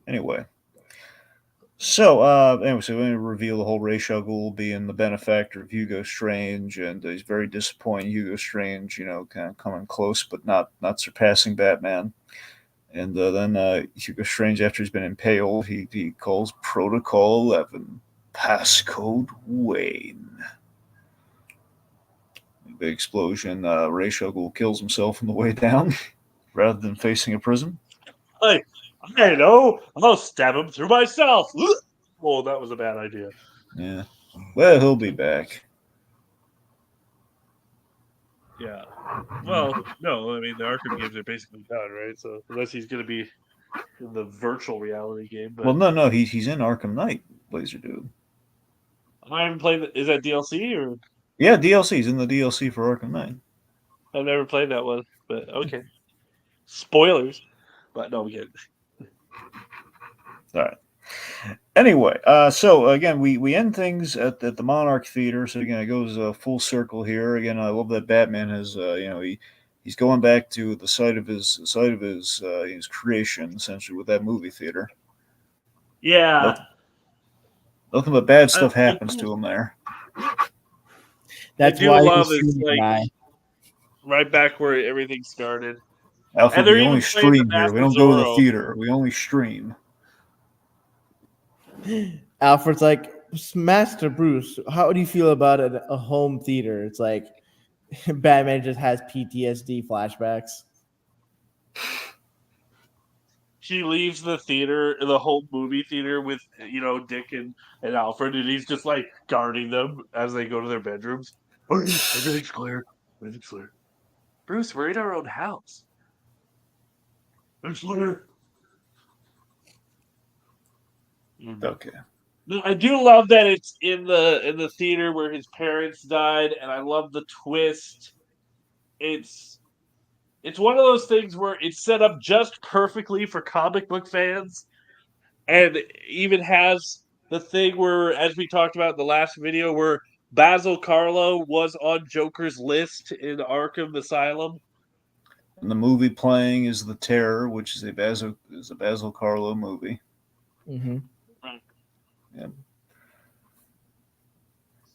Anyway, so so we're going to reveal the whole Ra's al Ghul being the benefactor of Hugo Strange, and he's very disappointed. Hugo Strange, kind of coming close but not surpassing Batman. And then Hugo Strange, after he's been impaled, he calls Protocol 11, passcode Wayne. Big explosion. Ra's al Ghul kills himself on the way down rather than facing a prison. I know. I'll stab him through myself. Oh, that was a bad idea. Yeah. Well, he'll be back. Yeah. Well, no, I mean the Arkham games are basically done, right? So unless he's going to be in the virtual reality game, but Well, no, he's in Arkham Knight, Lazerdude. I haven't played. Is that DLC or? Yeah, DLC's in the DLC for Arkham Knight. I've never played that one, but okay. Spoilers, but no, we get. All right. Anyway, so again, we end things at the Monarch Theater. So again, it goes full circle here. Again, I love that Batman has, he's going back to the site of his creation, essentially, with that movie theater. Yeah. Nothing but bad stuff happens to him there. That's do why love he's is like right back where everything started. Alfred, And they're we even only playing the stream here. We Master don't go to the Zorro. theater. We only stream. Alfred's like, Master Bruce, how do you feel about a home theater? It's like Batman just has PTSD flashbacks. He leaves the theater, the whole movie theater, with Dick and Alfred, and he's just like guarding them as they go to their bedrooms. Everything's clear. Everything's clear. Bruce, we're in our own house. It's clear. Okay. No, I do love that it's in the theater where his parents died, and I love the twist. It's one of those things where it's set up just perfectly for comic book fans, and even has the thing where, as we talked about in the last video, where Basil Karlo was on Joker's list in Arkham Asylum. And the movie playing is The Terror, which is a Basil Karlo movie. Mm-hmm. Yeah.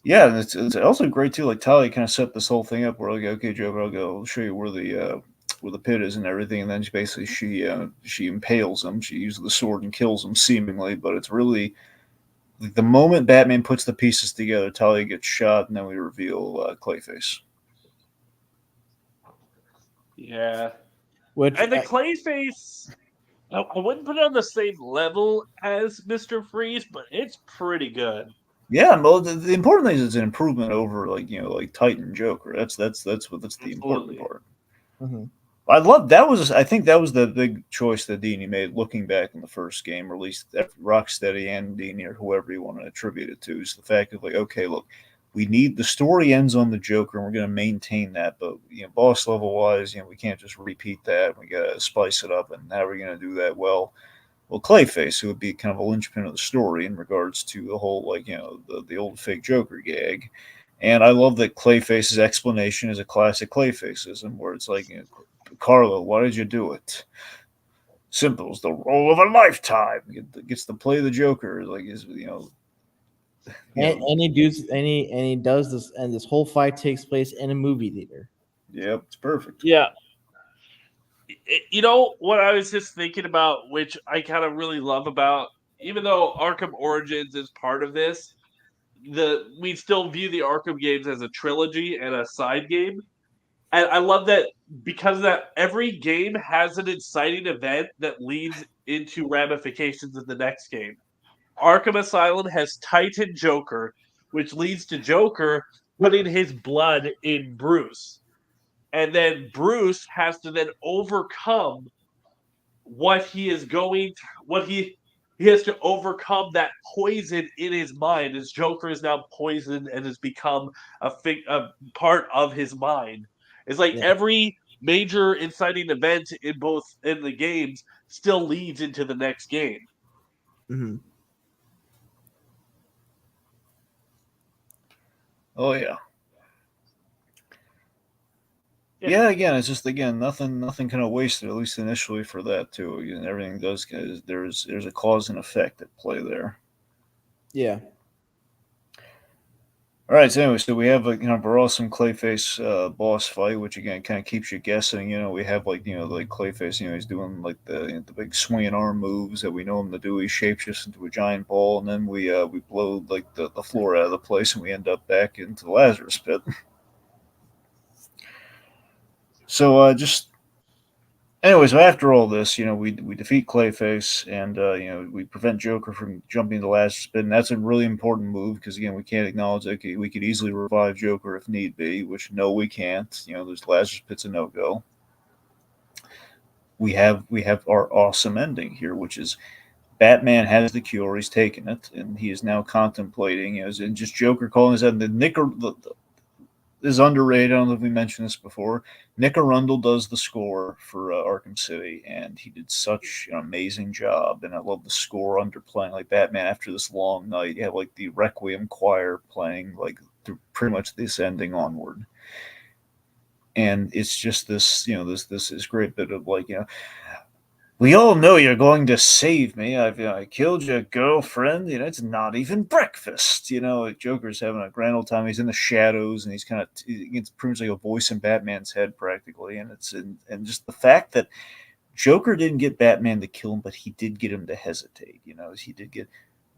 Yeah, and it's also great too. Like Talia kind of set this whole thing up where like, okay, Joker, I'll show you where the pit is and everything, and then she impales him. She uses the sword and kills him seemingly, but it's really like, the moment Batman puts the pieces together, Talia gets shot, and then we reveal Clayface. Yeah, Which and the Clayface, I wouldn't put it on the same level as Mr. Freeze, but it's pretty good. Yeah, well, the important thing is it's an improvement over like Titan Joker. That's the important part. mm-hmm. I love that was I think that was the big choice that Dini made looking back in the first game, or at least Rocksteady and Dini or whoever you want to attribute it to, is the fact of like, okay, look, we need the story ends on the Joker and we're going to maintain that, but boss level wise, we can't just repeat that. We got to spice it up, and how are we going to do that? Well, Clayface, who would be kind of a linchpin of the story in regards to the whole the old fake Joker gag. And I love that Clayface's explanation is a classic Clayfaceism, where it's like, Carlo, why did you do it? Simple, it's the role of a lifetime. Gets to play the Joker, like and he does this, and this whole fight takes place in a movie theater. Yep, it's perfect. Yeah. You know what I was just thinking about, which I kind of really love about, even though Arkham Origins is part of this, we still view the Arkham games as a trilogy and a side game. And I love that because of that every game has an inciting event that leads into ramifications in the next game. Arkham Asylum has Titan Joker, which leads to Joker putting his blood in Bruce. And then Bruce has to then overcome what he is going what he has to overcome that poison in his mind. His Joker is now poisoned and has become a part of his mind. It's like Yeah. every major inciting event in both in the games still leads into the next game. Mm-hmm. Oh yeah. Yeah. Yeah, again, it's just nothing kind of wasted, at least initially for that too. Again, everything does there's a cause and effect at play there. Yeah. All right, so anyway, so we have like for awesome Clayface boss fight, which again kind of keeps you guessing. We have like Clayface, he's doing like the big swinging arm moves that we know him to do. He shapeshifts into a giant ball, and then we blow like the floor out of the place, and we end up back into the Lazarus pit. So just anyways, after all this, we defeat Clayface, and we prevent Joker from jumping the last spin. That's a really important move because again, we can't acknowledge that we could easily revive Joker if need be. Which no, we can't. There's Lazarus Pit's a no go. We have our awesome ending here, which is Batman has the cure. He's taken it, and he is now contemplating. And just Joker calling his head. Is underrated. I don't know if we mentioned this before. Nick Arundel does the score for Arkham City, and he did such an amazing job. And I love the score underplaying like Batman after this long night. You have like the Requiem choir playing like through pretty much this ending onward, and it's just this this great bit of like we all know you're going to save me. I killed your girlfriend. It's not even breakfast. Joker's having a grand old time. He's in the shadows, and he's it's pretty much like a voice in Batman's head, practically. And and just the fact that Joker didn't get Batman to kill him, but he did get him to hesitate. He did get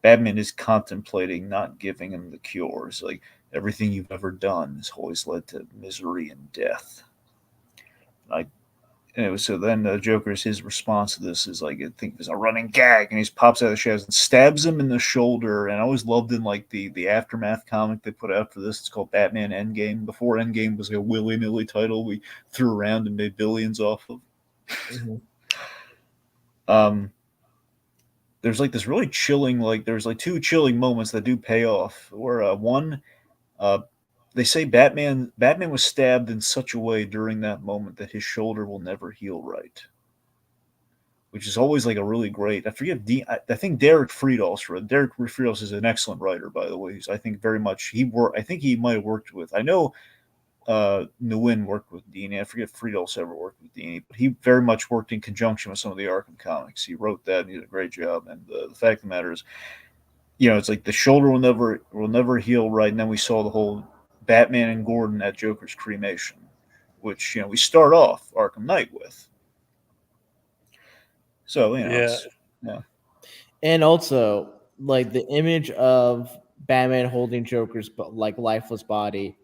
Batman is contemplating not giving him the cure. It's like everything you've ever done has always led to misery and death. Anyway, so then his response to this is like I think there's a running gag, and he pops out of the shadows and stabs him in the shoulder. And I always loved in like the aftermath comic they put out for this. It's called Batman Endgame. Before Endgame was like a willy nilly title we threw around and made billions off of. Mm-hmm. There's like this really chilling there's like two chilling moments that do pay off. Where one they say Batman was stabbed in such a way during that moment that his shoulder will never heal right, which is always like a really great. I forget. I think Derek Friedels. Derek Friedels is an excellent writer, by the way. I think very much I think he might have worked with. I know Nguyen worked with Dini. I forget Friedels ever worked with Dini, but he very much worked in conjunction with some of the Arkham comics. He wrote that, and he did a great job. And the fact of the matter is, it's like the shoulder will never heal right. And then we saw the whole Batman and Gordon at Joker's cremation, which we start off Arkham Knight with. So Yeah. Yeah. And also like the image of Batman holding Joker's like lifeless body.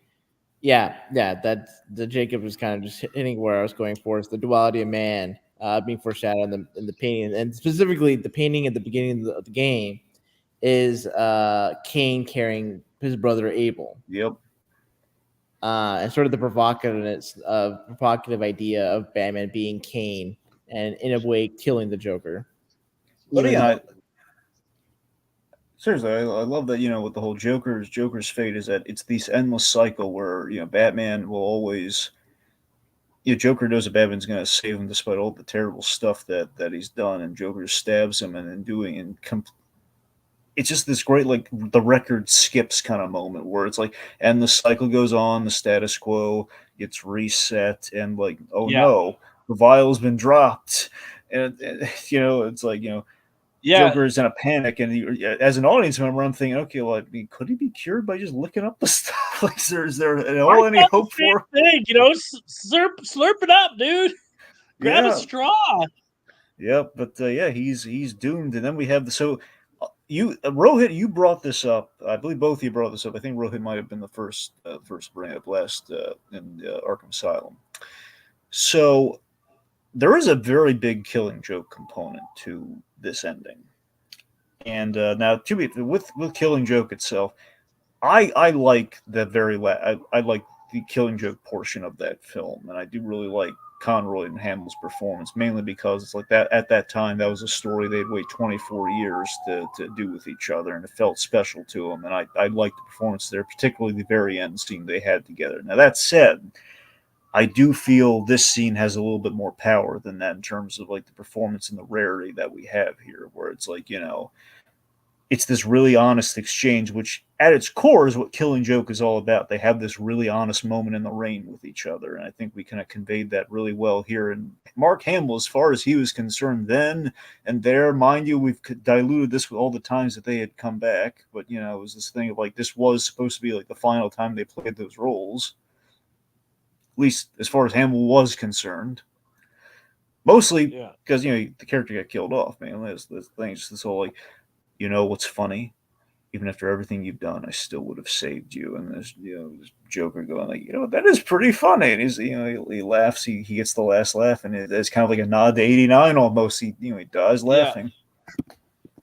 Yeah, that's the Jacob was kind of just hitting where I was going for. Is the duality of man being foreshadowed in the painting, and specifically the painting at the beginning of the game is Kane carrying his brother Abel. Yep. And sort of the provocative idea of Batman being Kane and in a way killing the Joker. But seriously, I love that. With the whole Joker's fate is that it's this endless cycle where Batman will always. Joker knows that Batman's going to save him despite all the terrible stuff that he's done, and Joker stabs him, and it's just this great like the record skips kind of moment where it's like, and the cycle goes on, the status quo gets reset, and like, no, the vial's been dropped, and it's like Joker is in a panic, and as an audience member, I'm thinking, okay, well, could he be cured by just licking up the stuff? Like, is there any hope for? Thing, slurp it up, dude. Grab a straw. Yep, but he's doomed, and then we have Rohit, you brought this up. I believe both of you brought this up. I think Rohit might have been the first to bring it up last in Arkham Asylum. So there is a very big Killing Joke component to this ending, and now to be with Killing Joke itself, I like the I like the Killing Joke portion of that film, and I do really like Conroy and Hamill's performance, mainly because it's like that at that time that was a story they'd wait 24 years to do with each other, and it felt special to them, and I liked the performance there, particularly the very end scene they had together. Now that said, I do feel this scene has a little bit more power than that in terms of like the performance and the rarity that we have here, where it's like, it's this really honest exchange, which at its core is what Killing Joke is all about. They have this really honest moment in the rain with each other, and I think we kind of conveyed that really well here. And Mark Hamill, as far as he was concerned then and there, mind you, we've diluted this with all the times that they had come back, but it was this thing of like this was supposed to be like the final time they played those roles, at least as far as Hamill was concerned. Mostly because the character got killed off, man. This thing, just this whole like, what's funny? Even after everything you've done, I still would have saved you. And this Joker going like, that is pretty funny. And he laughs. He gets the last laugh, and it's kind of like a nod to '89 almost. He dies laughing.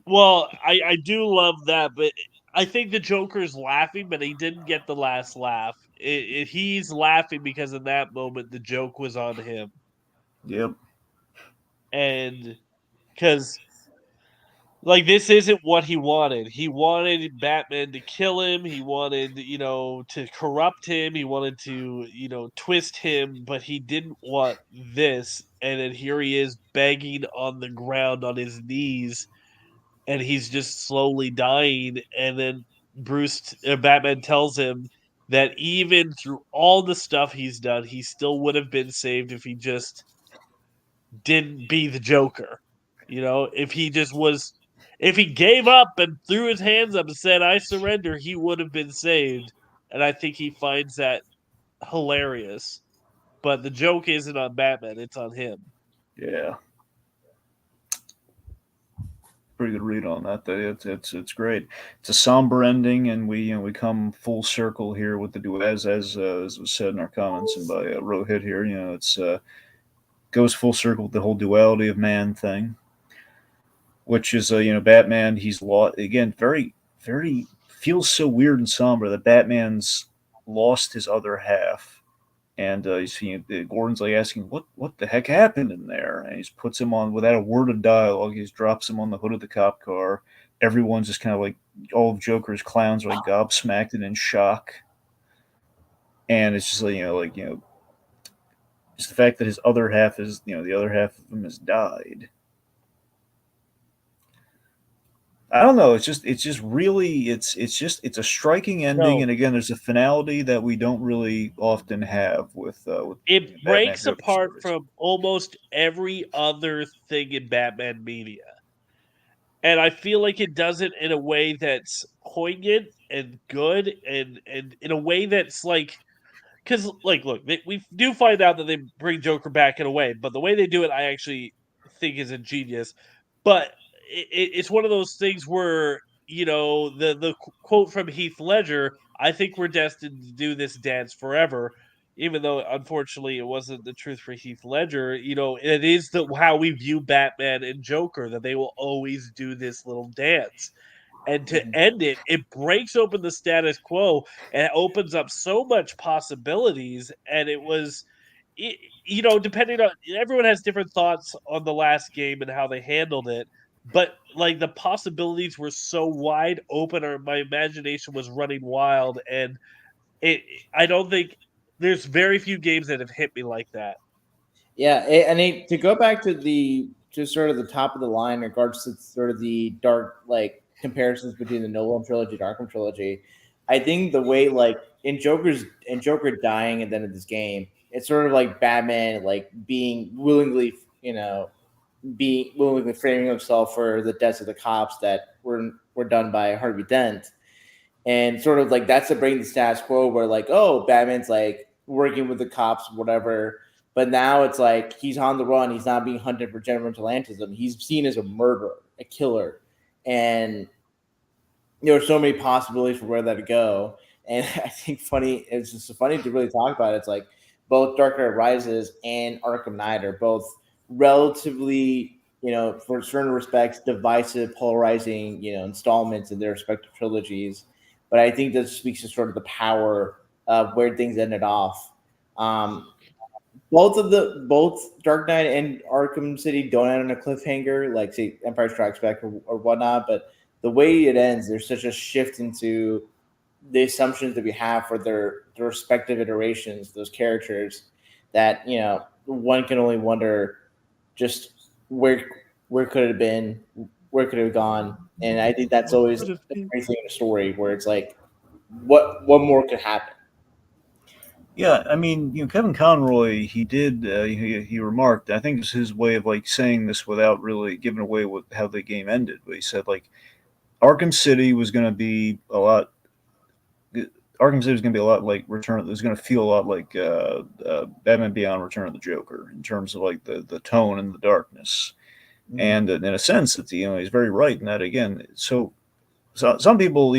Well, I do love that, but I think the Joker's laughing, but he didn't get the last laugh. He's laughing because in that moment the joke was on him. Yep. And because like this isn't what he wanted. He wanted Batman to kill him. He wanted, to corrupt him. He wanted to, twist him, but he didn't want this. And then here he is begging on the ground on his knees, and he's just slowly dying. And then Batman tells him that even through all the stuff he's done, he still would have been saved if he just didn't be the Joker. If he just was, if he gave up and threw his hands up and said, I surrender, he would have been saved. And I think he finds that hilarious. But the joke isn't on Batman, it's on him. Yeah. Pretty good read on that. It's great. It's a somber ending, and we come full circle here with the duel, as was said in our comments and by Rohit here. It's goes full circle with the whole duality of man thing, which is Batman. He's lost again. Very very feels so weird and somber that Batman's lost his other half, and Gordon's like asking what the heck happened in there, and he just puts him on without a word of dialogue. He just drops him on the hood of the cop car. Everyone's just kind of like all of Joker's clowns are like gobsmacked and in shock, and it's just just the fact that his other half is the other half of him has died. I don't know. It's just really it's a striking ending, No. and again, there's a finality that we don't really often have with It Batman breaks Joker apart stories. from almost every other thing in Batman media. And I feel like it does it in a way that's poignant and good, and in a way that's like, because like, look, we do find out that they bring Joker back in a way, but the way they do it, I actually think is ingenious. But it's one of those things where the quote from Heath Ledger, "I think we're destined to do this dance forever." Even though unfortunately it wasn't the truth for Heath Ledger, it is how we view Batman and Joker, that they will always do this little dance. And to end it, it breaks open the status quo and opens up so much possibilities. And it was, depending on, everyone has different thoughts on the last game and how they handled it. But like the possibilities were so wide open, or my imagination was running wild. And it, I don't think there's very few games that have hit me like that. Yeah, to go back to sort of the top of the line in regards to sort of the dark like comparisons between the Nolan trilogy and Arkham trilogy, I think the way like in Joker dying at the end of this game, it's sort of like Batman like being willingly being willingly framing himself for the deaths of the cops that were done by Harvey Dent. And sort of like that's to bring the status quo where like, oh, Batman's like working with the cops, whatever. But now it's like he's on the run. He's not being hunted for general vigilantism. He's seen as a murderer, a killer. And there are so many possibilities for where that would go. And I think it's just funny to really talk about it. It's like both Dark Knight Rises and Arkham Knight are both relatively, for certain respects, divisive, polarizing, installments in their respective trilogies. But I think that speaks to sort of the power of where things ended off. Um, both Dark Knight and Arkham City don't end on a cliffhanger, like say Empire Strikes Back or whatnot. But the way it ends, there's such a shift into the assumptions that we have for their respective iterations, those characters, that one can only wonder just where could it have been, where could it have gone, and I think that's always a great thing in a story where it's like, what more could happen. Yeah, I mean, Kevin Conroy, he did, he remarked, I think it's his way of like saying this without really giving away how the game ended. But he said like Arkham City was going to be a lot. Arkham City was going to be a lot like Return. It was going to feel a lot like Batman Beyond: Return of the Joker in terms of like the tone and the darkness. And in a sense, it's, he's very right in that again. So some people,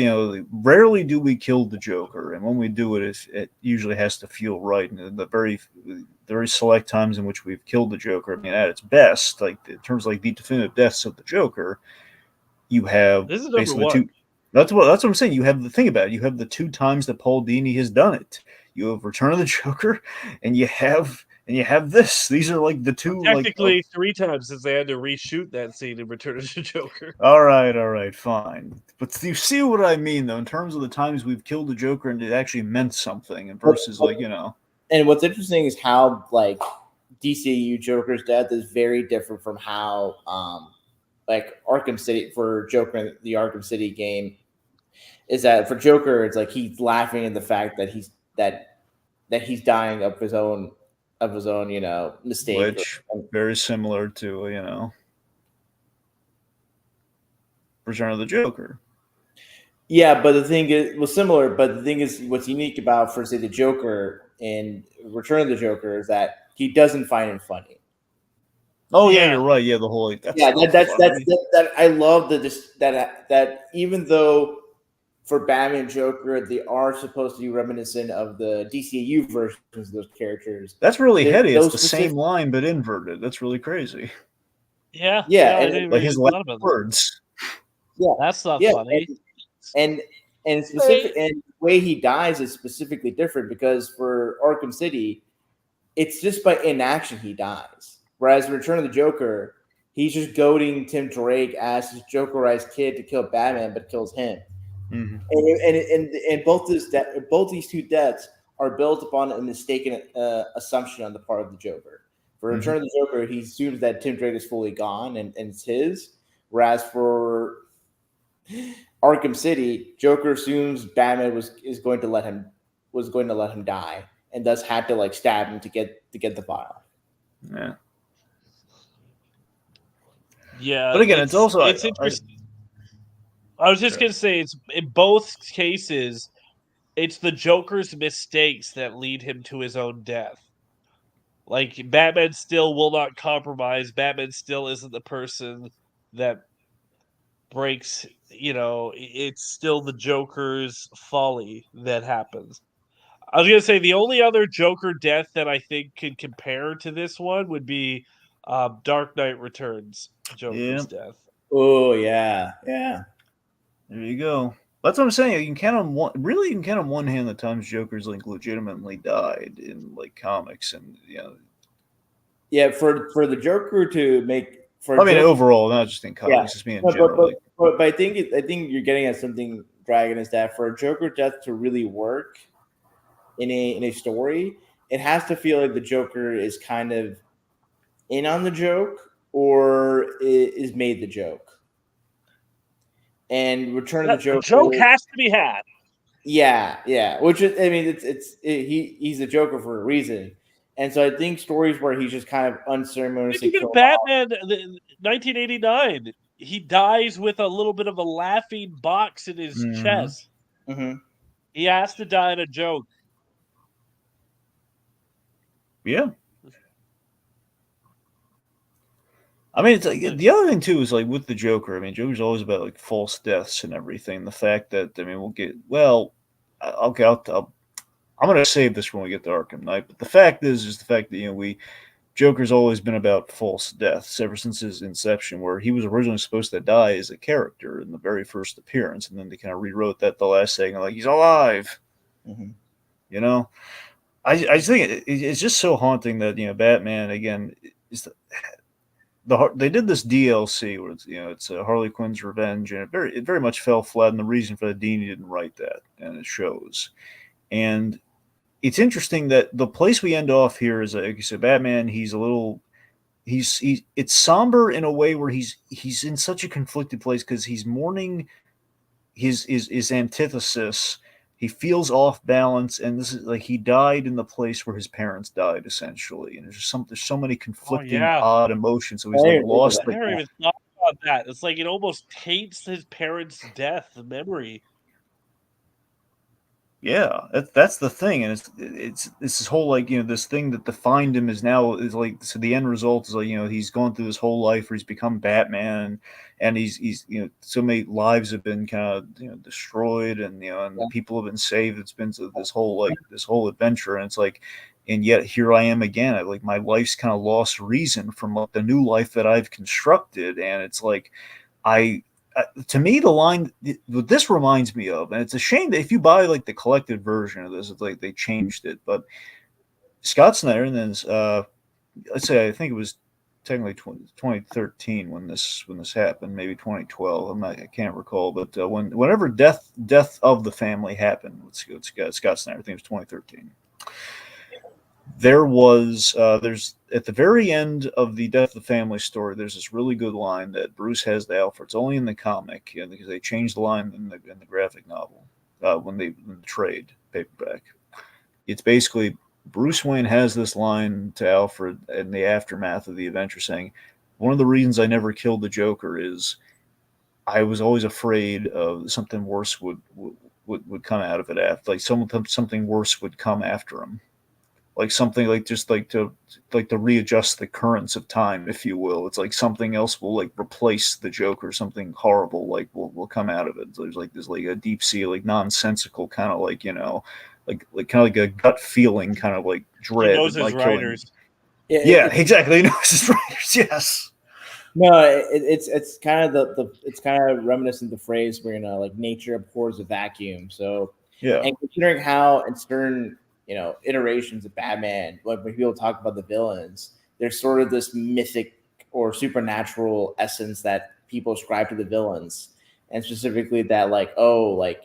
rarely do we kill the Joker, and when we do it, it usually has to feel right. And the very select times in which we've killed the Joker, I mean, at its best, like in terms of like the definitive deaths of the Joker, you have This is number basically one. two. That's what I'm saying. You have the thing about it. You have the two times that Paul Dini has done it. You have Return of the Joker, and you have this. These are like the two. Technically, 3 times since they had to reshoot that scene in Return of the Joker. All right, fine. But you see what I mean, though, in terms of the times we've killed the Joker and it actually meant something, and versus And what's interesting is how like DCU Joker's death is very different from how like Arkham City for Joker, the Arkham City game, is that for Joker, it's like he's laughing at the fact that he's dying of his own mistake. which very similar to Return of the Joker. Yeah, but the thing is, similar. But the thing is, what's unique about, for say, the Joker and Return of the Joker is that he doesn't find it funny. Oh yeah, you're right. Yeah, the whole that's that I love that even though for Batman and Joker they are supposed to be reminiscent of the DCU versions of those characters. That's really heady. It's the same line but inverted. That's really crazy. Yeah, yeah, I didn't like really his thought last about words. Yeah, that's not funny. And specific and the way he dies is specifically different because for Arkham City, it's just by inaction he dies. Whereas Return of the Joker, he's just goading Tim Drake as his Jokerized kid to kill Batman, but kills him. Mm-hmm. And both these two deaths are built upon a mistaken assumption on the part of the Joker. For Return of the Joker, he assumes that Tim Drake is fully gone and it's his. Whereas for Arkham City, Joker assumes Batman was going to let him die, and thus had to like stab him to get the file. Yeah. Yeah, but again, it's also interesting. I was just gonna say, it's in both cases, it's the Joker's mistakes that lead him to his own death. Like Batman still will not compromise. Batman still isn't the person that breaks. It's still the Joker's folly that happens. I was gonna say the only other Joker death that I think can compare to this one would be Dark Knight Returns Joker's death. Oh yeah. There you go. That's what I'm saying. You can count on one hand the times Joker's like legitimately died in like comics, and Yeah, for the Joker to make overall, not just in comics, just me in general. But I think you're getting at something, Dragon, is that for a Joker death to really work in a story, it has to feel like the Joker is kind of in on the joke or is made the joke. And Return of the Joker, the joke has to be had. Yeah. Which is, I mean, he's a Joker for a reason. And so I think stories where he's just kind of unceremoniously killed Batman, 1989, he dies with a little bit of a laughing box in his chest. Mm-hmm. He has to die in a joke. Yeah. I mean, it's like the other thing too is like with the Joker. I mean, Joker's always about like false deaths and everything. The fact that I mean, we'll get well. Okay, I'm going to save this when we get to Arkham Knight. But the fact is the fact that Joker's always been about false deaths ever since his inception, where he was originally supposed to die as a character in the very first appearance, and then they kind of rewrote that the last second, like he's alive. Mm-hmm. You know, I just think it's just so haunting that Batman again is they did this DLC where it's Harley Quinn's revenge, and it very much fell flat. And the reason for that, Dini didn't write that, and it shows. And it's interesting that the place we end off here is like you said, Batman. He's a little it's somber in a way where he's in such a conflicted place because he's mourning his antithesis. He feels off balance, and this is like he died in the place where his parents died, essentially. And there's so many conflicting, odd emotions. So he's like lost. I never even thought about that. It's like it almost taints his parents' death memory. Yeah, that's the thing, and it's this whole like this thing that defined him is now is like so the end result is like he's gone through his whole life where he's become Batman, and he's so many lives have been kind of destroyed, and and people have been saved. It's been this whole adventure, and it's like, and yet here I am again. Like my life's kind of lost reason from like, the new life that I've constructed, and it's like I to me, the line what this reminds me of, and it's a shame that if you buy like the collected version of this, it's like they changed it. But Scott Snyder, and then let's say I think it was technically 2013 when this happened, maybe 2012. I can't recall, but whenever death of the family happened, Scott Snyder. I think it was 2013. There's at the very end of the Death of the Family story, there's this really good line that Bruce has to Alfred. It's only in the comic because they changed the line in the graphic novel when the trade paperback. It's basically Bruce Wayne has this line to Alfred in the aftermath of the adventure, saying, "One of the reasons I never killed the Joker is I was always afraid of something worse would come out of it after, like something worse would come after him." Like something like just like to readjust the currents of time, if you will. It's like something else will like replace the Joker. Something horrible like will come out of it. So there's like this like a deep sea like nonsensical kind of like like kind of like a gut feeling kind of like dread. He knows his like writers. Yeah, exactly. He knows his writers. Yes. No, it's kind of it's kind of reminiscent of the phrase where like nature abhors a vacuum. So Yeah. and considering how in certain iterations of Batman, like when people talk about the villains, there's sort of this mythic or supernatural essence that people ascribe to the villains, and specifically that like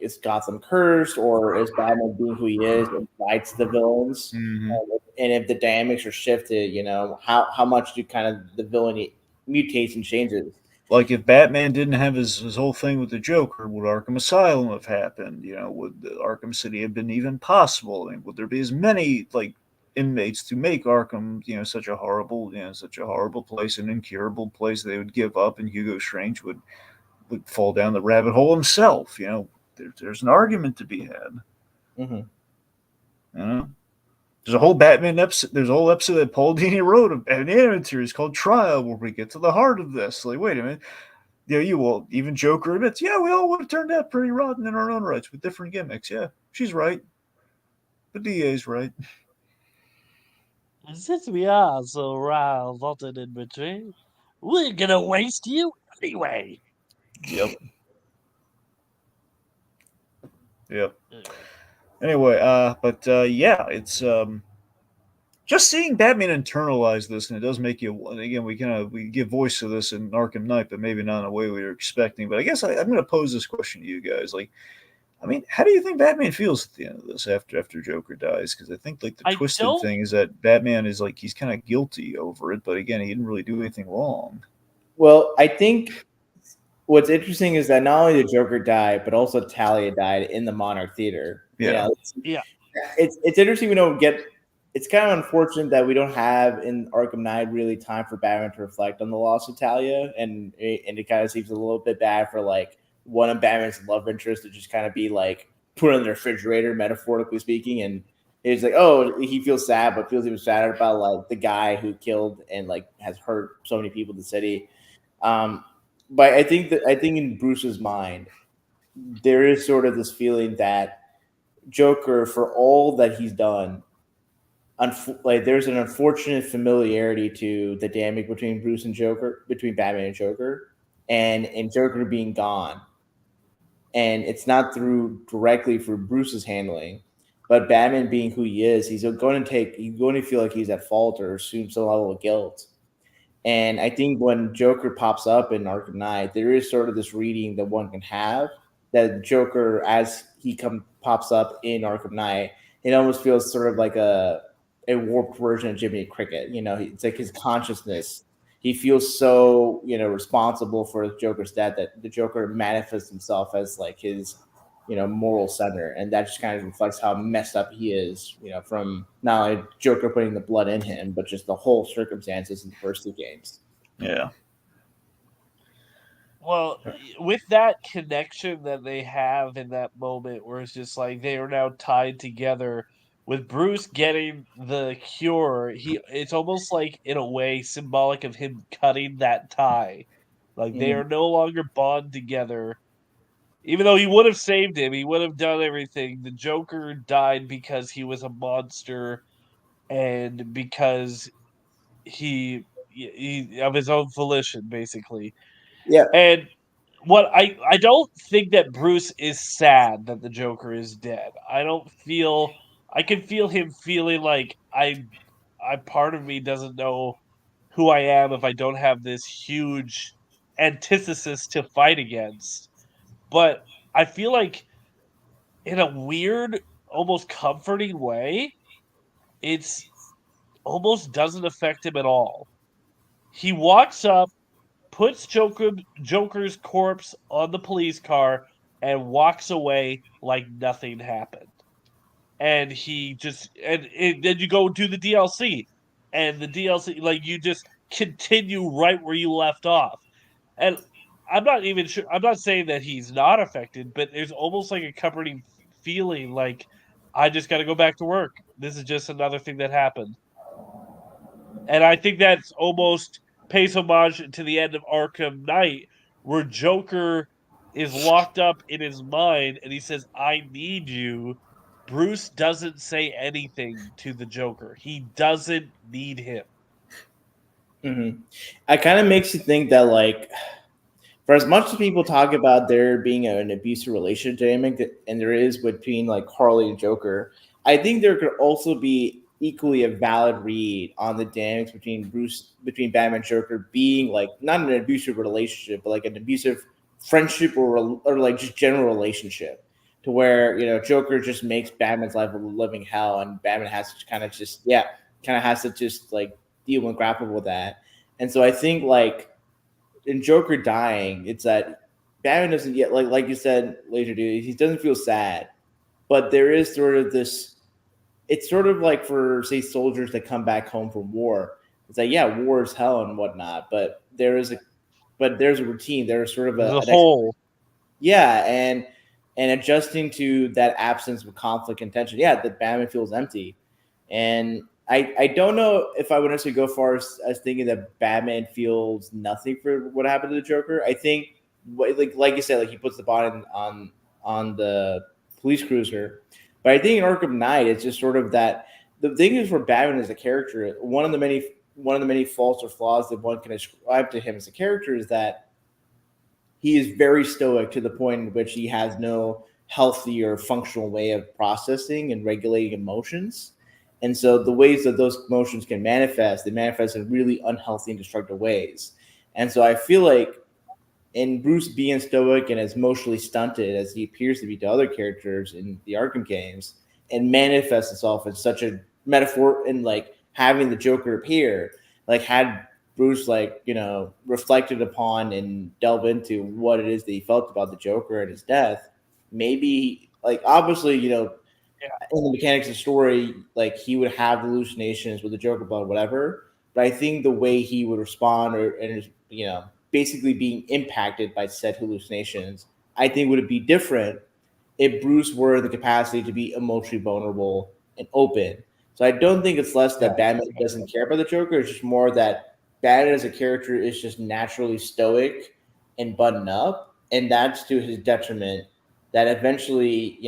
is Gotham cursed or is Batman being who he is invites the villains, Mm-hmm. and if the dynamics are shifted, how much do kind of the villain mutates and changes. Like if Batman didn't have his whole thing with the Joker, would Arkham Asylum have happened? Would the Arkham City have been even possible? I mean, would there be as many like inmates to make Arkham, such a horrible place, an incurable place they would give up, and Hugo Strange would fall down the rabbit hole himself? There's an argument to be had. Mm-hmm. You know? There's a whole Batman episode. There's a whole episode that Paul Dini wrote of an animated series called Trial, where we get to the heart of this. Like, wait a minute, you will even Joker admits, yeah, we all would have turned out pretty rotten in our own rights with different gimmicks. Yeah, she's right. The DA's right. Since we are so riled in between, we're gonna waste you anyway. Yep. Anyway, yeah, it's just seeing Batman internalize this, and it does make you. Again, we give voice to this in Arkham Knight, but maybe not in a way we were expecting. But I guess I'm going to pose this question to you guys. Like, I mean, how do you think Batman feels at the end of this after Joker dies? Because I think like the twisted thing is that Batman is like he's kind of guilty over it, but again, he didn't really do anything wrong. Well, I think what's interesting is that not only did Joker die, but also Talia died in the Monarch Theater. Yeah. It's interesting we don't get. It's kind of unfortunate that we don't have in Arkham Knight really time for Batman to reflect on the loss of Talia, and it kind of seems a little bit bad for like one of Batman's love interests to just kind of be like put in the refrigerator, metaphorically speaking, and It's like, oh, he feels sad, but feels even sadder about like the guy who killed and like has hurt so many people in the city. Um, but I think in Bruce's mind, there is sort of this feeling that Joker, for all that he's done, like there's an unfortunate familiarity to the dynamic between Bruce and Joker, between Batman and Joker, and Joker being gone, and it's not through directly for Bruce's handling, but Batman being who he is, he's going to feel like he's at fault or assume some level of guilt. And I think when Joker pops up in Arkham Knight, there is sort of this reading that one can have that Joker, as he pops up in Arkham Knight, it almost feels sort of like a warped version of Jiminy Cricket. You know, it's like his consciousness. He feels so responsible for Joker's death that the Joker manifests himself as like his moral center, and that just kind of reflects how messed up he is, from not only Joker putting the blood in him, but just the whole circumstances in the first two games. Yeah. Well, with that connection that they have in that moment, where it's just like they are now tied together, with Bruce getting the cure, it's almost like in a way symbolic of him cutting that tie. Like they are no longer bond together. Even though he would have saved him, he would have done everything. The Joker died because he was a monster and because he of his own volition, basically. Yeah. And what I don't think that Bruce is sad that the Joker is dead. I can feel him feeling like I part of me doesn't know who I am if I don't have this huge antithesis to fight against. But I feel like in a weird, almost comforting way, it's almost doesn't affect him at all. He walks up, puts Joker's corpse on the police car, and walks away like nothing happened. And he just and then you go do the DLC, and the DLC like you just continue right where you left off. And I'm not even sure. I'm not saying that he's not affected, but there's almost like a comforting feeling like I just got to go back to work. This is just another thing that happened. And I think that's almost pays homage to the end of Arkham Knight, where Joker is locked up in his mind and he says, I need you. Bruce doesn't say anything to the Joker. He doesn't need him. Mm-hmm. It kind of makes you think that, like, for as much as people talk about there being an abusive relationship dynamic, and there is between like Harley and Joker, I think there could also be equally a valid read on the dynamics between Batman and Joker being like not an abusive relationship, but like an abusive friendship or like just general relationship, to where Joker just makes Batman's life a living hell, and Batman has to kind of has to just like deal and grapple with that. And so I think like in Joker dying, it's that Batman doesn't yet like you said, Lazerdude, he doesn't feel sad, but there is sort of this. It's sort of like for say soldiers that come back home from war. It's like war is hell and whatnot, but there's a routine. There's sort of The whole. yeah, and adjusting to that absence of conflict and tension. Yeah, the Batman feels empty, and I don't know if I would necessarily go far as thinking that Batman feels nothing for what happened to the Joker. I think, like you said, like he puts the body on the police cruiser, but I think in Arkham Knight, it's just sort of that the thing is for Batman as a character, one of the many faults or flaws that one can ascribe to him as a character is that he is very stoic to the point in which he has no healthy or functional way of processing and regulating emotions. And so the ways that those emotions can manifest, they manifest in really unhealthy and destructive ways. And so I feel like in Bruce being stoic and as emotionally stunted as he appears to be to other characters in the Arkham games, and manifests itself in such a metaphor in like having the Joker appear, like had Bruce reflected upon and delve into what it is that he felt about the Joker and his death, maybe like obviously in the mechanics of the story, like he would have hallucinations with the Joker blood, whatever. But I think the way he would respond and basically being impacted by said hallucinations, I think would be different if Bruce were the capacity to be emotionally vulnerable and open. So I don't think it's less that Batman doesn't care about the Joker. It's just more that Batman as a character is just naturally stoic and buttoned up, and that's to his detriment. That eventually,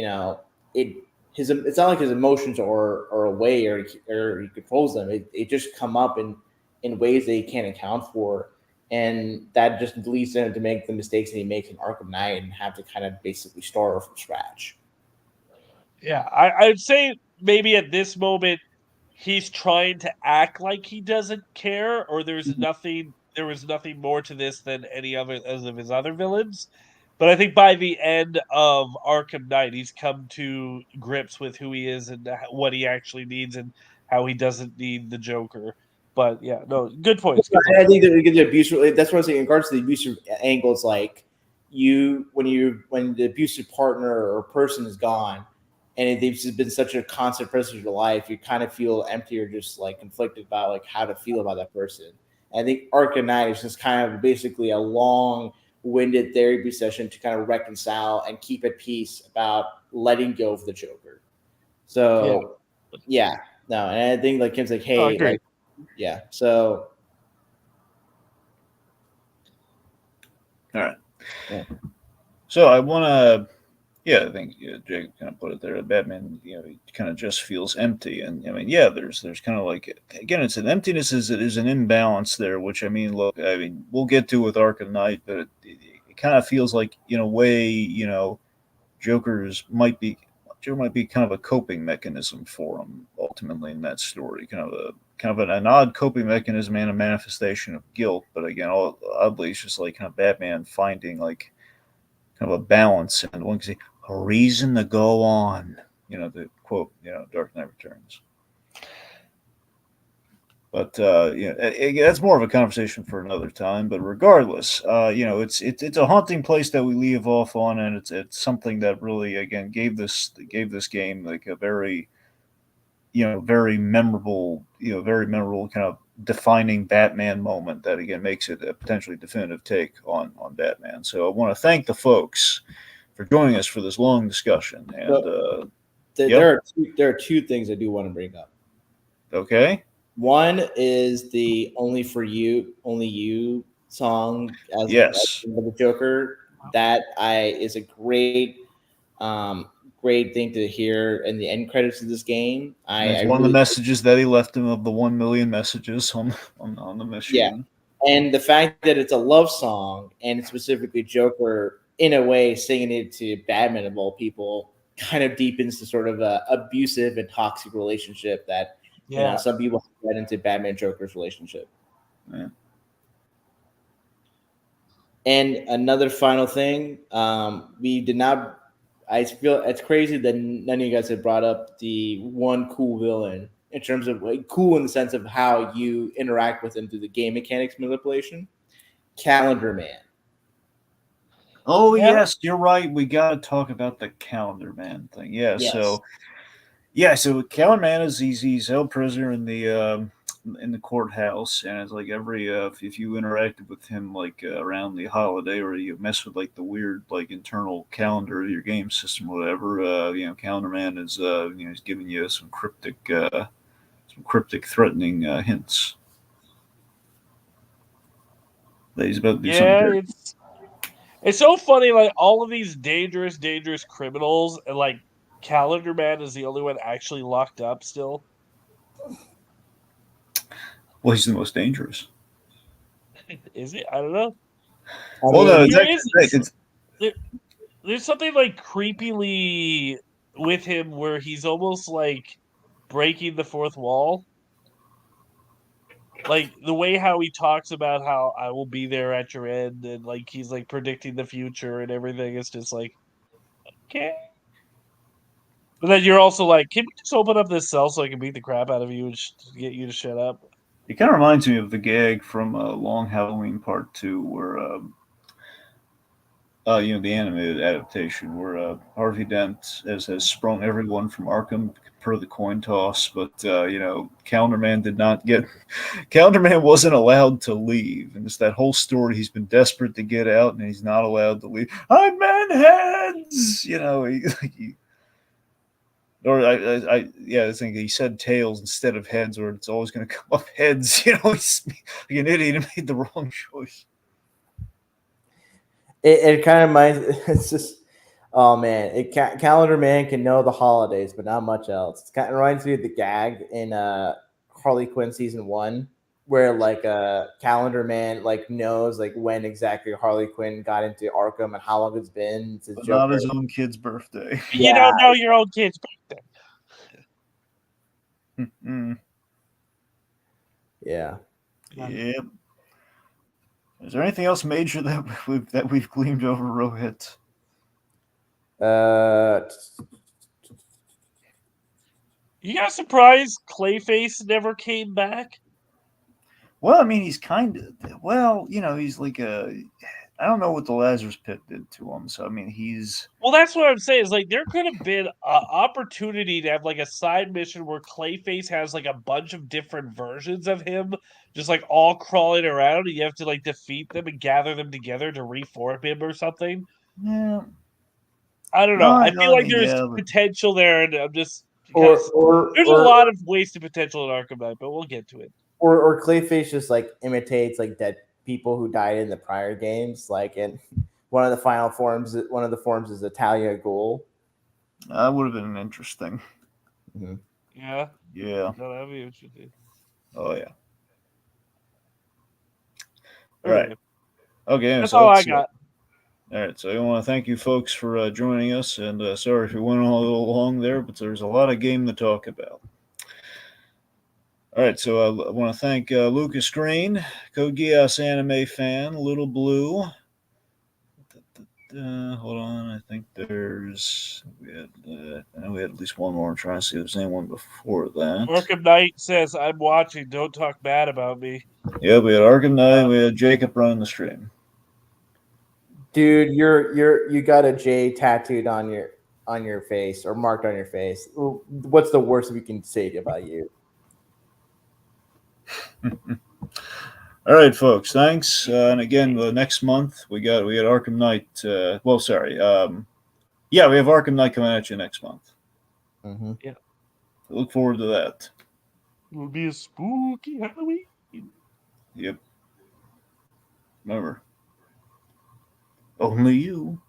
it's not like his emotions are away or he controls them. It just come up in ways that he can't account for, and that just leads him to make the mistakes that he makes in Arkham Knight and have to kind of basically start from scratch. Yeah, I'd say maybe at this moment he's trying to act like he doesn't care, or there was nothing more to this than any other as of his other villains. But I think by the end of Arkham Knight, he's come to grips with who he is and what he actually needs and how he doesn't need the Joker. But yeah, no, good points. Good I points. think that we get the abusive. That's what I'm saying. In regards to the abusive angles, like when the abusive partner or person is gone, and they've just been such a constant presence in your life, you kind of feel empty or just like conflicted about like how to feel about that person. And I think Arkham Knight is just kind of basically a long-winded therapy session to kind of reconcile and keep at peace about letting go of the Joker. So yeah, no, and I think like Kim's like, hey, like, yeah, so. All right. Yeah. So I want to, I think Jake kind of put it there. Batman, he kind of just feels empty, and I mean, there's kind of like again, it's an emptiness. Is an imbalance there, which I mean, look, I mean, we'll get to with Arkham Knight, but it kind of feels like in a way, Joker might be kind of a coping mechanism for him ultimately in that story, kind of an odd coping mechanism and a manifestation of guilt. But again, oddly, it's just like kind of Batman finding like kind of a balance and one can say a reason to go on. The quote, Dark Knight Returns. But that's more of a conversation for another time. But regardless, it's a haunting place that we leave off on, and it's something that really again gave this game like a very very memorable kind of defining Batman moment that again makes it a potentially definitive take on Batman. So I want to thank the folks for joining us for this long discussion. And there are two things I do want to bring up. Okay. One is the "Only You" song as the Joker. That is a great thing to hear in the end credits of this game. It's one of the messages that he left him of the 1 million messages on the machine. Yeah. And the fact that it's a love song and specifically Joker in a way singing it to Batman of all people kind of deepens the sort of abusive and toxic relationship that some people get into Batman Joker's relationship. Yeah. And another final thing, we did not. I feel it's crazy that none of you guys have brought up the one cool villain in terms of like cool in the sense of how you interact with him through the game mechanics manipulation. Calendar Man. Oh yes, you're right. We got to talk about the Calendar Man thing. Yeah. Yes. So Calendar Man is he's held prisoner in the courthouse, and it's like every if you interacted with him like around the holiday or you mess with like the weird like internal calendar of your game system or whatever, Calendar Man is he's giving you some cryptic threatening hints that he's about to do something. It's so funny, like all of these dangerous criminals, and like Calendar Man is the only one actually locked up still. Well, he's the most dangerous. Is it? I don't know. Well, no, there's something like creepily with him where he's almost like breaking the fourth wall. Like the way how he talks about how I will be there at your end, and like he's like predicting the future and everything. It's just like, okay. But then you're also like, can we just open up this cell so I can beat the crap out of you and get you to shut up? It kind of reminds me of the gag from Long Halloween Part 2 where, the animated adaptation where Harvey Dent has sprung everyone from Arkham per the coin toss, but, Calendar Man did not get... Calendar Man wasn't allowed to leave, and it's that whole story. He's been desperate to get out, and he's not allowed to leave. I'm man heads! Or I think he said tails instead of heads, or it's always going to come up heads. He's like an idiot and made the wrong choice. It kind of reminds. It's just, oh man, Calendar Man can know the holidays, but not much else. It kind of reminds me of the gag in Harley Quinn season 1, where like Calendar Man like knows like when exactly Harley Quinn got into Arkham and how long it's been since But Joker. not his own kid's birthday. You don't know your own kid's birthday. Yeah. Yep. Is there anything else major that we've gleamed over, Rohit? You guys surprised Clayface never came back? Well, I mean, he's kind of he's like I don't know what the Lazarus Pit did to him. So I mean, he's Well, that's what I'm saying. Is like there could have been an opportunity to have like a side mission where Clayface has like a bunch of different versions of him, just like all crawling around, and you have to like defeat them and gather them together to reform him or something. yeah. I don't know. I feel like there's potential there, and I'm just there's a lot of wasted potential in Arkham Knight, but we'll get to it. Or Clayface just like imitates like dead people who died in the prior games, like in one of the forms is Italia Ghul. That would have been interesting. Mm-hmm. Yeah. Yeah. No, that'd be interesting. Oh yeah. Right. Right. Okay. That's all I got. All right. So I want to thank you folks for joining us, and sorry if we went a little long there, but there's a lot of game to talk about. All right, so I want to thank Lucas Green, Code Geass anime fan, Little Blue. Hold on, I think we had at least one more. I'm trying to see if there's anyone before that. Arkham Knight says, "I'm watching. Don't talk bad about me." Yeah, we had Arkham Knight. We had Jacob running the stream. Dude, you got a J tattooed on your face or marked on your face. What's the worst we can say about you? All right, folks. Thanks. And again, next month we got Arkham Knight. We have Arkham Knight coming at you next month. Mm-hmm. Yeah. Look forward to that. It will be a spooky Halloween. Yep. Remember, only you.